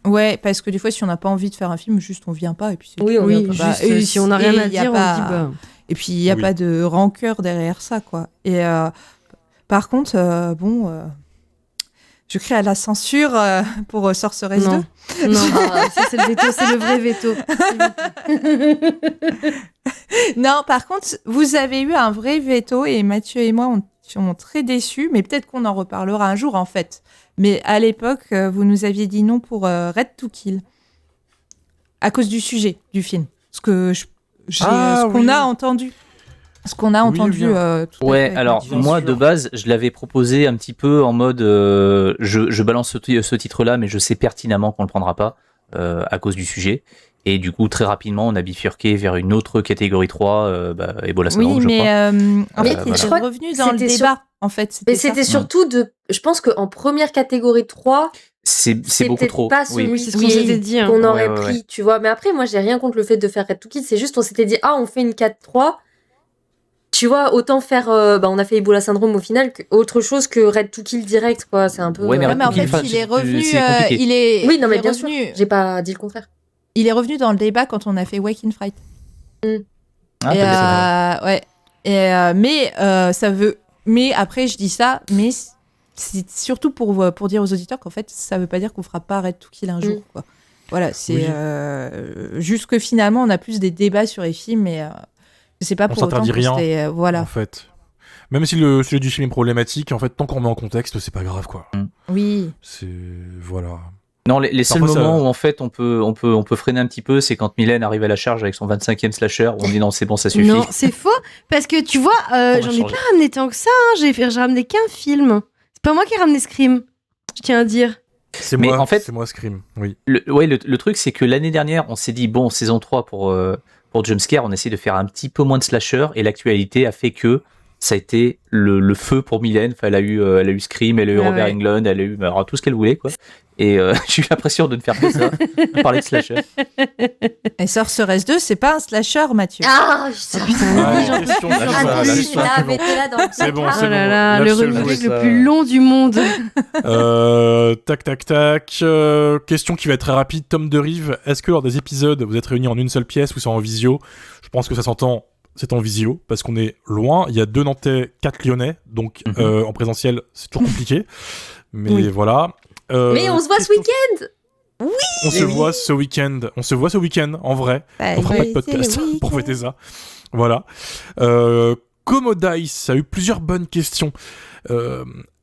Ouais, parce que des fois, si on n'a pas envie de faire un film, juste on vient pas et puis c'est
Oui,
tout.
on
Oui,
vient pas.
juste si on n'a rien à
et y a
dire,
pas-
on dit bah.
Et puis il y a
Oui.
pas de rancœur derrière ça, quoi. Et par contre, je crie à la censure pour Sorceress 2.
Non, non, ça c'est le veto, c'est le vrai veto.
Non, par contre, vous avez eu un vrai veto et Mathieu et moi, on sont très déçus, mais peut-être qu'on en reparlera un jour, en fait. Mais à l'époque, vous nous aviez dit non pour Red to Kill. À cause du sujet du film. Ce que ce qu'on
oui.
a entendu. Ce qu'on a
Oui,
entendu.
bien.
Tout à
Ouais,
fait,
alors
Mathieu.
moi de base, je l'avais proposé un petit peu en mode je balance ce titre-là, mais je sais pertinemment qu'on le prendra pas à cause du sujet. Et du coup, très rapidement, on a bifurqué vers une autre catégorie 3, Ebola syndrome,
Oui,
je
mais
crois.
en fait,
voilà.
il
Je
est
crois que
revenu dans le
c'était
débat. En fait,
Mais
ça.
c'était surtout je pense qu'en première catégorie 3,
C'est beaucoup
peut-être
trop.
pas celui
Oui.
Oui, c'est ce qu'on
qui est-
s'était dit. Hein.
qu'on aurait
Ouais, ouais,
pris, tu vois. Mais après, moi, j'ai rien contre le fait de faire Red to Kill. C'est juste, on s'était dit, on fait une 4-3. Tu vois, autant faire. On a fait Ebola syndrome au final, autre chose que Red to Kill direct, quoi. C'est un peu.
Ouais, mais
Ouais,
Red
mais en
to Kill,
fait,
enfin,
il est
c'est
revenu.
compliqué.
Il est.
Oui, non, mais
il est
bien sûr.
revenu.
J'ai pas dit le contraire.
Il est revenu dans le débat quand on a fait Wake in Fright.
Ah,
Et,
peut-être,
ouais. Et, mais ça veut. Mais après, je dis ça, mais c'est surtout pour dire aux auditeurs qu'en fait, ça veut pas dire qu'on fera pas Red to Kill un jour. Quoi. Voilà, c'est
Oui.
juste que finalement, on a plus des débats sur les films, mais c'est pas
On
pour autant
s'interdit
que
rien.
c'était, voilà.
En fait. Même si le sujet du film est problématique, en fait, tant qu'on met en contexte, c'est pas grave, quoi.
Oui.
C'est. Voilà.
Non, les seuls
Parfois, ça-
moments où en fait on peut freiner un petit peu, c'est quand Mylène arrive à la charge avec son 25e slasher, où on dit non, c'est bon, ça suffit.
Non, c'est faux. Parce que tu vois,
va
j'en ai
changer.
pas ramené tant que ça. J'ai ramené qu'un film. C'est pas moi qui ai ramené Scream. Je tiens à dire.
C'est
Mais
moi,
en fait-
c'est moi Scream, oui.
Le truc, c'est que l'année dernière, on s'est dit, bon, saison 3 pour Jumpscare, on essaie de faire un petit peu moins de slasher, et l'actualité a fait que ça a été le feu pour Mylène. Enfin, elle a eu Scream, elle a eu
Ouais,
Robert
ouais.
Englund, elle a eu alors, tout ce qu'elle voulait, quoi. Et j'ai eu l'impression de ne faire que ça, de parler de slasher.
Et Sorceress 2, c'est pas un slasher, Mathieu.
Ah, putain.
Ouais,
oui, j'en peux
question,
plus,
lâche
j'en
ça,
peux
Ah,
plus.
lâche
oui,
ça,
là,
c'est bon.
mettez-la dans le
C'est bon,
placard.
c'est
Oh là
bon.
là, le
Lâche le
running
jeu.
le plus long du monde.
Tac. Question qui va être très rapide. Tom de Rive, est-ce que lors des épisodes, vous êtes réunis en une seule pièce ou c'est en visio? Je pense que ça s'entend, c'est en visio, parce qu'on est loin. Il y a 2 Nantais, 4 Lyonnais, donc en présentiel, c'est toujours compliqué. Mais
Oui.
voilà.
Mais on se voit ce
question-
week-end.
On se voit ce week-end. On se voit ce week-end, en vrai. On fera pas de podcast pour fêter ça. Voilà. Commodice a eu plusieurs bonnes questions.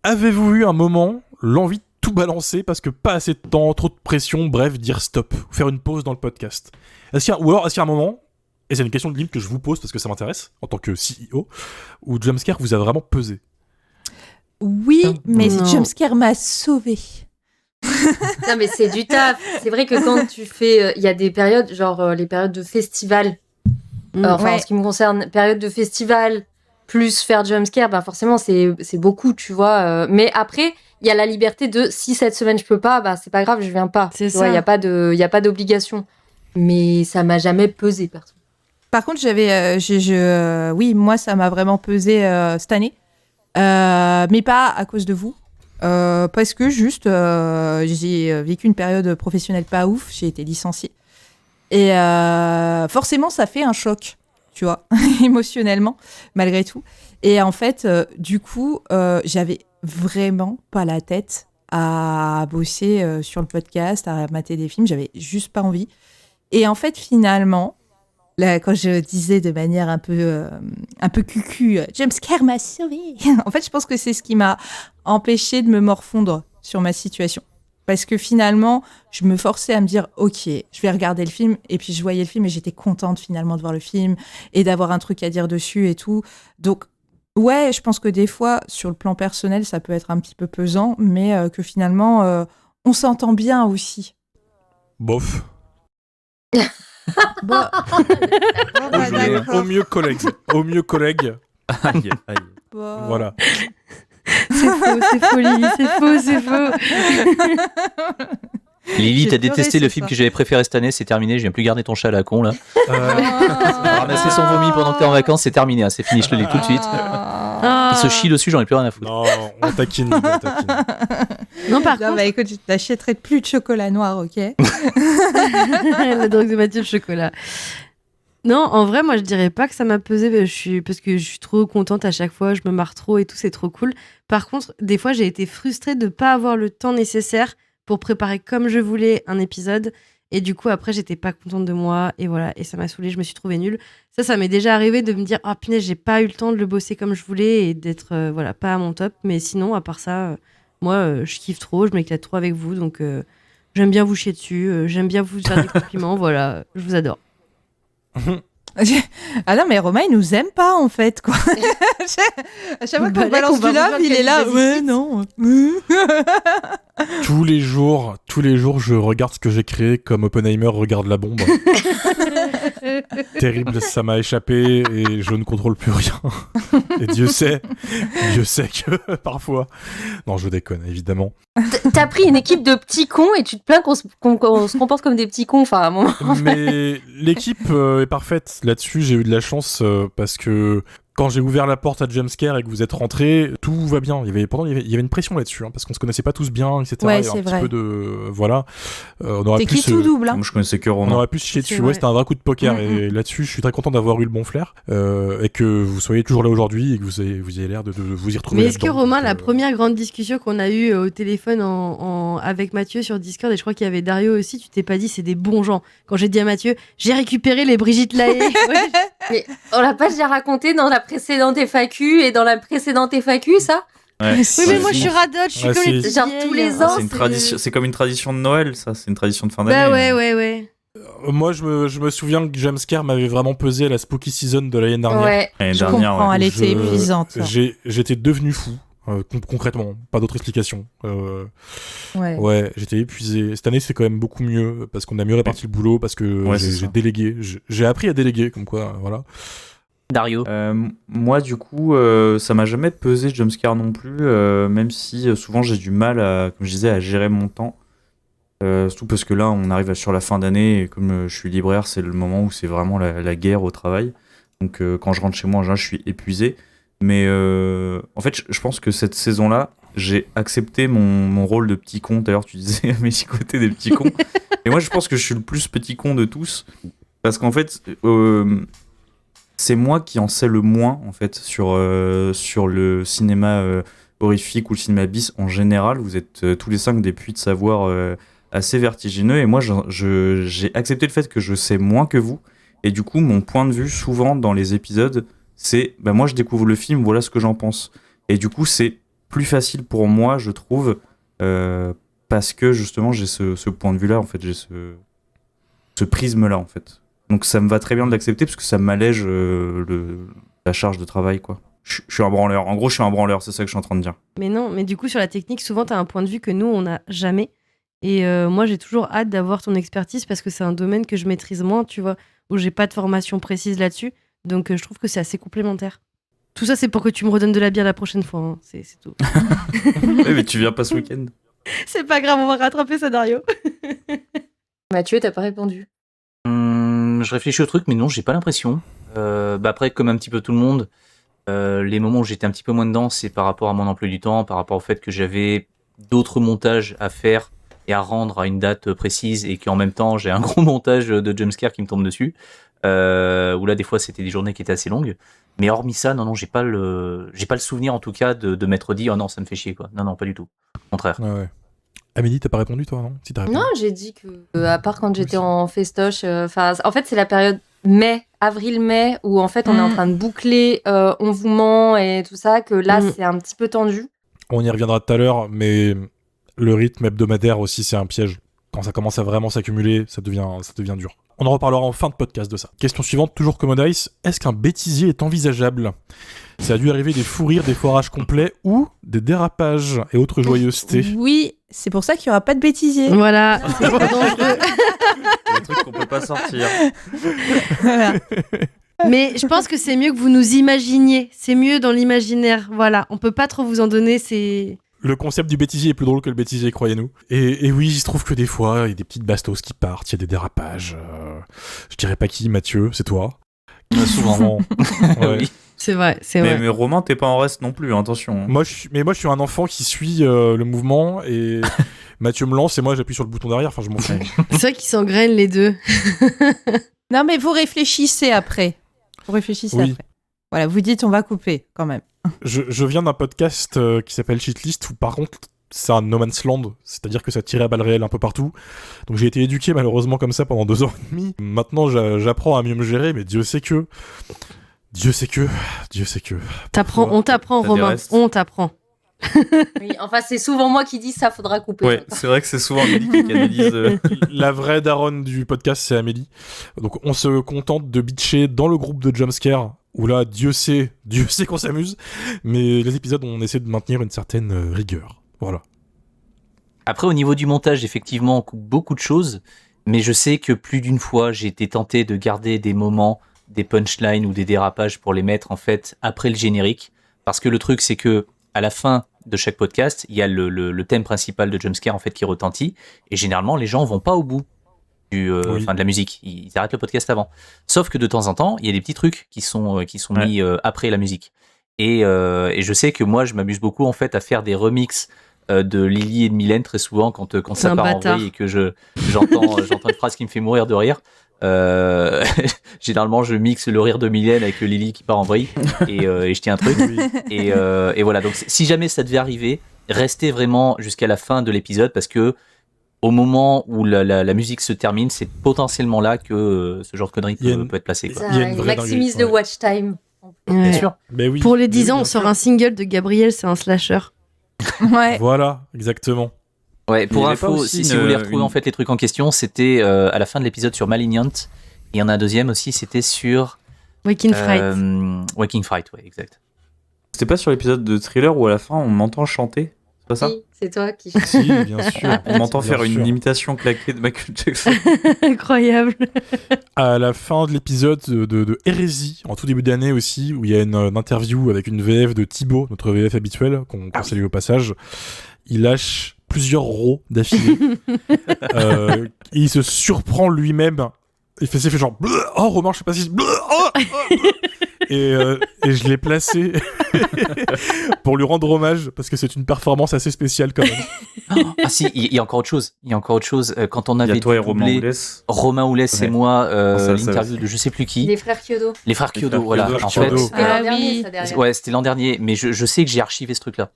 Avez-vous eu un moment l'envie de tout balancer parce que pas assez de temps, trop de pression, bref, dire stop, faire une pause dans le podcast? Ou alors est-ce qu'il y a un moment, et c'est une question de limite que je vous pose parce que ça m'intéresse en tant que CEO, où Jumpscare vous a vraiment pesé?
Oui, mais
Non.
Jumpscare m'a sauvé.
Non, mais c'est du taf. C'est vrai que quand tu fais. Il y a des périodes, genre les périodes de festival. Enfin,
Ouais.
en ce qui me concerne, période de festival plus faire Jumpscare, ben forcément, c'est beaucoup, tu vois. Mais après, il y a la liberté de si cette semaine je peux pas, bah c'est pas grave, je viens pas.
C'est
Tu vois,
ça.
il y a pas d'obligation. Mais ça m'a jamais pesé, perso.
Par contre, oui, moi, ça m'a vraiment pesé cette année. Mais pas à cause de vous. Parce que juste, j'ai vécu une période professionnelle pas ouf. J'ai été licenciée. Et forcément, ça fait un choc, tu vois, émotionnellement, malgré tout. Et en fait, du coup, j'avais vraiment pas la tête à bosser sur le podcast, à mater des films. J'avais juste pas envie. Et en fait, finalement, là, quand je disais de manière un peu cucu, Jumpscare m'a sauvé. En fait, je pense que c'est ce qui m'a empêché de me morfondre sur ma situation. Parce que finalement, je me forçais à me dire, ok, je vais regarder le film. Et puis, je voyais le film et j'étais contente finalement de voir le film et d'avoir un truc à dire dessus et tout. Donc, ouais, je pense que des fois, sur le plan personnel, ça peut être un petit peu pesant, mais que finalement, on s'entend bien aussi.
Bof.
Bon,
Au mieux collègue. Au mieux collègue.
Aïe, aïe.
Voilà.
C'est faux, Lily, c'est faux.
Lily,
J'ai
t'as
pleuré
détesté
ce
le film
soir.
que j'avais préféré cette année, c'est terminé, je viens plus garder ton chat à la con là.
Euh,
Ramasser son vomi pendant que t'es en vacances, c'est terminé, hein, c'est fini, je te le dis tout de suite.
Ah.
Il se chie dessus, j'en ai plus rien à foutre.
non, on taquine, on taquine.
Non, par
Non,
contre,
bah écoute, je t'achèterai plus de chocolat noir, ok?
la drogue de Mathieu, le chocolat. Non, en vrai, moi, je dirais pas que ça m'a pesé parce que je suis trop contente à chaque fois, je me marre trop et tout, c'est trop cool. Par contre, des fois, j'ai été frustrée de pas avoir le temps nécessaire pour préparer comme je voulais un épisode. Et du coup, après, j'étais pas contente de moi. Et voilà, et ça m'a saoulée, je me suis trouvée nulle. Ça m'est déjà arrivé de me dire, ah punaise, j'ai pas eu le temps de le bosser comme je voulais et d'être, voilà, pas à mon top. Mais sinon, à part ça, moi, je kiffe trop, je m'éclate trop avec vous. Donc, j'aime bien vous chier dessus, j'aime bien vous faire des compliments. Voilà, je vous adore.
Ah non, mais Romain, il nous aime pas, en fait, quoi. À chaque fois
Bah,
qu'on
là,
balance
qu'on va
du love,
rejoindre
il est là.
quelques
Ouais,
hésite.
non.
Tous les jours, je regarde ce que j'ai créé comme Oppenheimer regarde la bombe. Terrible, ça m'a échappé et je ne contrôle plus rien. Et Dieu sait que parfois... Non, je déconne, évidemment.
T'as pris une équipe de petits cons et tu te plains qu'on se comporte comme des petits cons. Enfin, à un moment.
Mais l'équipe est parfaite. Là-dessus, j'ai eu de la chance parce que quand j'ai ouvert la porte à Jumpscare et que vous êtes rentrés, tout va bien. Il y avait une pression là-dessus, hein, parce qu'on se connaissait pas tous bien, etc.
Ouais,
Il y a
c'est
un
vrai.
petit peu de... Voilà. On aurait
T'es
pu
qui tout double, hein.
Moi, je connaissais que
On
Romain.
aurait pu se chier
C'est
dessus.
vrai.
Ouais, c'était un vrai coup de poker.
Mm,
Et là-dessus, je suis très content d'avoir eu le bon flair et que vous soyez toujours là aujourd'hui et que vous ayez l'air de vous y retrouver.
Mais est-ce que
là-dedans.
Romain,
Donc,
la première grande discussion qu'on a eue au téléphone avec Mathieu sur Discord, et je crois qu'il y avait Dario aussi, tu t'es pas dit c'est des bons gens. Quand j'ai dit à Mathieu, j'ai récupéré les Brigitte Lahaye. Ouais,
Mais on l'a pas déjà raconté dans la précédente FAQ et dans la précédente FAQ, ça?
Ouais.
Oui, mais moi je suis radote, je suis
Ouais,
comme les
c'est-
petites
Genre,
vieilles.
tous les ans,
C'est une tradition, c'est comme une tradition de Noël, ça. C'est une tradition de fin
Bah
d'année.
ouais.
Moi, je me souviens que Jumpscare m'avait vraiment pesé à la spooky season de l'année dernière.
Ouais.
L'année
Je
dernière,
comprends,
ouais.
elle était
Je-
épuisante.
J'étais devenu fou. Concrètement, pas d'autre explication. Ouais, j'étais épuisé. Cette année, c'est quand même beaucoup mieux parce qu'on a mieux réparti le boulot, parce que
Ouais, c'est
j'ai
ça.
délégué. J'ai appris à déléguer, comme quoi, voilà.
Dario.
Moi, du coup, ça m'a jamais pesé jumpscare non plus, même si souvent j'ai du mal à, comme je disais, à gérer mon temps. Surtout parce que là, on arrive sur la fin d'année et comme je suis libraire, c'est le moment où c'est vraiment la guerre au travail. Donc, quand je rentre chez moi, en général, je suis épuisé. Mais en fait, je pense que cette saison-là, j'ai accepté mon rôle de petit con. D'ailleurs, tu disais à mes côtés des petits cons. Et moi, je pense que je suis le plus petit con de tous. Parce qu'en fait, c'est moi qui en sais le moins en fait sur le cinéma horrifique ou le cinéma bis en général. Vous êtes tous les 5 des puits de savoir assez vertigineux et moi j'ai accepté le fait que je sais moins que vous et du coup mon point de vue souvent dans les épisodes c'est bah moi je découvre le film, voilà ce que j'en pense et du coup c'est plus facile pour moi je trouve parce que justement j'ai ce point de vue là en fait, j'ai ce prisme là en fait. Donc ça me va très bien de l'accepter parce que ça m'allège la charge de travail, quoi. Je suis un branleur. En gros, je suis un branleur, c'est ça que je suis en train de dire.
Mais non, mais du coup, sur la technique, souvent, t'as un point de vue que nous, on n'a jamais. Et moi, j'ai toujours hâte d'avoir ton expertise parce que c'est un domaine que je maîtrise moins, tu vois, où j'ai pas de formation précise là-dessus. Donc, je trouve que c'est assez complémentaire. Tout ça, c'est pour que tu me redonnes de la bière la prochaine fois. Hein. C'est tout.
Ouais, mais tu viens pas ce week-end.
C'est pas grave, on va rattraper ça, Dario.
Mathieu, t'as pas répondu.
Je réfléchis au truc, mais non, j'ai pas l'impression. Après, comme un petit peu tout le monde, les moments où j'étais un petit peu moins dedans, c'est par rapport à mon emploi du temps, par rapport au fait que j'avais d'autres montages à faire et à rendre à une date précise, et qu'en même temps, j'ai un gros montage de jumpscare qui me tombe dessus. Où là, des fois, c'était des journées qui étaient assez longues. Mais hormis ça, non, j'ai pas le souvenir en tout cas de m'être dit, oh non, ça me fait chier, quoi. Non, pas du tout. Au contraire.
Ouais. Amélie, t'as pas répondu, toi, non? Si t'as répondu.
Non, j'ai dit que, à part quand j'étais en festoche, en fait, c'est la période avril-mai, où en fait, on est en train de boucler On vous ment et tout ça, que là, c'est un petit peu tendu.
On y reviendra tout à l'heure, mais le rythme hebdomadaire aussi, c'est un piège. Quand ça commence à vraiment s'accumuler, ça devient dur. On en reparlera en fin de podcast de ça. Question suivante, toujours Commodice. Est-ce qu'un bêtisier est envisageable? Ça a dû arriver des fous rires, des foirages complets ou des dérapages et autres joyeusetés.
Oui, c'est pour ça qu'il n'y aura pas de bêtisier.
Voilà. C'est trop dangereux.
Des trucs qu'on peut pas sortir.
Voilà.
Mais je pense que c'est mieux que vous nous imaginiez. C'est mieux dans l'imaginaire. Voilà. On peut pas trop vous en donner. C'est.
Le concept du bêtisier est plus drôle que le bêtisier, croyez-nous. Et oui, il se trouve que des fois, il y a des petites bastos qui partent, il y a des dérapages. Je dirais pas qui, Mathieu, c'est toi.
Souvent.
Ouais.
Oui.
C'est vrai. C'est vrai.
Mais Romain, t'es pas en reste non plus, hein, attention.
Moi, je suis un enfant qui suit le mouvement et Mathieu me lance et moi j'appuie sur le bouton derrière. Enfin, je m'en fous.
C'est vrai qu'ils s'engrainent les deux.
Non, mais vous réfléchissez après. Vous réfléchissez
Oui.
après. Voilà, vous dites on va couper quand même.
Je viens d'un podcast qui s'appelle Cheatlist où par contre c'est un no man's land, c'est-à-dire que ça tirait à balles réelles un peu partout. Donc j'ai été éduqué malheureusement comme ça pendant 2 ans et demi. Maintenant j'apprends à mieux me gérer, mais Dieu sait que.
T'apprends, on t'apprend,
T'as des
Romain.
restes.
On t'apprend.
Oui, enfin, c'est souvent moi qui dis ça, faudra couper.
Ouais, c'est vrai que c'est souvent Amélie qui canalise.
La vraie daronne du podcast, c'est Amélie. Donc on se contente de bitcher dans le groupe de Jumpscare, où là, Dieu sait qu'on s'amuse, mais les épisodes, on essaie de maintenir une certaine rigueur. Voilà.
Après, au niveau du montage, effectivement, on coupe beaucoup de choses, mais je sais que plus d'une fois, j'ai été tenté de garder des moments, des punchlines ou des dérapages pour les mettre en fait après le générique, parce que le truc, c'est que à la fin de chaque podcast, il y a le thème principal de Jumpscare en fait qui retentit, et généralement, les gens vont pas au bout de la musique, ils arrêtent le podcast avant. Sauf que de temps en temps, il y a des petits trucs qui sont mis après la musique. Et je sais que moi, je m'amuse beaucoup en fait à faire des remixes de Lily et de Mylène très souvent quand ça part en vrille et que j'entends une phrase qui me fait mourir de rire. Généralement, je mixe le rire de Mylène avec le Lily qui part en vrille et je tiens un truc. Et voilà. Donc, si jamais ça devait arriver, restez vraiment jusqu'à la fin de l'épisode parce que au moment où la musique se termine, c'est potentiellement là que ce genre de conneries peut être placé. Quoi.
Ça,
Il y a une vraie
maximise
dinguerie,
le watch time.
Ouais.
Bien sûr.
Mais oui.
Pour les
Mais
10
oui,
ans, on
bien
sort
sûr.
un single de Gabriel, c'est un slasher.
Ouais.
Voilà, exactement.
Ouais,
Il
pour
y avait pas
info,
aussi
si vous voulez
une-
retrouver en fait les trucs en question, c'était à la fin de l'épisode sur Malignant. Il y en a un deuxième aussi, c'était sur
Waking Fright.
Waking Fright, ouais, exact.
C'était pas sur l'épisode de Thriller où à la fin on m'entend chanter? C'est pas ça?
Oui, c'est toi qui.
Si, bien sûr.
On m'entend
Bien
faire une
sûr.
imitation claquée de Michael Jackson.
Incroyable.
À la fin de l'épisode de Hérésie, en tout début d'année aussi, où il y a une interview avec une VF de Thibaut, notre VF habituel, qu'on salue au passage, il lâche plusieurs rots d'affilée. Et il se surprend lui-même. Il fait genre oh Romain, je sais pas si et je l'ai placé pour lui rendre hommage parce que c'est une performance assez spéciale quand même.
Ah si, il y a encore autre chose. Il y a encore autre chose. Quand on
Il y
avait
a toi et Romain
doublé
Oulès.
Romain Oulès et
Ouais.
moi,
Ça,
l'interview
aussi.
de je sais plus qui,
Les frères Kyodo.
les frères Kyodo,
frères
voilà.
Kyodo,
En
Kyodo.
fait,
C'était l'an
Ah
dernier,
oui.
ça, derrière.
ouais, c'était l'an dernier, mais je sais que j'ai archivé ce truc-là.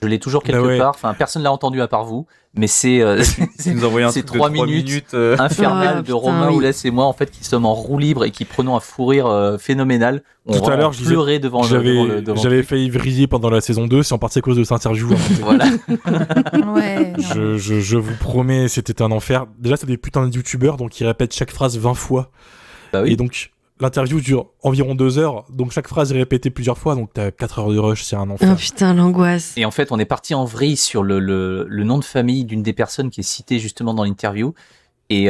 Je l'ai toujours quelque
Bah ouais.
part. Enfin, personne l'a entendu à part vous, mais c'est
Tu nous as envoyé un
c'est
truc de
3
3
minutes.
minutes.
infernal
Ah,
de
putain,
Romain
oui.
Oulès et moi en fait qui sommes en roue libre et qui prenons un fou rire phénoménal. On
Tout à
va
l'heure,
en
je disais-
pleurer devant le devant
J'avais failli vriller pendant la saison 2, c'est en partie à cause de cette interview. hein.
Voilà.
Ouais.
Je vous promets, c'était un enfer. Déjà, c'est des putains de youtubeurs, donc ils répètent chaque phrase 20 fois.
Bah oui.
Et donc, l'interview dure environ 2 heures, donc chaque phrase est répétée plusieurs fois, donc t'as 4 heures de rush, c'est un enfer.
Oh putain, l'angoisse.
Et en fait, on est parti en vrille sur le nom de famille d'une des personnes qui est citée justement dans l'interview. Et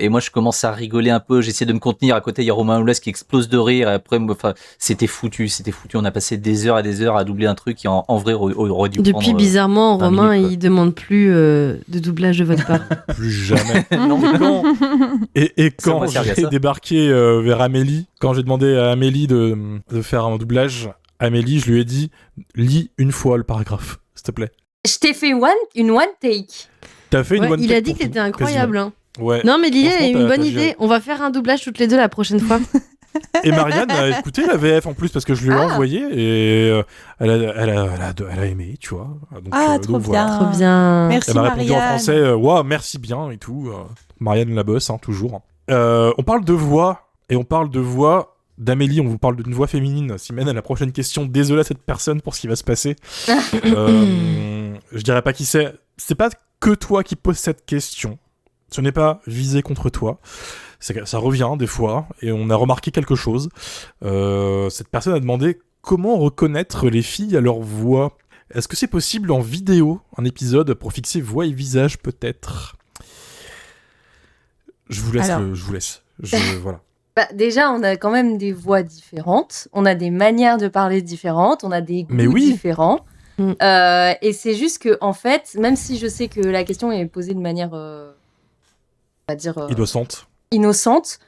moi, je commence à rigoler un peu. J'essaie de me contenir. À côté, il y a Romain Oulès qui explose de rire. Et après, enfin, c'était foutu. On a passé des heures et des heures à doubler un truc qui, en vrai, aurait dû
Depuis,
prendre.
bizarrement,
20
Romain,
minutes, quoi.
il demande plus de doublage de votre part.
Plus jamais.
Non,
Et quand, et
Ça
quand
m'a servi à
j'ai
ça.
débarqué vers Amélie, quand j'ai demandé à Amélie de faire un doublage, Amélie, je lui ai dit, lis une fois le paragraphe, s'il te plaît.
Je t'ai fait une one take.
T'as fait une
Ouais,
bonne
il
tête
a dit
pour
que t'étais
tout,
incroyable. Hein.
quasiment. Ouais.
Non, mais l'idée
Franchement,
est une
t'as
bonne
géré.
idée. On va faire un doublage toutes les deux la prochaine fois.
Et Marianne a écouté la VF en plus parce que je lui ai
Ah.
envoyé et elle a aimé, tu vois. Donc,
Ah,
donc
trop
voilà.
bien.
Trop bien.
Merci
Elle m'a répondu en
Marianne.
français, waouh, merci bien et tout. Marianne la bosse, hein, toujours. On parle de voix et on parle de voix d'Amélie. On vous parle d'une voix féminine. S'y mène à la prochaine question. Désolé à cette personne pour ce qui va se passer. Je dirais pas qui c'est. C'est pas que toi qui poses cette question. Ce n'est pas visé contre toi. Ça revient des fois et on a remarqué quelque chose. Cette personne a demandé comment reconnaître les filles à leur voix. Est-ce que c'est possible en vidéo, un épisode pour fixer voix et visage peut-être? Je vous laisse.
Alors.
Je vous laisse. Voilà.
Bah, déjà, on a quand même des voix différentes. On a des manières de parler différentes. On a des goûts
Mais oui.
différents.
Mm.
Et c'est juste que, en fait, même si je sais que la question est posée de manière, on va dire,
Innocente.
innocente,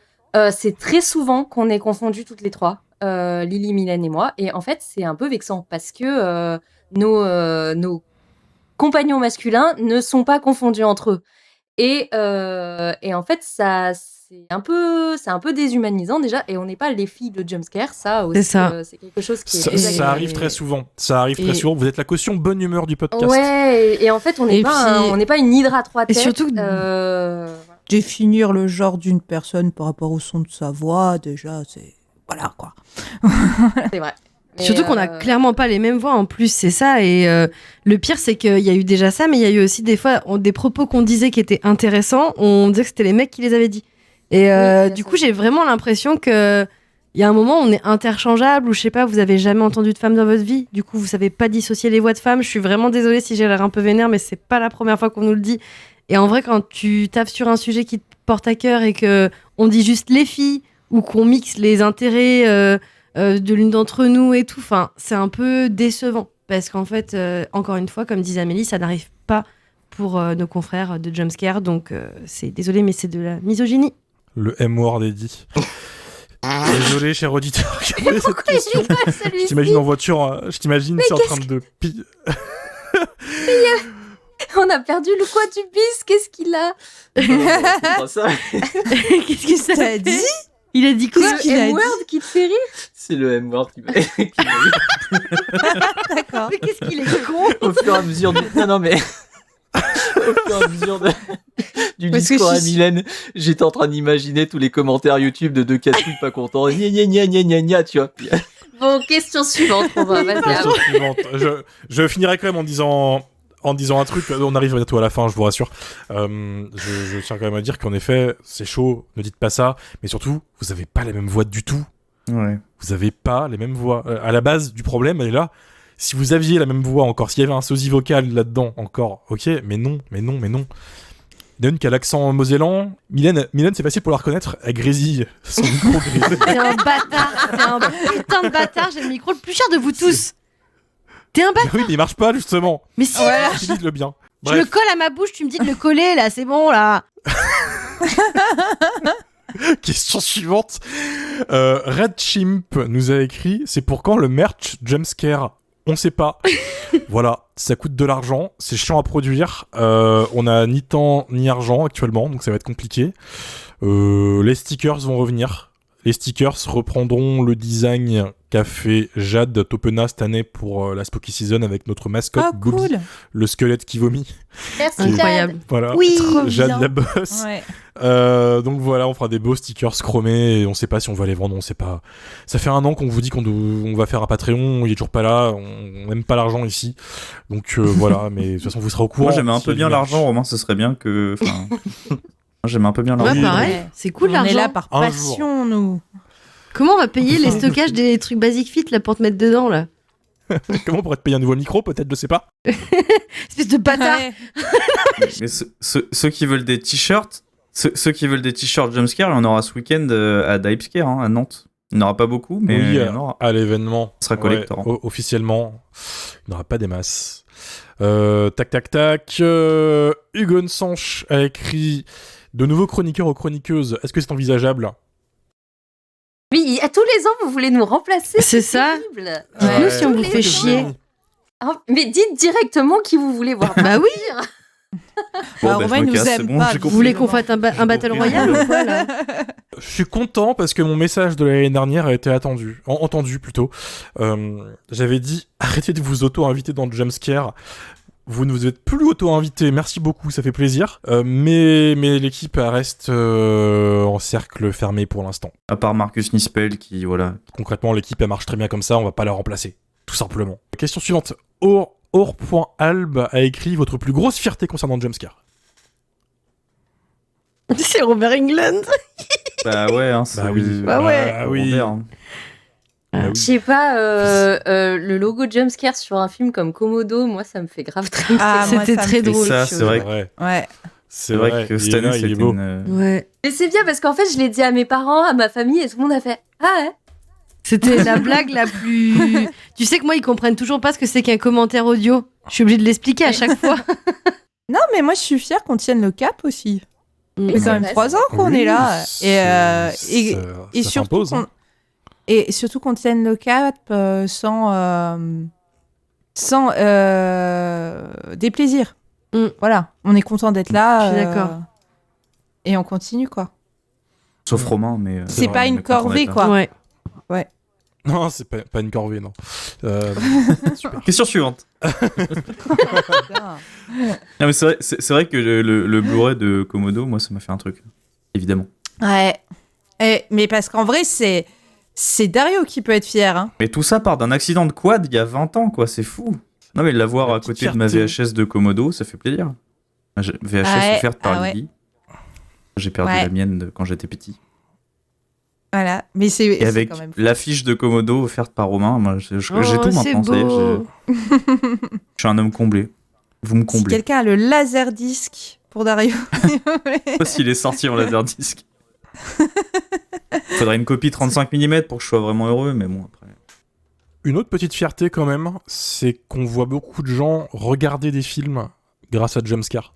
c'est très souvent qu'on est confondus toutes les trois, Lily, Mylène et moi. Et en fait, c'est un peu vexant parce que nos compagnons masculins ne sont pas confondus entre eux. Et en fait, c'est un peu déshumanisant déjà. Et on n'est pas les filles de jumpscare, ça aussi.
C'est ça.
C'est quelque chose qui est
Ça,
désagréable.
ça arrive très souvent. Ça arrive très
Et-
souvent. Vous êtes la caution bonne humeur du podcast.
Ouais, et en fait, on n'est
Et
pas,
puis-
on n'est pas une hydre à trois
Et
têtes.
surtout-
voilà.
Définir le genre d'une personne par rapport au son de sa voix, déjà, c'est. Voilà quoi.
C'est vrai. Mais,
Surtout qu'on a clairement pas les mêmes voix en plus, c'est ça. Et le pire, c'est qu'il y a eu déjà ça, mais il y a eu aussi des fois des propos qu'on disait qui étaient intéressants. On disait que c'était les mecs qui les avaient dit. Et
Oui, il y a
du
ça
coup, j'ai vraiment l'impression que il y a un moment, on est interchangeable ou je sais pas, vous avez jamais entendu de femme dans votre vie. Du coup, vous savez pas dissocier les voix de femmes. Je suis vraiment désolée si j'ai l'air un peu vénère, mais c'est pas la première fois qu'on nous le dit. Et en vrai, quand tu taffes sur un sujet qui te porte à cœur et que on dit juste les filles ou qu'on mixe les intérêts de l'une d'entre nous et tout, enfin, c'est un peu décevant parce qu'en fait, encore une fois, comme disait Amélie, ça n'arrive pas pour nos confrères de Jumpscare, donc c'est désolé, mais c'est de la misogynie.
Le M-word est dit. Désolé, cher auditeur, qui a posé cette question. Je t'imagine en voiture, je t'imagine c'est en train de
On a perdu le coin du bis, qu'est-ce qu'il a?
Qu'est-ce que ça
T'as dit?
Il a dit quoi
C'est
qu'il
le
a dit
M-word qui te fait rire?
C'est le M-word qui m'a qui m'a eu.
D'accord.
Mais qu'est-ce qu'il est con
Au fur et à mesure du... Non, mais... Au fur et à mesure du
Parce que
discours à
je-
Mylène, j'étais en train d'imaginer tous les commentaires YouTube de deux casse pas contents. Gna gna gna gna gna gna, tu vois. Puis
Bon, question suivante, Romain. Vas-y, à
Question
vous.
suivante. Je finirai quand même en disant un truc. On arrive bientôt à la fin, je vous rassure. Je tiens quand même à dire qu'en effet, c'est chaud. Ne dites pas ça. Mais surtout, vous avez pas la même voix du tout.
Ouais.
Vous avez pas les mêmes voix. À la base du problème, elle est là. Si vous aviez la même voix encore, s'il y avait un sosie vocal là-dedans encore, ok, mais non. D'une qui a l'accent mosellan. Mylène, c'est facile pour la reconnaître. Elle grésille. Son micro grésille.
T'es un bâtard. T'es un putain de bâtard. J'ai le micro le plus cher de vous tous. T'es un bâtard.
Oui, mais il marche pas justement.
Mais si,
Voilà.
Utilise-le bien.
je le colle à ma bouche, tu me dis de le coller, là, c'est bon, là.
Question suivante. Red Chimp nous a écrit: c'est pour quand le merch Jumpscare? On sait pas. Voilà, ça coûte de l'argent, c'est chiant à produire. On a ni temps ni argent actuellement, donc ça va être compliqué. Les stickers vont revenir. Les stickers reprendront le design qu'a fait Jade Topena cette année pour la Spooky Season avec notre mascotte
Ah,
Bobby,
cool.
le squelette qui vomit.
Merci,
Incroyable.
Jade.
Voilà.
Oui.
Trop
Jade
bien.
la boss.
Ouais.
Donc voilà, on fera des beaux stickers chromés et on sait pas si on va les vendre, on sait pas. Ça fait 1 an qu'on vous dit on va faire un Patreon, il est toujours pas là, on aime pas l'argent ici. Donc voilà, mais de toute façon vous serez au courant.
Moi, j'aimais un
s'il y
peu
a
bien
du merch.
l'argent, Romain, ce serait bien que. Enfin, moi, j'aimais un peu bien
Ouais,
l'argent.
pareil.
Ouais.
C'est cool,
On
l'argent.
est là par
Un
passion, nous.
Comment on va payer les stockages des trucs Basic Fit, là, pour te mettre dedans, là?
Comment on pourrait te payer un nouveau micro, peut-être, je sais pas.
Espèce de bâtard.
Ouais.
Mais ceux qui veulent des t-shirts, ceux qui veulent des t-shirts Jumpscare, il y en aura ce week-end à Dipescare, à Nantes. Il n'y en aura pas beaucoup, mais
Oui,
il y en aura.
à l'événement.
Ce sera collector.
Ouais, officiellement, il n'y aura pas des masses. Tac. Hugon Sanche a écrit: de nouveaux chroniqueurs aux chroniqueuses, est-ce que c'est envisageable?
Oui, à tous les ans, vous voulez nous remplacer.
C'est ça.
terrible.
Dites-nous si on
Tous
vous
les
fait
ans.
chier.
Ah, mais dites directement qui vous voulez voir.
Bah oui.
partir.
Bon,
Alors,
bah,
Romain,
je
il
me
nous
casse, c'est
aime
bon,
pas.
j'ai
Vous
compris.
voulez qu'on fasse un Battle
compris.
Royale ou quoi, là?
Je suis content parce que mon message de l'année dernière a été entendu plutôt. J'avais dit: arrêtez de vous auto-inviter dans le Jumpscare. Vous ne vous êtes plus auto-invité, merci beaucoup, ça fait plaisir. Mais l'équipe reste en cercle fermé pour l'instant.
À part Marcus Nispel qui, voilà.
Concrètement, l'équipe elle marche très bien comme ça, on va pas la remplacer, tout simplement. Question suivante. Or.alb a écrit: votre plus grosse fierté concernant Jumpscare.
C'est Robert England.
Bah ouais, hein, c'est
Bah oui.
Bah ouais.
Ah oui.
Robert, hein.
Ah oui.
Je sais pas, le logo Jumpscare sur un film comme Komodo, moi ça me fait grave très
Ah, moi,
C'était
ça me
très
fait
drôle.
Et ça,
chaud.
c'est vrai.
Ouais,
Ouais.
c'est
C'est vrai que cette année,
il est
c'était
beau.
Ouais.
Mais c'est bien parce qu'en fait, je l'ai dit à mes parents, à ma famille, et tout le monde a fait ah ouais.
C'était la blague la plus. Tu sais que moi, ils comprennent toujours pas ce que c'est qu'un commentaire audio. Je suis obligée de l'expliquer à chaque fois.
Non, mais moi, je suis fière qu'on tienne le cap aussi.
Mm.
Ça fait
c'est
quand même
vrai,
3 ans qu'on
Oui,
est là. Et
ça
surtout
s'impose, hein.
et surtout qu'on tienne le cap sans déplaisir.
Mm.
Voilà, on est content d'être là.
Je suis d'accord.
Et on continue, quoi.
Sauf Romain, mais.
C'est
vrai,
pas
on
une
est content
corvée,
d'être là.
quoi.
Ouais.
Non, c'est pas une corvée, non. Super.
Question suivante. Non, mais c'est vrai que le Blu-ray de Komodo, moi, ça m'a fait un truc. Évidemment.
Ouais. Mais parce qu'en vrai, c'est Dario qui peut être fier. Hein.
Mais tout ça part d'un accident de quad il y a 20 ans, quoi, c'est fou. Non, mais l'avoir
La
à
petite
côté de ma
fierté.
VHS de Komodo, ça fait plaisir. VHS
Ouais,
offerte par
ah ouais.
Lily. J'ai perdu
Ouais.
la mienne quand j'étais petit.
Voilà. Mais c'est
Et avec
quand même fou.
l'affiche de Komodo offerte par Romain, moi, j'ai
Oh,
tout
c'est
maintenant, ça y est.
beau.
Je suis un homme comblé. Vous me
Si
comblez.
quelqu'un a le laserdisc pour Dario.
Pas s'il est sorti en laserdisc. Faudrait une copie 35 mm pour que je sois vraiment heureux, mais bon, après.
Une autre petite fierté quand même, c'est qu'on voit beaucoup de gens regarder des films grâce à Jumpscare.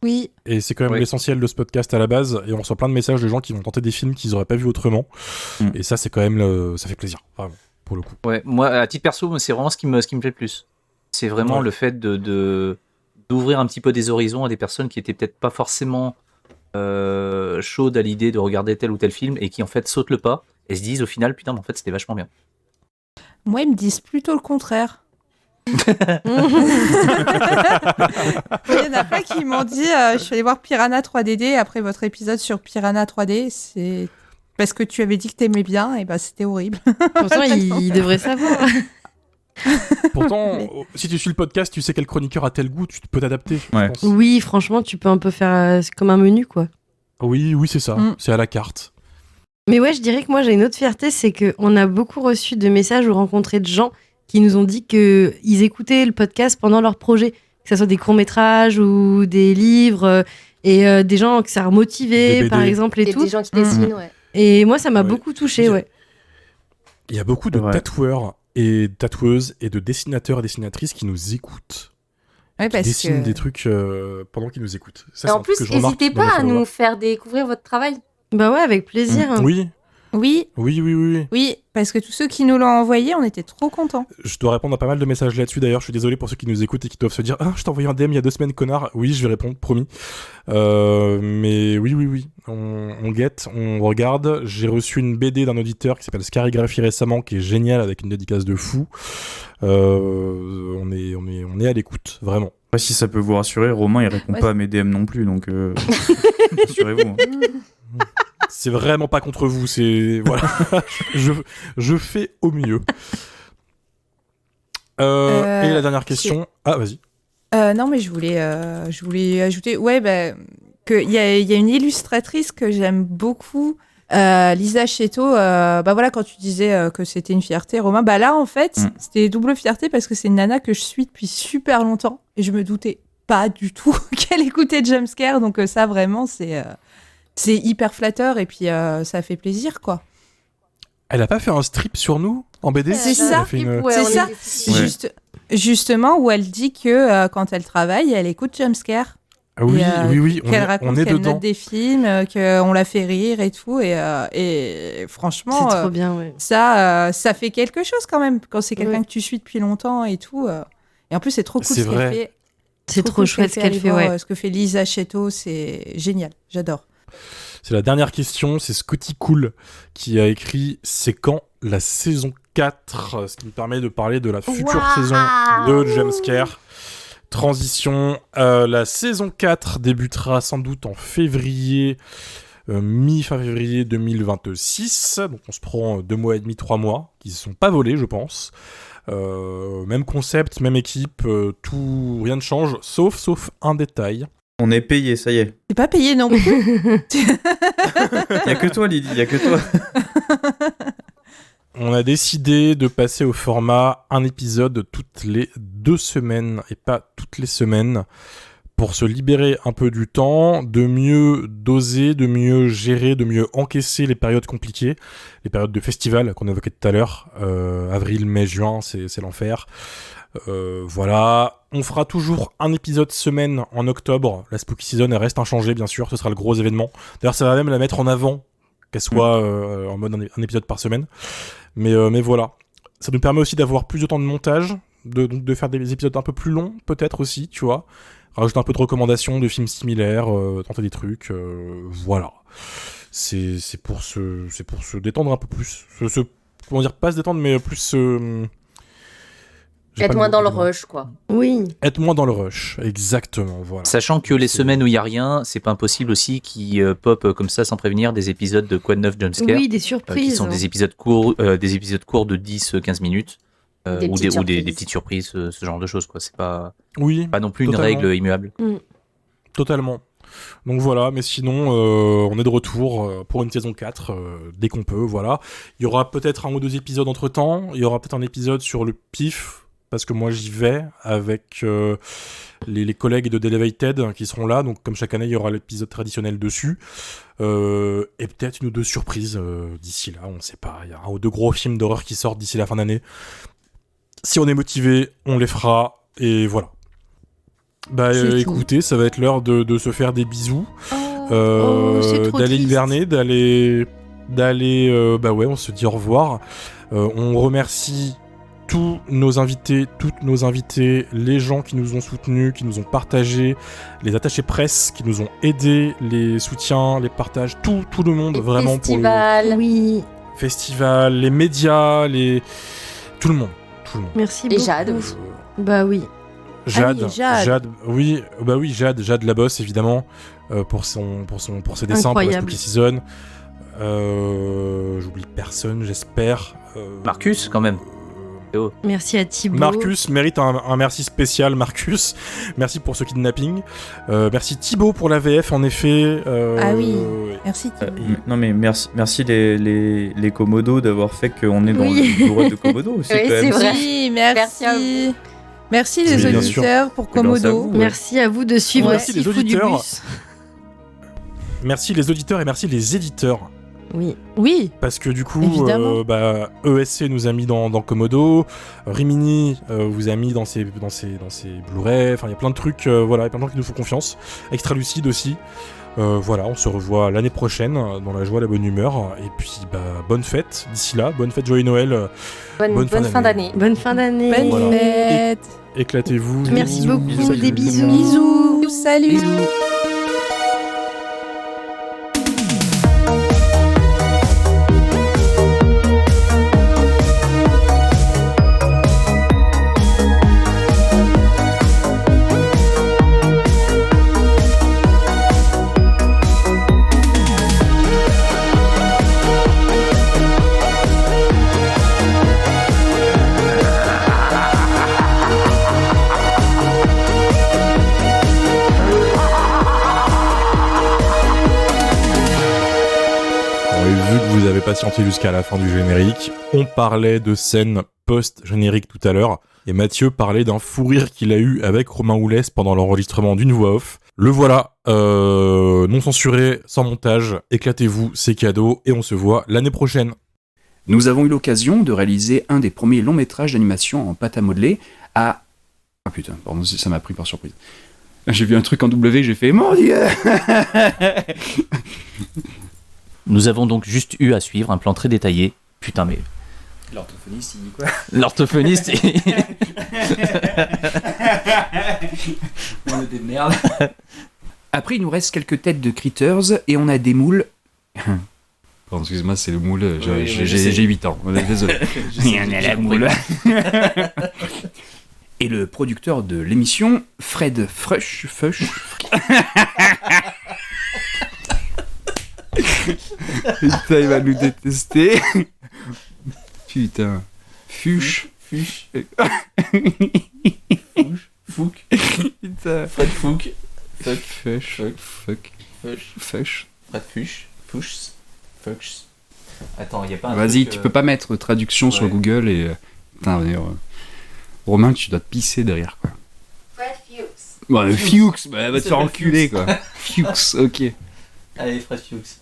Oui.
Et c'est quand même
Oui.
l'essentiel de ce podcast à la base, et on reçoit plein de messages de gens qui vont tenter des films qu'ils auraient pas vu autrement.
Mm.
Et ça, c'est quand même ça fait plaisir, vraiment, pour le coup.
Ouais, moi, à titre perso, c'est vraiment ce qui me plaît le plus. C'est vraiment
Ouais.
le fait d'ouvrir un petit peu des horizons à des personnes qui étaient peut-être pas forcément chaudes à l'idée de regarder tel ou tel film et qui en fait sautent le pas et se disent au final, putain, mais en fait, c'était vachement bien.
Moi, ils me disent plutôt le contraire. Il y en a plein qui m'ont dit je suis allée voir Piranha 3DD après votre épisode sur Piranha 3D. parce que tu avais dit que t'aimais bien, et c'était horrible.
Pourtant, il devrait savoir.
Pourtant, si tu suis le podcast, tu sais quel chroniqueur a tel goût, tu peux t'adapter, je pense.
Oui, franchement, tu peux un peu faire comme un menu, quoi.
Oui, c'est ça. C'est à la carte.
Mais ouais, je dirais que moi, j'ai une autre fierté, c'est qu'on a beaucoup reçu de messages ou rencontré de gens qui nous ont dit qu'ils écoutaient le podcast pendant leur projet, que ce soit des courts-métrages ou des livres, et des gens que ça a motivé, par exemple, et tout.
Des gens qui dessinent, ouais.
Et moi, ça m'a beaucoup touchée, ouais.
Il y a beaucoup de tatoueurs et tatoueuses et de dessinateurs et dessinatrices qui nous écoutent.
Ouais,
qui dessinent des trucs pendant qu'ils nous écoutent. Ça,
et en plus, n'hésitez pas à nous faire découvrir votre travail.
Bah ouais, avec plaisir.
Oui, parce que tous ceux qui nous l'ont envoyé, on était trop contents.
Je dois répondre à pas mal de messages là-dessus, d'ailleurs. Je suis désolé pour ceux qui nous écoutent et qui doivent se dire « Ah, je t'ai envoyé un DM il y a 2 semaines, connard !» Oui, je vais répondre, promis. Mais oui. On guette, on regarde. J'ai reçu une BD d'un auditeur qui s'appelle Scarigraphy récemment, qui est génial, avec une dédicace de fou. On est à l'écoute, vraiment.
Ouais, si ça peut vous rassurer, Romain, il répond pas à mes DM non plus, donc rassurez-vous.
C'est vraiment pas contre vous, c'est... Voilà. je fais au mieux. Et la dernière question... Ah, vas-y.
Non, mais je voulais ajouter... qu'il y a une illustratrice que j'aime beaucoup, Lisa Chetto. Voilà, quand tu disais que c'était une fierté, Romain, là, en fait, c'était double fierté parce que c'est une nana que je suis depuis super longtemps et je me doutais pas du tout qu'elle écoutait Jumpscare, donc ça, vraiment, c'est hyper flatteur et puis ça fait plaisir, quoi.
Elle a pas fait un strip sur nous en BD?
C'est ça, justement, où elle dit que quand elle travaille, elle écoute Jumpscare.
Oui,
qu'elle raconte qu'elle note des films, qu'on la fait rire et tout, et franchement,
c'est trop bien, ouais.
ça fait quelque chose quand même quand c'est quelqu'un que tu suis depuis longtemps et tout. Et en plus, c'est trop cool ce qu'elle fait.
C'est trop chouette ce qu'elle fait, ouais.
Ce que fait Lisa Chetto, c'est génial, j'adore.
C'est la dernière question, c'est Scotty Cool qui a écrit « C'est quand la saison 4 ?» Ce qui me permet de parler de la future saison de Jumpscare. Transition, la saison 4 débutera sans doute en février, mi-fin février 2026. Donc on se prend 2 mois et demi, 3 mois, qui ne se sont pas volés, je pense. Même concept, même équipe, tout, rien ne change, sauf un détail.
On est payé, ça y est.
T'es pas payé non plus.
Y'a que toi, Lydie, y'a que toi.
On a décidé de passer au format un épisode toutes les 2 semaines et pas toutes les semaines pour se libérer un peu du temps, de mieux doser, de mieux gérer, de mieux encaisser les périodes compliquées, les périodes de festival qu'on évoquait tout à l'heure, avril, mai, juin, c'est l'enfer. Voilà, on fera toujours un épisode semaine en octobre. La Spooky Season elle reste inchangée, bien sûr, ce sera le gros événement. D'ailleurs, ça va même la mettre en avant, qu'elle soit en mode un épisode par semaine. Mais voilà, ça nous permet aussi d'avoir plus de temps de montage, de faire des épisodes un peu plus longs, peut-être aussi, tu vois. Rajouter un peu de recommandations de films similaires, tenter des trucs, voilà. C'est pour se détendre un peu plus. Comment dire, pas se détendre, mais plus...
Être moins dans le rush, quoi.
Oui.
Être moins dans le rush, exactement, voilà.
Sachant que les semaines où il n'y a rien, c'est pas impossible aussi qu'ils pop comme ça sans prévenir des épisodes de Quoi de neuf Jumpscare.
Oui, des surprises.
Qui sont des épisodes courts de 10-15 minutes. Ou des petites surprises, ce genre de choses, quoi. C'est pas non plus
totalement.
Une règle immuable.
Totalement. Donc voilà, mais sinon, on est de retour pour une saison 4, dès qu'on peut, voilà. Il y aura peut-être 1 ou 2 épisodes entre-temps, il y aura peut-être un épisode sur le pif, parce que moi j'y vais avec les collègues de Delevated qui seront là, donc comme chaque année, il y aura l'épisode traditionnel dessus, et peut-être 1 ou 2 surprises d'ici là, on ne sait pas. Il y a 1 ou 2 gros films d'horreur qui sortent d'ici la fin d'année. Si on est motivé, on les fera, et voilà. Écoutez, ça va être l'heure de se faire des bisous, d'aller hiverner, d'aller, on se dit au revoir. On remercie tous nos invités, toutes nos invités, les gens qui nous ont soutenus, qui nous ont partagés, les attachés presse qui nous ont aidés, les soutiens, les partages, tout le monde, les vraiment
festivals.
pour le
oui.
festival, les médias, tout le monde.
Merci
et
beaucoup.
Jade aussi.
Bah oui.
Jade, oui, Jade la bosse évidemment pour ses dessins pour la Spooky Season. J'oublie personne, j'espère.
Marcus, quand même.
Merci à Thibaut.
Marcus mérite un merci spécial, Marcus. Merci pour ce kidnapping. Merci Thibaut pour la VF, en effet.
Ah oui. Merci Thibaut.
Non mais merci les Komodo d'avoir fait qu'on est dans
Oui.
le Blu-ray de Komodo aussi.
Oui,
quand
c'est
même.
vrai.
Oui,
Merci à
merci. Merci les
Oui, bien sûr.
auditeurs pour
Grâce à
Komodo.
vous. Ouais.
Merci à vous de suivre
Merci les
Sifu du
auditeurs.
bus.
Merci les auditeurs et merci les éditeurs.
Oui.
Oui,
Parce que du coup,
Évidemment.
ESC nous a mis dans Komodo, Rimini vous a mis dans ses Blu-ray, enfin il y a plein de trucs, voilà, il y a plein de gens qui nous font confiance. Extra Lucide aussi. Voilà, on se revoit l'année prochaine dans la joie, la bonne humeur. Et puis, bonne fête d'ici là, bonne fête, joyeux Noël.
Bonne fin d'année.
Bonne fin d'année.
bonne
Voilà.
fête.
Éclatez-vous.
Merci beaucoup,
Salut.
des bisous.
Bisous. Salut.
Bon, et vu que vous avez patienté jusqu'à la fin du générique, on parlait de scène post-générique tout à l'heure, et Mathieu parlait d'un fou rire qu'il a eu avec Romain Oulès pendant l'enregistrement d'une voix off. Le voilà, non censuré, sans montage, éclatez-vous, c'est cadeau, et on se voit l'année prochaine.
Nous avons eu l'occasion de réaliser un des premiers longs métrages d'animation en pâte à modeler à... Ah putain, pardon, ça m'a pris par surprise. J'ai vu un truc en W, j'ai fait « Mon Dieu !»
Nous avons donc juste eu à suivre un plan très détaillé. Putain, mais
L'orthophoniste, il dit quoi?
l'orthophoniste...
On est des merdes. Après, il nous reste quelques têtes de critters et on a des moules... Pardon, excuse-moi, c'est le moule,
Oui, je sais.
j'ai 8 ans, désolé.
On a la moule.
Et le producteur de l'émission, Fred Fush. Putain, il va nous détester. Putain. Fush.
Fouque.
Putain.
Fred Fouque.
Fush. Fush.
Fred Fuchs. Fuchs. Fuchs. Attends, y a pas un
Vas-y,
truc,
tu peux pas mettre traduction sur
ouais.
Google et... Putain, d'ailleurs... Romain, tu dois te pisser derrière, quoi.
Fred Fuchs.
Ouais, Fuchs, bah, va te
C'est
faire
pas
enculer,
Fuchs.
quoi. Fuchs, ok.
Allez, Fred Fuchs.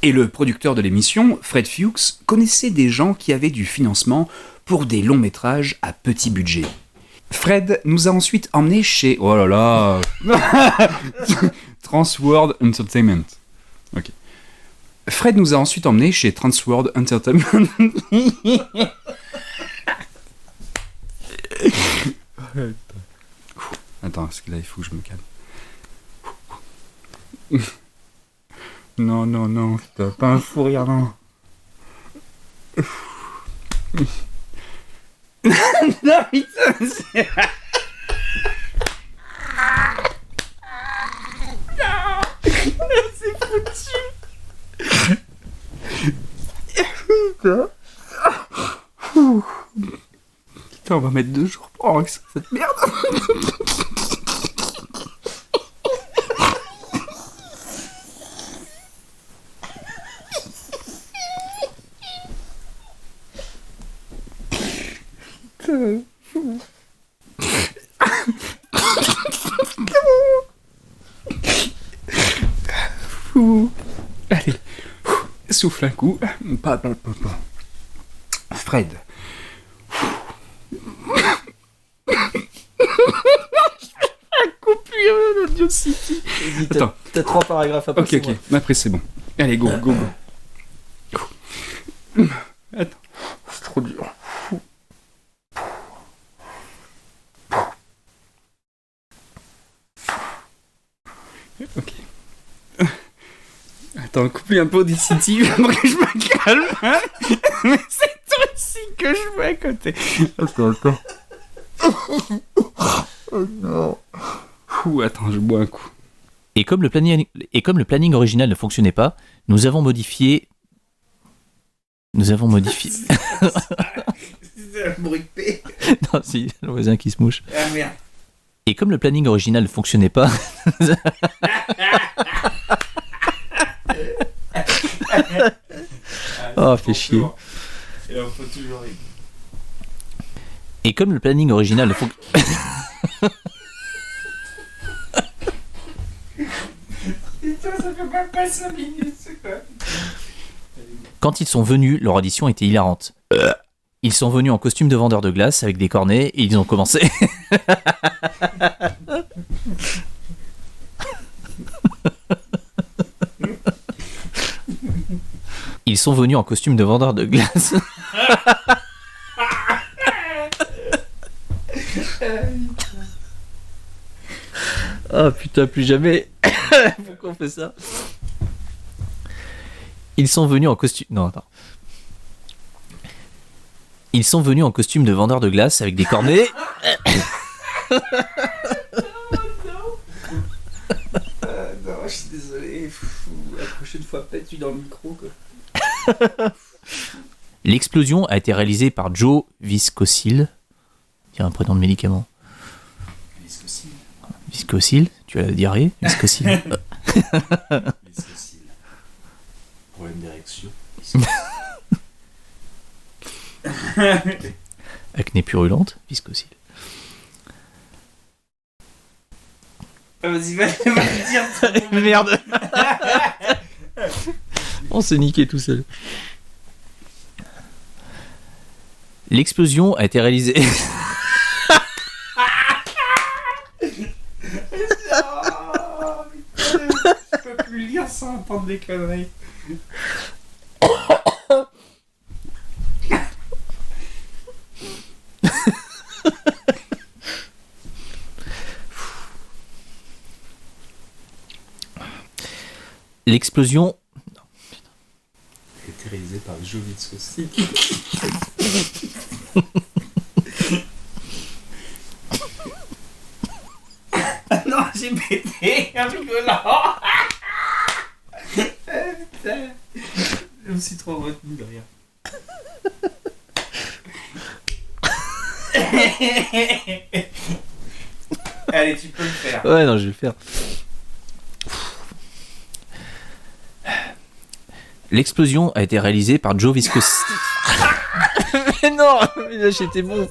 Et le producteur de l'émission, Fred Fuchs, connaissait des gens qui avaient du financement pour des longs métrages à petit budget. Fred nous a ensuite emmenés chez... Oh là là. Transworld Entertainment. Ok. Fred nous a ensuite emmenés chez Transworld Entertainment. Attends, parce que là, il faut que je me calme. Non, t'as pas un fou rire, non. Non, putain, c'est... C'est foutu. Putain, on va mettre 2 jours pour enregistrer cette merde. Allez, souffle un coup. Fred. L'Audiocity. Attends.
T'as 3 paragraphes à
Ok,
passer.
ok. Après, c'est bon. Allez, go. Attends. C'est trop dur. Ok. Attends, coupe-lui un peu Audacity pour que je me calme. Hein. Mais c'est toi aussi que je vois à côté. Attends. Oh non. Attends, je bois un coup.
Et comme le planning original ne fonctionnait pas, nous avons modifié.
C'est un bruit de paix.
Non, si, le voisin qui se mouche.
Ah merde.
Et comme le planning original ne fonctionnait pas, oh, fait chier.
Il en faut toujours une.
Et comme le planning original ne fonctionnait
Putain, ça fait même pas 5 minutes, c'est quoi?
Quand ils sont venus, leur audition était hilarante. Ils sont venus en costume de vendeur de glace avec des cornets et ils ont commencé. Ils sont venus en costume de vendeur de glace. Oh putain, plus jamais. Pourquoi on fait ça? Ils sont venus en costume. Non, attends. Ils sont venus en costume de vendeur de glace avec des cornets.
Non, je suis désolé. La prochaine fois, pète-tu dans le micro, quoi.
L'explosion a été réalisée par Joe Viscocil. Il y a un prénom de médicament.
Viscocil.
Viscocil, tu as la diarrhée? Viscocil.
Viscocil. Problème d'érection.
Acné purulente, Viscocil.
Vas-y, va le dire.
Merde. On s'est niqué tout seul. L'explosion a été réalisée.
Je peux plus lire sans entendre des conneries.
L'explosion.
Elle a été réalisée par Joe Viscocil. Non, j'ai pété en rigolant. Putain. Je me suis trop retenu de rien. Allez, tu peux le faire.
Ouais, non, je vais le faire. L'explosion a été réalisée par Joe Viscocil. Mais non, mais là j'étais bon.